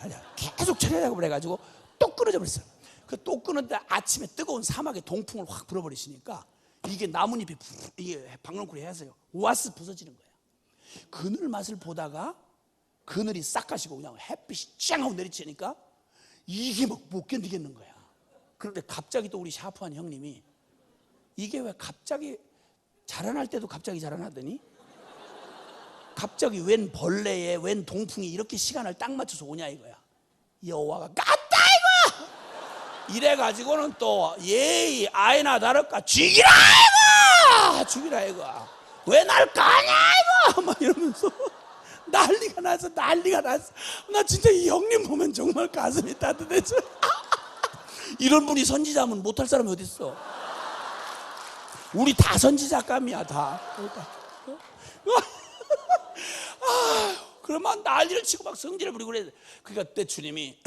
계속 처리 작업을 해가지고 또 끊어져 버렸어. 그 또 끊었는데 아침에 뜨거운 사막에 동풍을 확 불어버리시니까 이게 나뭇잎이 이게 박농쿨이 해서요 와스 부서지는 거야. 그늘 맛을 보다가 그늘이 싹 가시고 그냥 햇빛이 짱 하고 내리치니까 이게 막 못 견디겠는 거야. 그런데 갑자기 또 우리 샤프한 형님이 이게 왜 갑자기 자라날 때도 갑자기 자라나더니 갑자기 웬 벌레에 웬 동풍이 이렇게 시간을 딱 맞춰서 오냐 이거야. 여호와가 깠다 이거 이래가지고는 또 예의 아이나 다를까 죽이라 이거, 죽이라 이거, 왜 날 까냐 이거 막 이러면서 난리가 났어. 나 진짜 이 형님 보면 정말 가슴이 따뜻해져. 이런 분이 선지자면 못할 사람이 어딨어. 우리 다 선지자감이야 다. 그러면 난리를 치고 막 성질을 부리고 그래. 그러니까 그때 주님이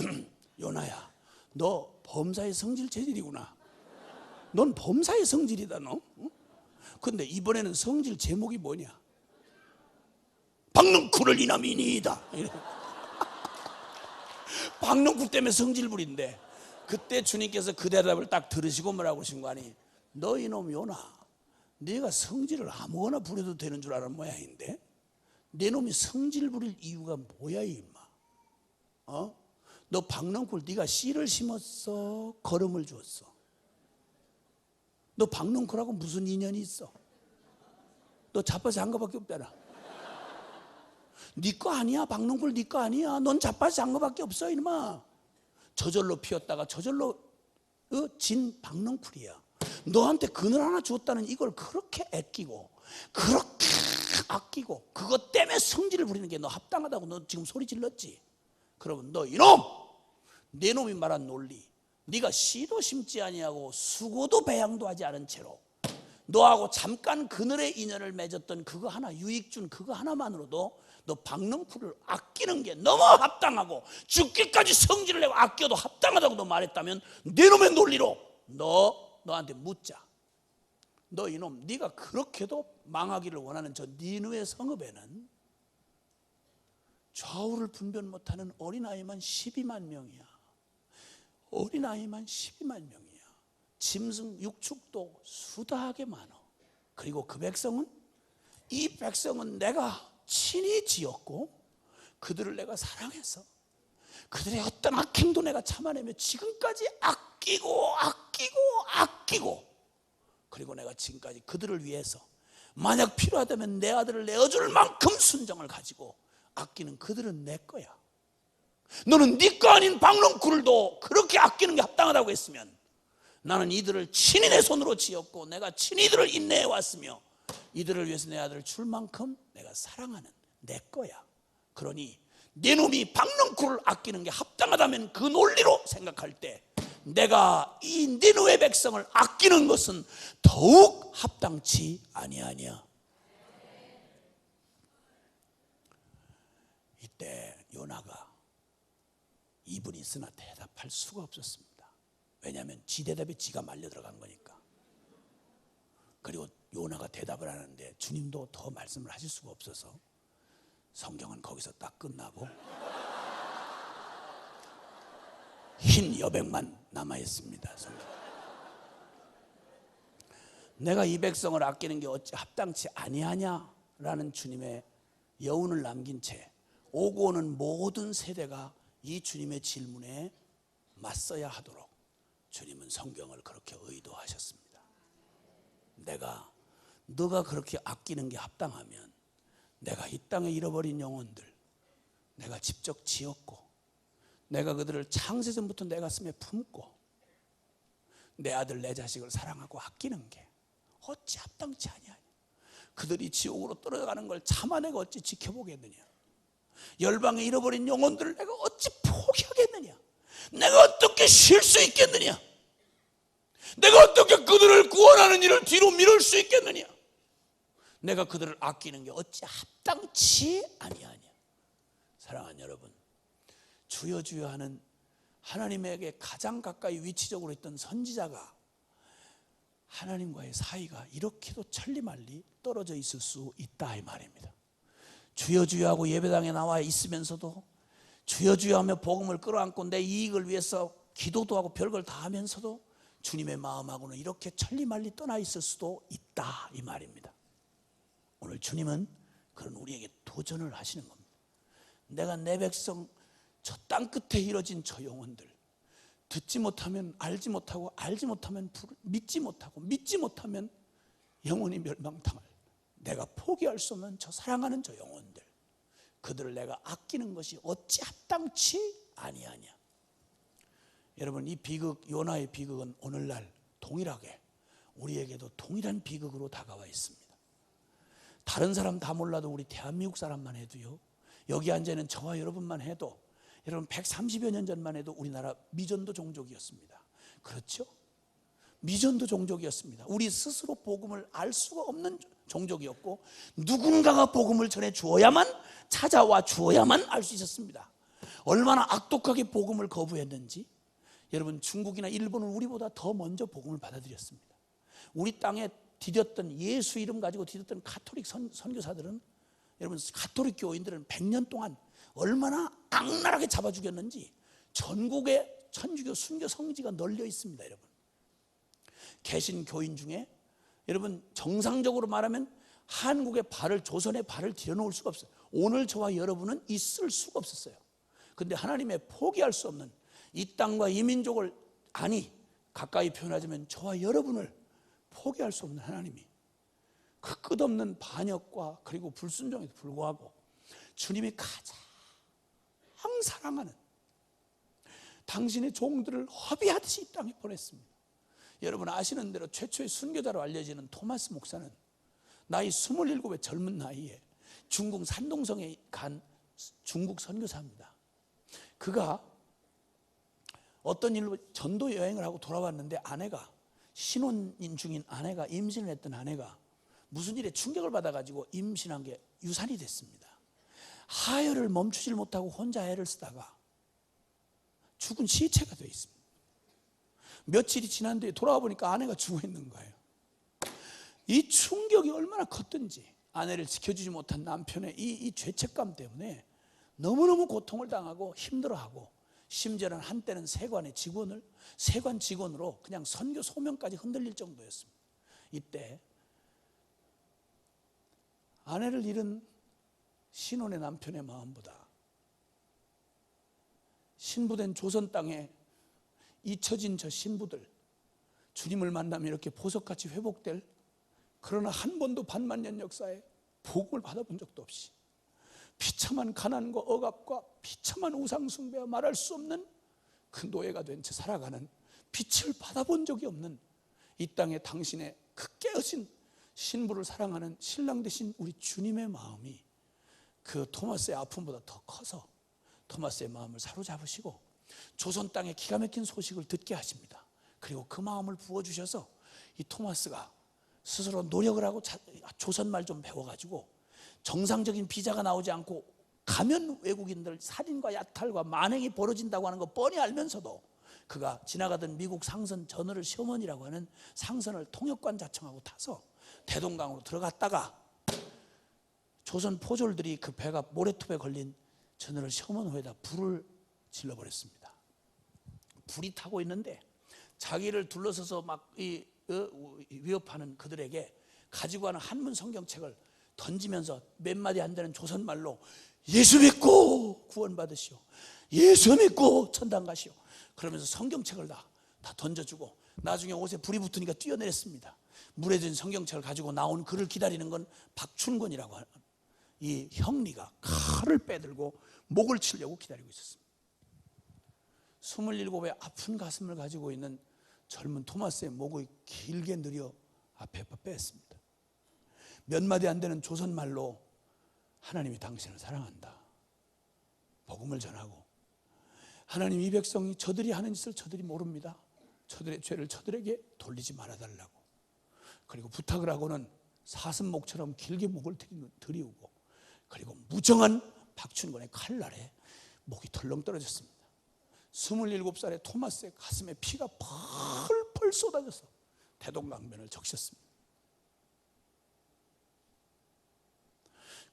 요나야, 너 범사의 성질 체질이구나. 넌 범사의 성질이다 너. 근데 이번에는 성질 제목이 뭐냐? 박농쿨을 이남이니이다. 박농쿨 때문에 성질 부린대. 그때 주님께서 그 대답을 딱 들으시고 뭐라고 하신 거 아니? 너 이놈 요나, 네가 성질을 아무거나 부려도 되는 줄 아는 모양인데 내 놈이 성질 부릴 이유가 뭐야 임마? 너 박농쿨 네가 씨를 심었어, 거름을 주었어? 너 박농쿨하고 무슨 인연이 있어? 너 자빠지 한 거밖에 없잖아. 네 거 아니야. 박농쿨 네 거 아니야. 넌 자빠지 한 거밖에 없어 이놈아. 저절로 피었다가 저절로 진 박농쿨이야. 너한테 그늘 하나 주었다는 이걸 그렇게 아끼고 그렇게 아끼고 그것 때문에 성질을 부리는 게 너 합당하다고 너 지금 소리 질렀지? 그러면 너 이놈, 내 놈이 말한 논리, 네가 씨도 심지 아니하고 수고도 배양도 하지 않은 채로 너하고 잠깐 그늘의 인연을 맺었던 그거 하나, 유익 준 그거 하나만으로도 너 박농쿨을 아끼는 게 너무 합당하고 죽기까지 성질을 내고 아껴도 합당하다고 너 말했다면 내 놈의 논리로 너한테 묻자. 너 이놈, 네가 그렇게도 망하기를 원하는 저 니느웨 성읍에는 좌우를 분별 못하는 어린아이만 12만 명이야. 어린아이만 12만 명이야. 짐승 육축도 수다하게 많아. 그리고 그 백성은, 이 백성은 내가 친히 지었고 그들을 내가 사랑해서 그들의 어떤 악행도 내가 참아내며 지금까지 아끼고 그리고 내가 지금까지 그들을 위해서 만약 필요하다면 내 아들을 내어줄 만큼 순정을 가지고 아끼는 그들은 내 거야. 너는 네 거 아닌 박농쿨도 그렇게 아끼는 게 합당하다고 했으면 나는 이들을 친히 내 손으로 지었고 내가 친히 이들을 인내해 왔으며 이들을 위해서 내 아들을 줄 만큼 내가 사랑하는 내 거야. 그러니 네 놈이 박넝쿨을 아끼는 게 합당하다면 그 논리로 생각할 때 내가 이 니느웨 백성을 아끼는 것은 더욱 합당치 아니하냐. 이때 요나가 이분이 있으나 대답할 수가 없었습니다. 왜냐하면 지 대답에 지가 말려 들어간 거니까. 그리고 요나가 대답을 하는데 주님도 더 말씀을 하실 수가 없어서 성경은 거기서 딱 끝나고 흰 여백만 남아있습니다. 내가 이 백성을 아끼는 게 어찌 합당치 아니하냐라는 주님의 여운을 남긴 채 오고 오는 모든 세대가 이 주님의 질문에 맞서야 하도록 주님은 성경을 그렇게 의도하셨습니다. 너가 그렇게 아끼는 게 합당하면 내가 이 땅에 잃어버린 영혼들 내가 직접 지었고 내가 그들을 창세전부터 내 가슴에 품고 내 아들 내 자식을 사랑하고 아끼는 게 어찌 합당치 아니하냐. 그들이 지옥으로 떨어져가는 걸 차마 내가 어찌 지켜보겠느냐. 열방에 잃어버린 영혼들을 내가 어찌 포기하겠느냐. 내가 어떻게 쉴 수 있겠느냐. 내가 어떻게 그들을 구원하는 일을 뒤로 미룰 수 있겠느냐. 내가 그들을 아끼는 게 어찌 합당치 아니하냐. 사랑하는 여러분, 주여 주여 하는 하나님에게 가장 가까이 위치적으로 있던 선지자가 하나님과의 사이가 이렇게도 천리말리 떨어져 있을 수 있다 이 말입니다. 주여 주여 하고 예배당에 나와 있으면서도 주여 주여 하며 복음을 끌어안고 내 이익을 위해서 기도도 하고 별걸 다 하면서도 주님의 마음하고는 이렇게 천리말리 떠나 있을 수도 있다 이 말입니다. 오늘 주님은 그런 우리에게 도전을 하시는 겁니다. 내가 내 백성 저 땅 끝에 이뤄진 저 영혼들 듣지 못하면 알지 못하고 알지 못하면 믿지 못하고 믿지 못하면 영원히 멸망당할 내가 포기할 수 없는 저 사랑하는 저 영혼들 그들을 내가 아끼는 것이 어찌 합당치 아니하냐. 여러분 이 비극 요나의 비극은 오늘날 동일하게 우리에게도 동일한 비극으로 다가와 있습니다. 다른 사람 다 몰라도 우리 대한민국 사람만 해도요 여기 앉아있는 저와 여러분만 해도 여러분 130여 년 전만 해도 우리나라 미전도 종족이었습니다. 그렇죠? 미전도 종족이었습니다. 우리 스스로 복음을 알 수가 없는 종족이었고 누군가가 복음을 전해 주어야만 찾아와 주어야만 알 수 있었습니다. 얼마나 악독하게 복음을 거부했는지 여러분 중국이나 일본은 우리보다 더 먼저 복음을 받아들였습니다. 우리 땅에 디뎠던 예수 이름 가지고 디뎠던 가톨릭 선교사들은 여러분 가톨릭 교인들은 100년 동안 얼마나 악랄하게 잡아 죽였는지 전국에 천주교 순교 성지가 널려 있습니다. 여러분 개신 교인 중에 여러분 정상적으로 말하면 한국의 발을 조선의 발을 들여놓을 수가 없어요. 오늘 저와 여러분은 있을 수가 없었어요. 그런데 하나님의 포기할 수 없는 이 땅과 이 민족을 아니 가까이 표현하자면 저와 여러분을 포기할 수 없는 하나님이 그 끝없는 반역과 그리고 불순종에도 불구하고 주님이 가장 사랑하는 당신의 종들을 허비하듯이 이 땅에 보냈습니다. 여러분 아시는 대로 최초의 순교자로 알려지는 토마스 목사는 나이 27의 젊은 나이에 중국 산동성에 간 중국 선교사입니다. 그가 어떤 일로 전도 여행을 하고 돌아왔는데 아내가 신혼인 중인 아내가 임신을 했던 아내가 무슨 일에 충격을 받아가지고 임신한 게 유산이 됐습니다. 하혈을 멈추질 못하고 혼자 애를 쓰다가 죽은 시체가 되어 있습니다. 며칠이 지난 뒤에 돌아와 보니까 아내가 죽어 있는 거예요. 이 충격이 얼마나 컸든지 아내를 지켜주지 못한 남편의 이 죄책감 때문에 너무너무 고통을 당하고 힘들어하고 심지어는 한때는 세관 직원으로 그냥 선교 소명까지 흔들릴 정도였습니다. 이때 아내를 잃은 신혼의 남편의 마음보다 신부된 조선 땅에 잊혀진 저 신부들 주님을 만나면 이렇게 보석같이 회복될 그러나 한 번도 반만년 역사에 복음을 받아본 적도 없이 비참한 가난과 억압과 비참한 우상숭배와 말할 수 없는 그 노예가 된 채 살아가는 빛을 받아본 적이 없는 이 땅에 당신의 그 깨어진 신부를 사랑하는 신랑 되신 우리 주님의 마음이 그 토마스의 아픔보다 더 커서 토마스의 마음을 사로잡으시고 조선 땅의 기가 막힌 소식을 듣게 하십니다. 그리고 그 마음을 부어주셔서 이 토마스가 스스로 노력을 하고 조선말 좀 배워가지고 정상적인 비자가 나오지 않고 가면 외국인들 살인과 야탈과 만행이 벌어진다고 하는 거 뻔히 알면서도 그가 지나가던 미국 상선 저너럴 셔먼이라고 하는 상선을 통역관 자청하고 타서 대동강으로 들어갔다가 조선 포졸들이 그 배가 모래톱에 걸린 저너럴 셔먼호에다 불을 질러버렸습니다. 불이 타고 있는데 자기를 둘러서서 막 위협하는 그들에게 가지고 가는 한문 성경책을 던지면서 몇 마디 안 되는 조선말로 예수 믿고 구원받으시오, 예수 믿고 천당 가시오, 그러면서 성경책을 다 던져주고 나중에 옷에 불이 붙으니까 뛰어내렸습니다. 물에 든 성경책을 가지고 나온 그를 기다리는 건 박춘권이라고 하는 이 형리가 칼을 빼들고 목을 치려고 기다리고 있었습니다. 27의 아픈 가슴을 가지고 있는 젊은 토마스의 목을 길게 늘여 앞에 뺐습니다. 몇 마디 안 되는 조선말로 하나님이 당신을 사랑한다 복음을 전하고, 하나님 이 백성이 저들이 하는 짓을 저들이 모릅니다, 저들의 죄를 저들에게 돌리지 말아달라고, 그리고 부탁을 하고는 사슴목처럼 길게 목을 들이우고, 그리고 무정한 박춘권의 칼날에 목이 덜렁 떨어졌습니다. 27살의 토마스의 가슴에 피가 펄펄 쏟아져서 대동강변을 적셨습니다.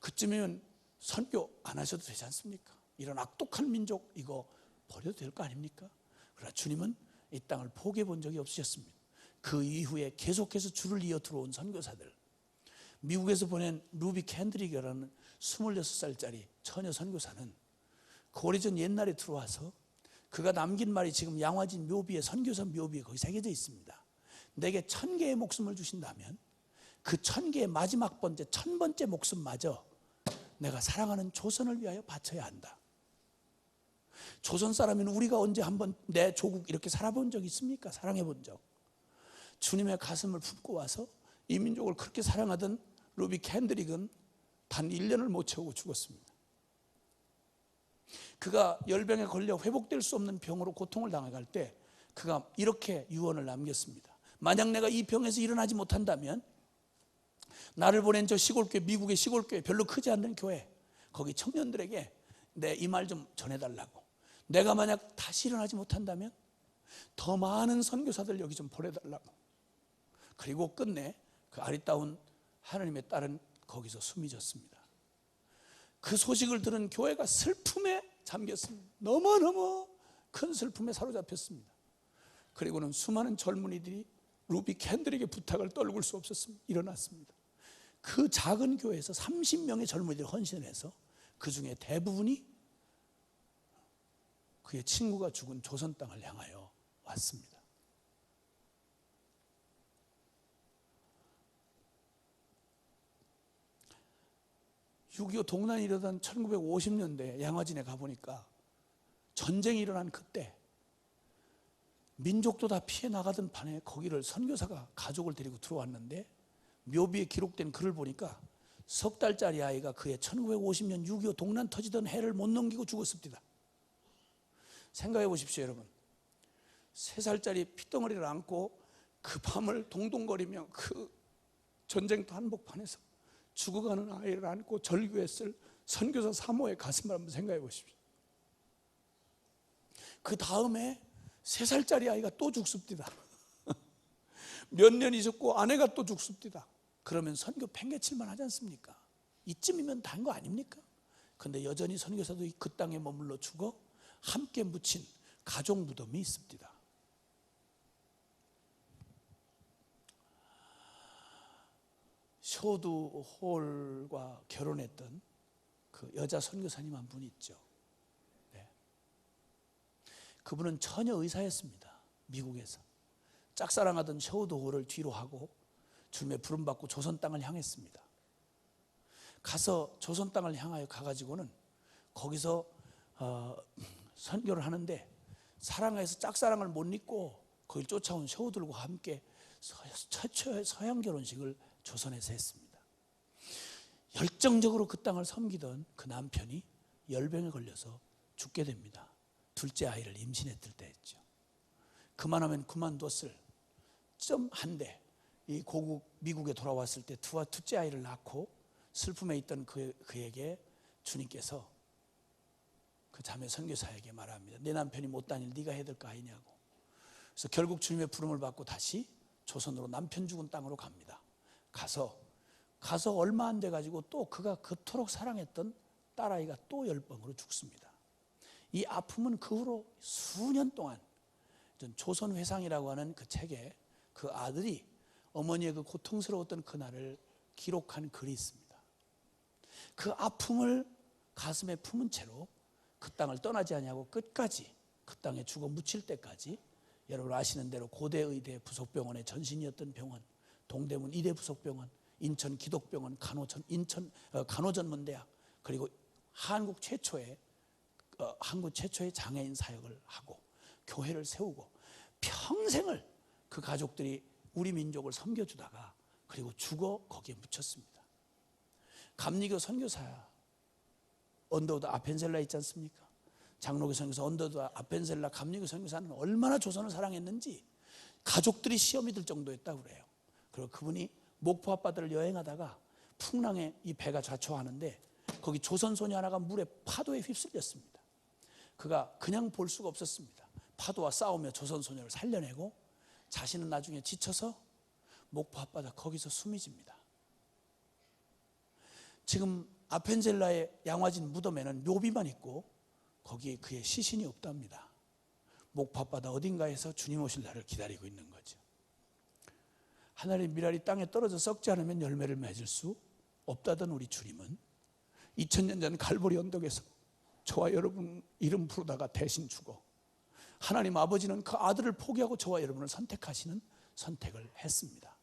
그쯤이면 선교 안 하셔도 되지 않습니까? 이런 악독한 민족 이거 버려도 될 거 아닙니까? 그러나 주님은 이 땅을 포기해 본 적이 없으셨습니다. 그 이후에 계속해서 줄을 이어 들어온 선교사들, 미국에서 보낸 루비 캔드릭이라는 26살짜리 처녀 선교사는 그 오래전 옛날에 들어와서 그가 남긴 말이 지금 양화진 묘비에, 선교사 묘비에 거기 새겨져 있습니다. 내게 1000개의 목숨을 주신다면 그 1000개의 마지막 번째 1000번째 목숨마저 내가 사랑하는 조선을 위하여 바쳐야 한다. 조선 사람인 우리가 언제 한번 내 조국 이렇게 살아본 적 있습니까? 사랑해 본 적. 주님의 가슴을 품고 와서 이 민족을 그렇게 사랑하던 루비 캔드릭은 단 1년을 못 채우고 죽었습니다. 그가 열병에 걸려 회복될 수 없는 병으로 고통을 당해갈 때 그가 이렇게 유언을 남겼습니다. 만약 내가 이 병에서 일어나지 못한다면 나를 보낸 저 시골교회, 미국의 시골교회, 별로 크지 않는 교회, 거기 청년들에게 내 이 말 좀 전해달라고, 내가 만약 다시 일어나지 못한다면 더 많은 선교사들 여기 좀 보내달라고. 그리고 끝내 그 아리따운 하나님의 딸은 거기서 숨이 졌습니다. 그 소식을 들은 교회가 슬픔에 잠겼습니다. 너무너무 큰 슬픔에 사로잡혔습니다. 그리고는 수많은 젊은이들이 루비 캔들에게 부탁을 떨굴 수 없었습니다. 일어났습니다. 그 작은 교회에서 30명의 젊은이들이 헌신을 해서 그 중에 대부분이 그의 친구가 죽은 조선 땅을 향하여 왔습니다. (6.25) 동란이 일어난 1950년대 양화진에 가보니까 전쟁이 일어난 그때 민족도 다 피해 나가던 판에 거기를 선교사가 가족을 데리고 들어왔는데 묘비에 기록된 글을 보니까 석 달짜리 아이가 그해 1950년 6.25 동란 터지던 해를 못 넘기고 죽었습니다. 생각해 보십시오, 여러분. 3살짜리 핏덩어리를 안고 그 밤을 동동거리며 그 전쟁터 한복판에서 죽어가는 아이를 안고 절규했을 선교사 사모의 가슴을 한번 생각해 보십시오. 그 다음에 3살짜리 아이가 또 죽습니다. 몇 년 있었고 아내가 또 죽습니다. 그러면 선교 팽개칠만 하지 않습니까? 이쯤이면 다 한 거 아닙니까? 그런데 여전히 선교사도 그 땅에 머물러 죽어 함께 묻힌 가족 무덤이 있습니다. 쇼드 홀과 결혼했던 그 여자 선교사님 한 분 있죠. 네. 그분은 처녀 의사였습니다. 미국에서 짝사랑하던 쇼드 홀을 뒤로 하고 주님의 부름받고 조선 땅을 향했습니다. 가서 조선 땅을 향하여 가가지고는 거기서 선교를 하는데 사랑해서 짝사랑을 못 잊고 거길 쫓아온 쇼들과 함께 최초의 서양 결혼식을 조선에서 했습니다. 열정적으로 그 땅을 섬기던 그 남편이 열병에 걸려서 죽게 됩니다. 둘째 아이를 임신했을 때였죠. 그만하면 그만뒀을 점 한데 이 고국 미국에 돌아왔을 때 둘째 아이를 낳고 슬픔에 있던 그에게 주님께서 그 자매 선교사에게 말합니다. 내 남편이 못 다닐 네가 해야 될 거 아니냐고. 그래서 결국 주님의 부름을 받고 다시 조선으로 남편 죽은 땅으로 갑니다. 가서 얼마 안 돼가지고 또 그가 그토록 사랑했던 딸아이가 또 열병으로 죽습니다. 이 아픔은 그 후로 수년 동안 조선회상이라고 하는 그 책에 그 아들이 어머니의 그 고통스러웠던 그날을 기록한 글이 있습니다. 그 아픔을 가슴에 품은 채로 그 땅을 떠나지 아니하고 끝까지 그 땅에 죽어 묻힐 때까지, 여러분 아시는 대로 고대의대 부속병원의 전신이었던 병원, 동대문 이대 부속병원, 인천 기독병원, 간호전문대학, 그리고 한국 최초의 장애인 사역을 하고 교회를 세우고 평생을 그 가족들이 우리 민족을 섬겨주다가 그리고 죽어 거기에 묻혔습니다. 감리교 선교사 언더우드 아펜셀라 있지 않습니까? 장로교 선교사 언더우드 아펜셀라 감리교 선교사는 얼마나 조선을 사랑했는지 가족들이 시험이 들 정도였다고 그래요. 그리고 그분이 목포 앞바다를 여행하다가 풍랑에 이 배가 좌초하는데 거기 조선 소녀 하나가 물에 파도에 휩쓸렸습니다. 그가 그냥 볼 수가 없었습니다. 파도와 싸우며 조선 소녀를 살려내고 자신은 나중에 지쳐서 목포 앞바다 거기서 숨이 집니다. 지금 아펜젤라의 양화진 무덤에는 묘비만 있고 거기에 그의 시신이 없답니다. 목포 앞바다 어딘가에서 주님 오실 날을 기다리고 있는 거죠. 하늘의 미랄이 땅에 떨어져 썩지 않으면 열매를 맺을 수 없다던 우리 주님은 2000년 전 갈보리 언덕에서 저와 여러분 이름 부르다가 대신 죽어 하나님 아버지는 그 아들을 포기하고 저와 여러분을 선택하시는 선택을 했습니다.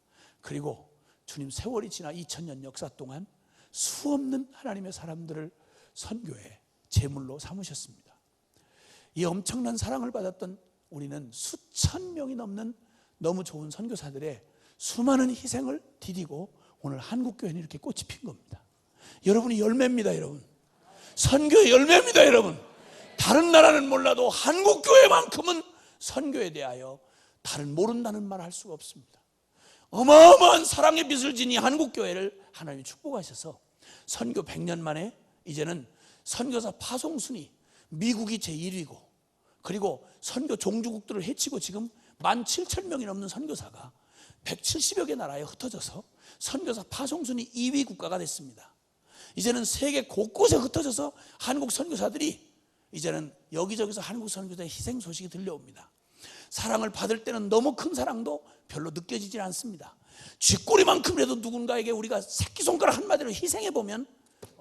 그리고 주님 세월이 지나 2000년 역사 동안 수없는 하나님의 사람들을 선교에 제물로 삼으셨습니다. 이 엄청난 사랑을 받았던 우리는 수천 명이 넘는 너무 좋은 선교사들의 수많은 희생을 디디고 오늘 한국교회는 이렇게 꽃이 핀 겁니다. 여러분이 열매입니다. 여러분 선교의 열매입니다. 여러분 다른 나라는 몰라도 한국교회만큼은 선교에 대하여 다른 모른다는 말 할 수가 없습니다. 어마어마한 사랑의 빚을 지니 한국교회를 하나님이 축복하셔서 선교 100년 만에 이제는 선교사 파송순위 미국이 제1위고 그리고 선교 종주국들을 해치고 지금 17,000명이 넘는 선교사가 170여 개 나라에 흩어져서 선교사 파송순위 2위 국가가 됐습니다. 이제는 세계 곳곳에 흩어져서 한국 선교사들이 이제는 여기저기서 한국 선교사의 희생 소식이 들려옵니다. 사랑을 받을 때는 너무 큰 사랑도 별로 느껴지지 않습니다. 쥐꼬리만큼이라도 누군가에게 우리가 새끼손가락 한마디로 희생해보면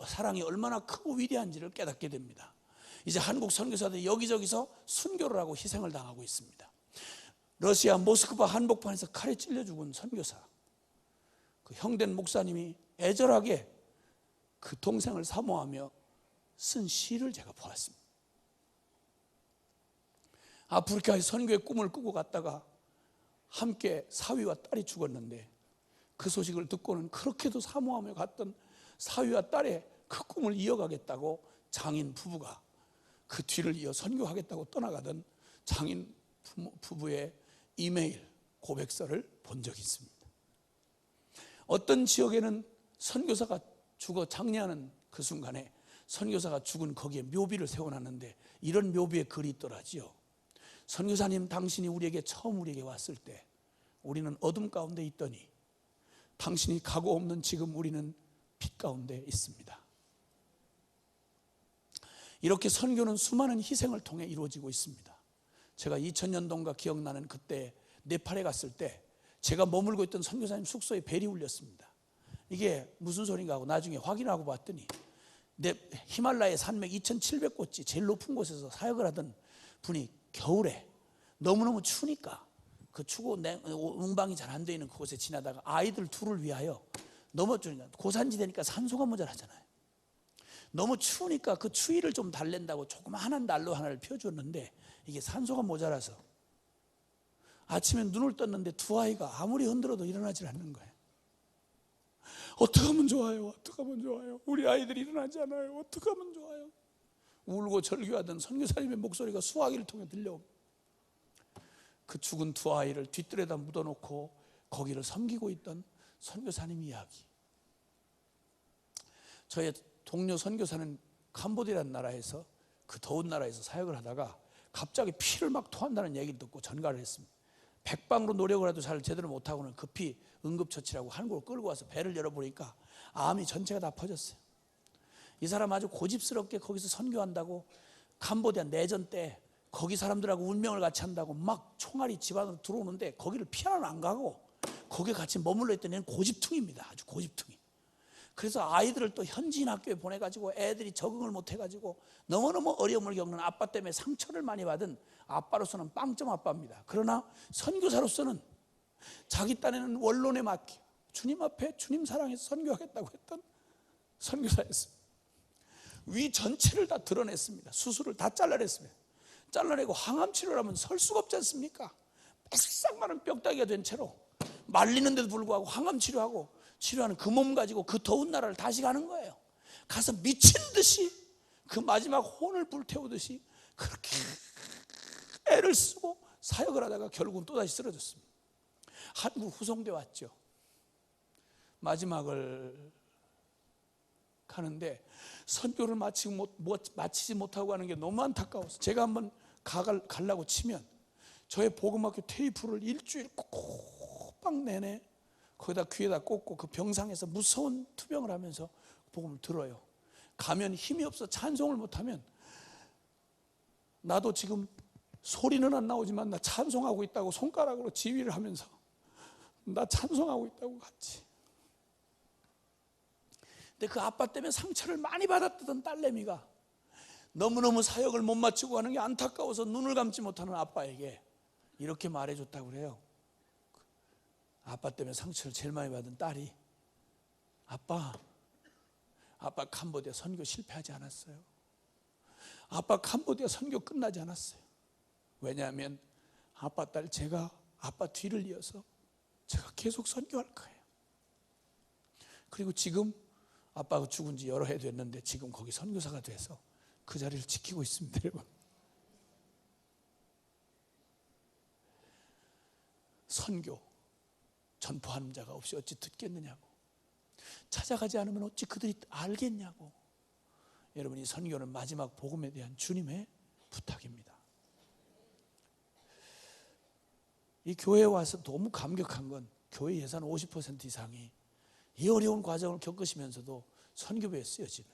사랑이 얼마나 크고 위대한지를 깨닫게 됩니다. 이제 한국 선교사들이 여기저기서 순교를 하고 희생을 당하고 있습니다. 러시아 모스크바 한복판에서 칼에 찔려 죽은 선교사, 그 형된 목사님이 애절하게 그 동생을 사모하며 쓴 시를 제가 보았습니다. 아프리카의 선교의 꿈을 꾸고 갔다가 함께 사위와 딸이 죽었는데 그 소식을 듣고는 그렇게도 사모하며 갔던 사위와 딸의 그 꿈을 이어가겠다고 장인 부부가 그 뒤를 이어 선교하겠다고 떠나가던 장인 부부의 이메일 고백서를 본 적이 있습니다. 어떤 지역에는 선교사가 죽어 장례하는 그 순간에 선교사가 죽은 거기에 묘비를 세워놨는데 이런 묘비에 글이 있더라지요. 선교사님 당신이 우리에게 처음 우리에게 왔을 때 우리는 어둠 가운데 있더니 당신이 가고 없는 지금 우리는 빛 가운데 있습니다. 이렇게 선교는 수많은 희생을 통해 이루어지고 있습니다. 제가 2000년도인가 기억나는 그때 네팔에 갔을 때 제가 머물고 있던 선교사님 숙소에 벨이 울렸습니다. 이게 무슨 소린가 하고 나중에 확인하고 봤더니 히말라야 산맥 2700곳지 제일 높은 곳에서 사역을 하던 분이 겨울에 너무너무 추우니까 그 추고 운방이 잘 안 되어 있는 그곳에 지나다가 아이들 둘을 위하여 너무 고산지대니까 산소가 모자라잖아요. 너무 추우니까 그 추위를 좀 달랜다고 조그마한 난로 하나를 펴줬는데 이게 산소가 모자라서 아침에 눈을 떴는데 두 아이가 아무리 흔들어도 일어나질 않는 거예요. 어떻게 하면 좋아요? 어떻게 하면 좋아요? 우리 아이들이 일어나지 않아요. 어떻게 하면 좋아요? 울고 절규하던 선교사님의 목소리가 수화기를 통해 들려옵니다. 그 죽은 두 아이를 뒷뜰에다 묻어놓고 거기를 섬기고 있던 선교사님 이야기. 저의 동료 선교사는 캄보디아라는 나라에서, 그 더운 나라에서 사역을 하다가 갑자기 피를 막 토한다는 얘기를 듣고 전가를 했습니다. 백방으로 노력을 해도 잘 제대로 못하고는 급히 응급처치라고 한국으로 끌고 와서 배를 열어보니까 암이 전체가 다 퍼졌어요. 이 사람 아주 고집스럽게 거기서 선교한다고, 캄보디아 내전 때 거기 사람들하고 운명을 같이 한다고 막 총알이 집 안으로 들어오는데 거기를 피하러 안 가고 거기에 같이 머물러 있던 애는 고집퉁입니다. 아주 고집퉁이. 그래서 아이들을 또 현지인 학교에 보내가지고 애들이 적응을 못해가지고 너무너무 어려움을 겪는 아빠 때문에 상처를 많이 받은 아빠로서는 빵점 아빠입니다. 그러나 선교사로서는 자기 딴에는 원론에 맡겨 주님 앞에 주님 사랑해서 선교하겠다고 했던 선교사였습니다. 위 전체를 다 드러냈습니다. 수술을 다 잘라냈습니다. 잘라내고 항암 치료를 하면 설 수가 없지 않습니까? 뺏싹 마른 뼈다귀가 된 채로 말리는데도 불구하고 항암 치료하는 그 몸 가지고 그 더운 나라를 다시 가는 거예요. 가서 미친 듯이 그 마지막 혼을 불태우듯이 그렇게 애를 쓰고 사역을 하다가 결국은 또다시 쓰러졌습니다. 한국 후송대 왔죠. 마지막을 가는데 선교를 마치지 못하고 하는 게 너무 안타까워서 제가 한번 가려고 치면 저의 복음학교 테이프를 일주일 꼬박 내내 거기다 귀에다 꽂고 그 병상에서 무서운 투병을 하면서 복음을 들어요. 가면 힘이 없어 찬송을 못하면 나도 지금 소리는 안 나오지만 나 찬송하고 있다고 손가락으로 지휘를 하면서 나 찬송하고 있다고 같이. 근데 그 아빠 때문에 상처를 많이 받았던 딸내미가 너무너무 사역을 못 마치고 하는 게 안타까워서 눈을 감지 못하는 아빠에게 이렇게 말해줬다고 그래요. 아빠 때문에 상처를 제일 많이 받은 딸이, 아빠 캄보디아 선교 실패하지 않았어요. 아빠 캄보디아 선교 끝나지 않았어요. 왜냐하면 아빠 딸 제가 아빠 뒤를 이어서 제가 계속 선교할 거예요. 그리고 지금 아빠가 죽은 지 여러 해 됐는데 지금 거기 선교사가 돼서 그 자리를 지키고 있습니다. 여러분, 선교 전포하는 자가 없이 어찌 듣겠느냐고, 찾아가지 않으면 어찌 그들이 알겠냐고. 여러분, 이 선교는 마지막 복음에 대한 주님의 부탁입니다. 이 교회에 와서 너무 감격한 건 교회 예산 50% 이상이 이 어려운 과정을 겪으시면서도 선교부에 쓰여지는,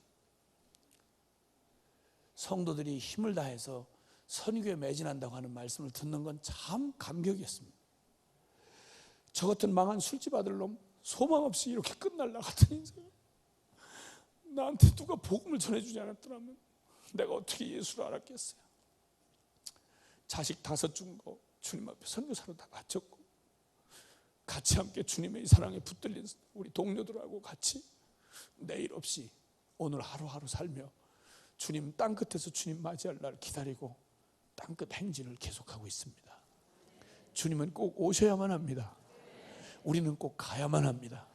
성도들이 힘을 다해서 선교에 매진한다고 하는 말씀을 듣는 건 참 감격이었습니다. 저 같은 망한 술집 아들 놈, 소망 없이 이렇게 끝날라 같은 인생, 나한테 누가 복음을 전해주지 않았더라면 내가 어떻게 예수를 알았겠어요. 자식 5 준 거 주님 앞에 선교사로 다 바쳤고, 같이 함께 주님의 이 사랑에 붙들린 우리 동료들하고 같이 내일 없이 오늘 하루하루 살며 주님 땅끝에서 주님 맞이할 날 기다리고 땅끝 행진을 계속하고 있습니다. 주님은 꼭 오셔야만 합니다. 우리는 꼭 가야만 합니다.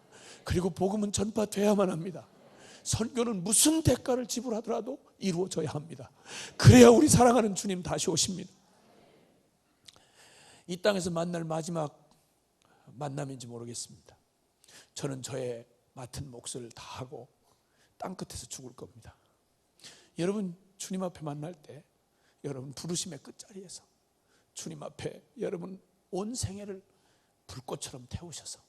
그리고 복음은 전파돼야만 합니다. 선교는 무슨 대가를 지불하더라도 이루어져야 합니다. 그래야 우리 사랑하는 주님 다시 오십니다. 이 땅에서 만날 마지막 만남인지 모르겠습니다. 저는 저의 맡은 몫을 다하고 땅끝에서 죽을 겁니다. 여러분, 주님 앞에 만날 때 여러분 부르심의 끝자리에서 주님 앞에 여러분 온 생애를 불꽃처럼 태우셔서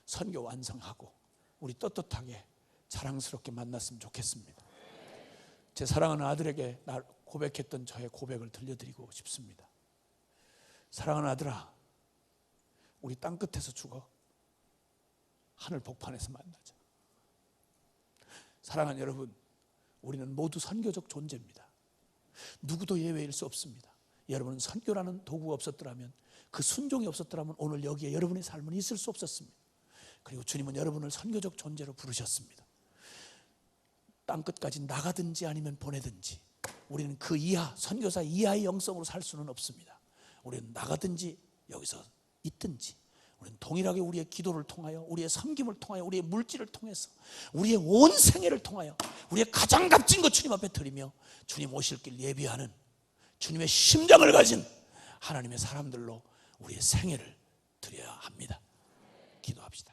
선교 완성하고 우리 떳떳하게 자랑스럽게 만났으면 좋겠습니다. 제 사랑하는 아들에게 날 고백했던 저의 고백을 들려드리고 싶습니다. 사랑하는 아들아, 우리 땅끝에서 죽어 하늘 복판에서 만나자. 사랑하는 여러분, 우리는 모두 선교적 존재입니다. 누구도 예외일 수 없습니다. 여러분은 선교라는 도구가 없었더라면, 그 순종이 없었더라면 오늘 여기에 여러분의 삶은 있을 수 없었습니다. 그리고 주님은 여러분을 선교적 존재로 부르셨습니다. 땅끝까지 나가든지 아니면 보내든지 우리는 그 이하, 선교사 이하의 영성으로 살 수는 없습니다. 우리는 나가든지 여기서 있든지 우리는 동일하게 우리의 기도를 통하여, 우리의 섬김을 통하여, 우리의 물질을 통해서, 우리의 온 생애를 통하여 우리의 가장 값진 것 주님 앞에 드리며 주님 오실 길 예비하는 주님의 심장을 가진 하나님의 사람들로 우리의 생애를 드려야 합니다. 기도합시다.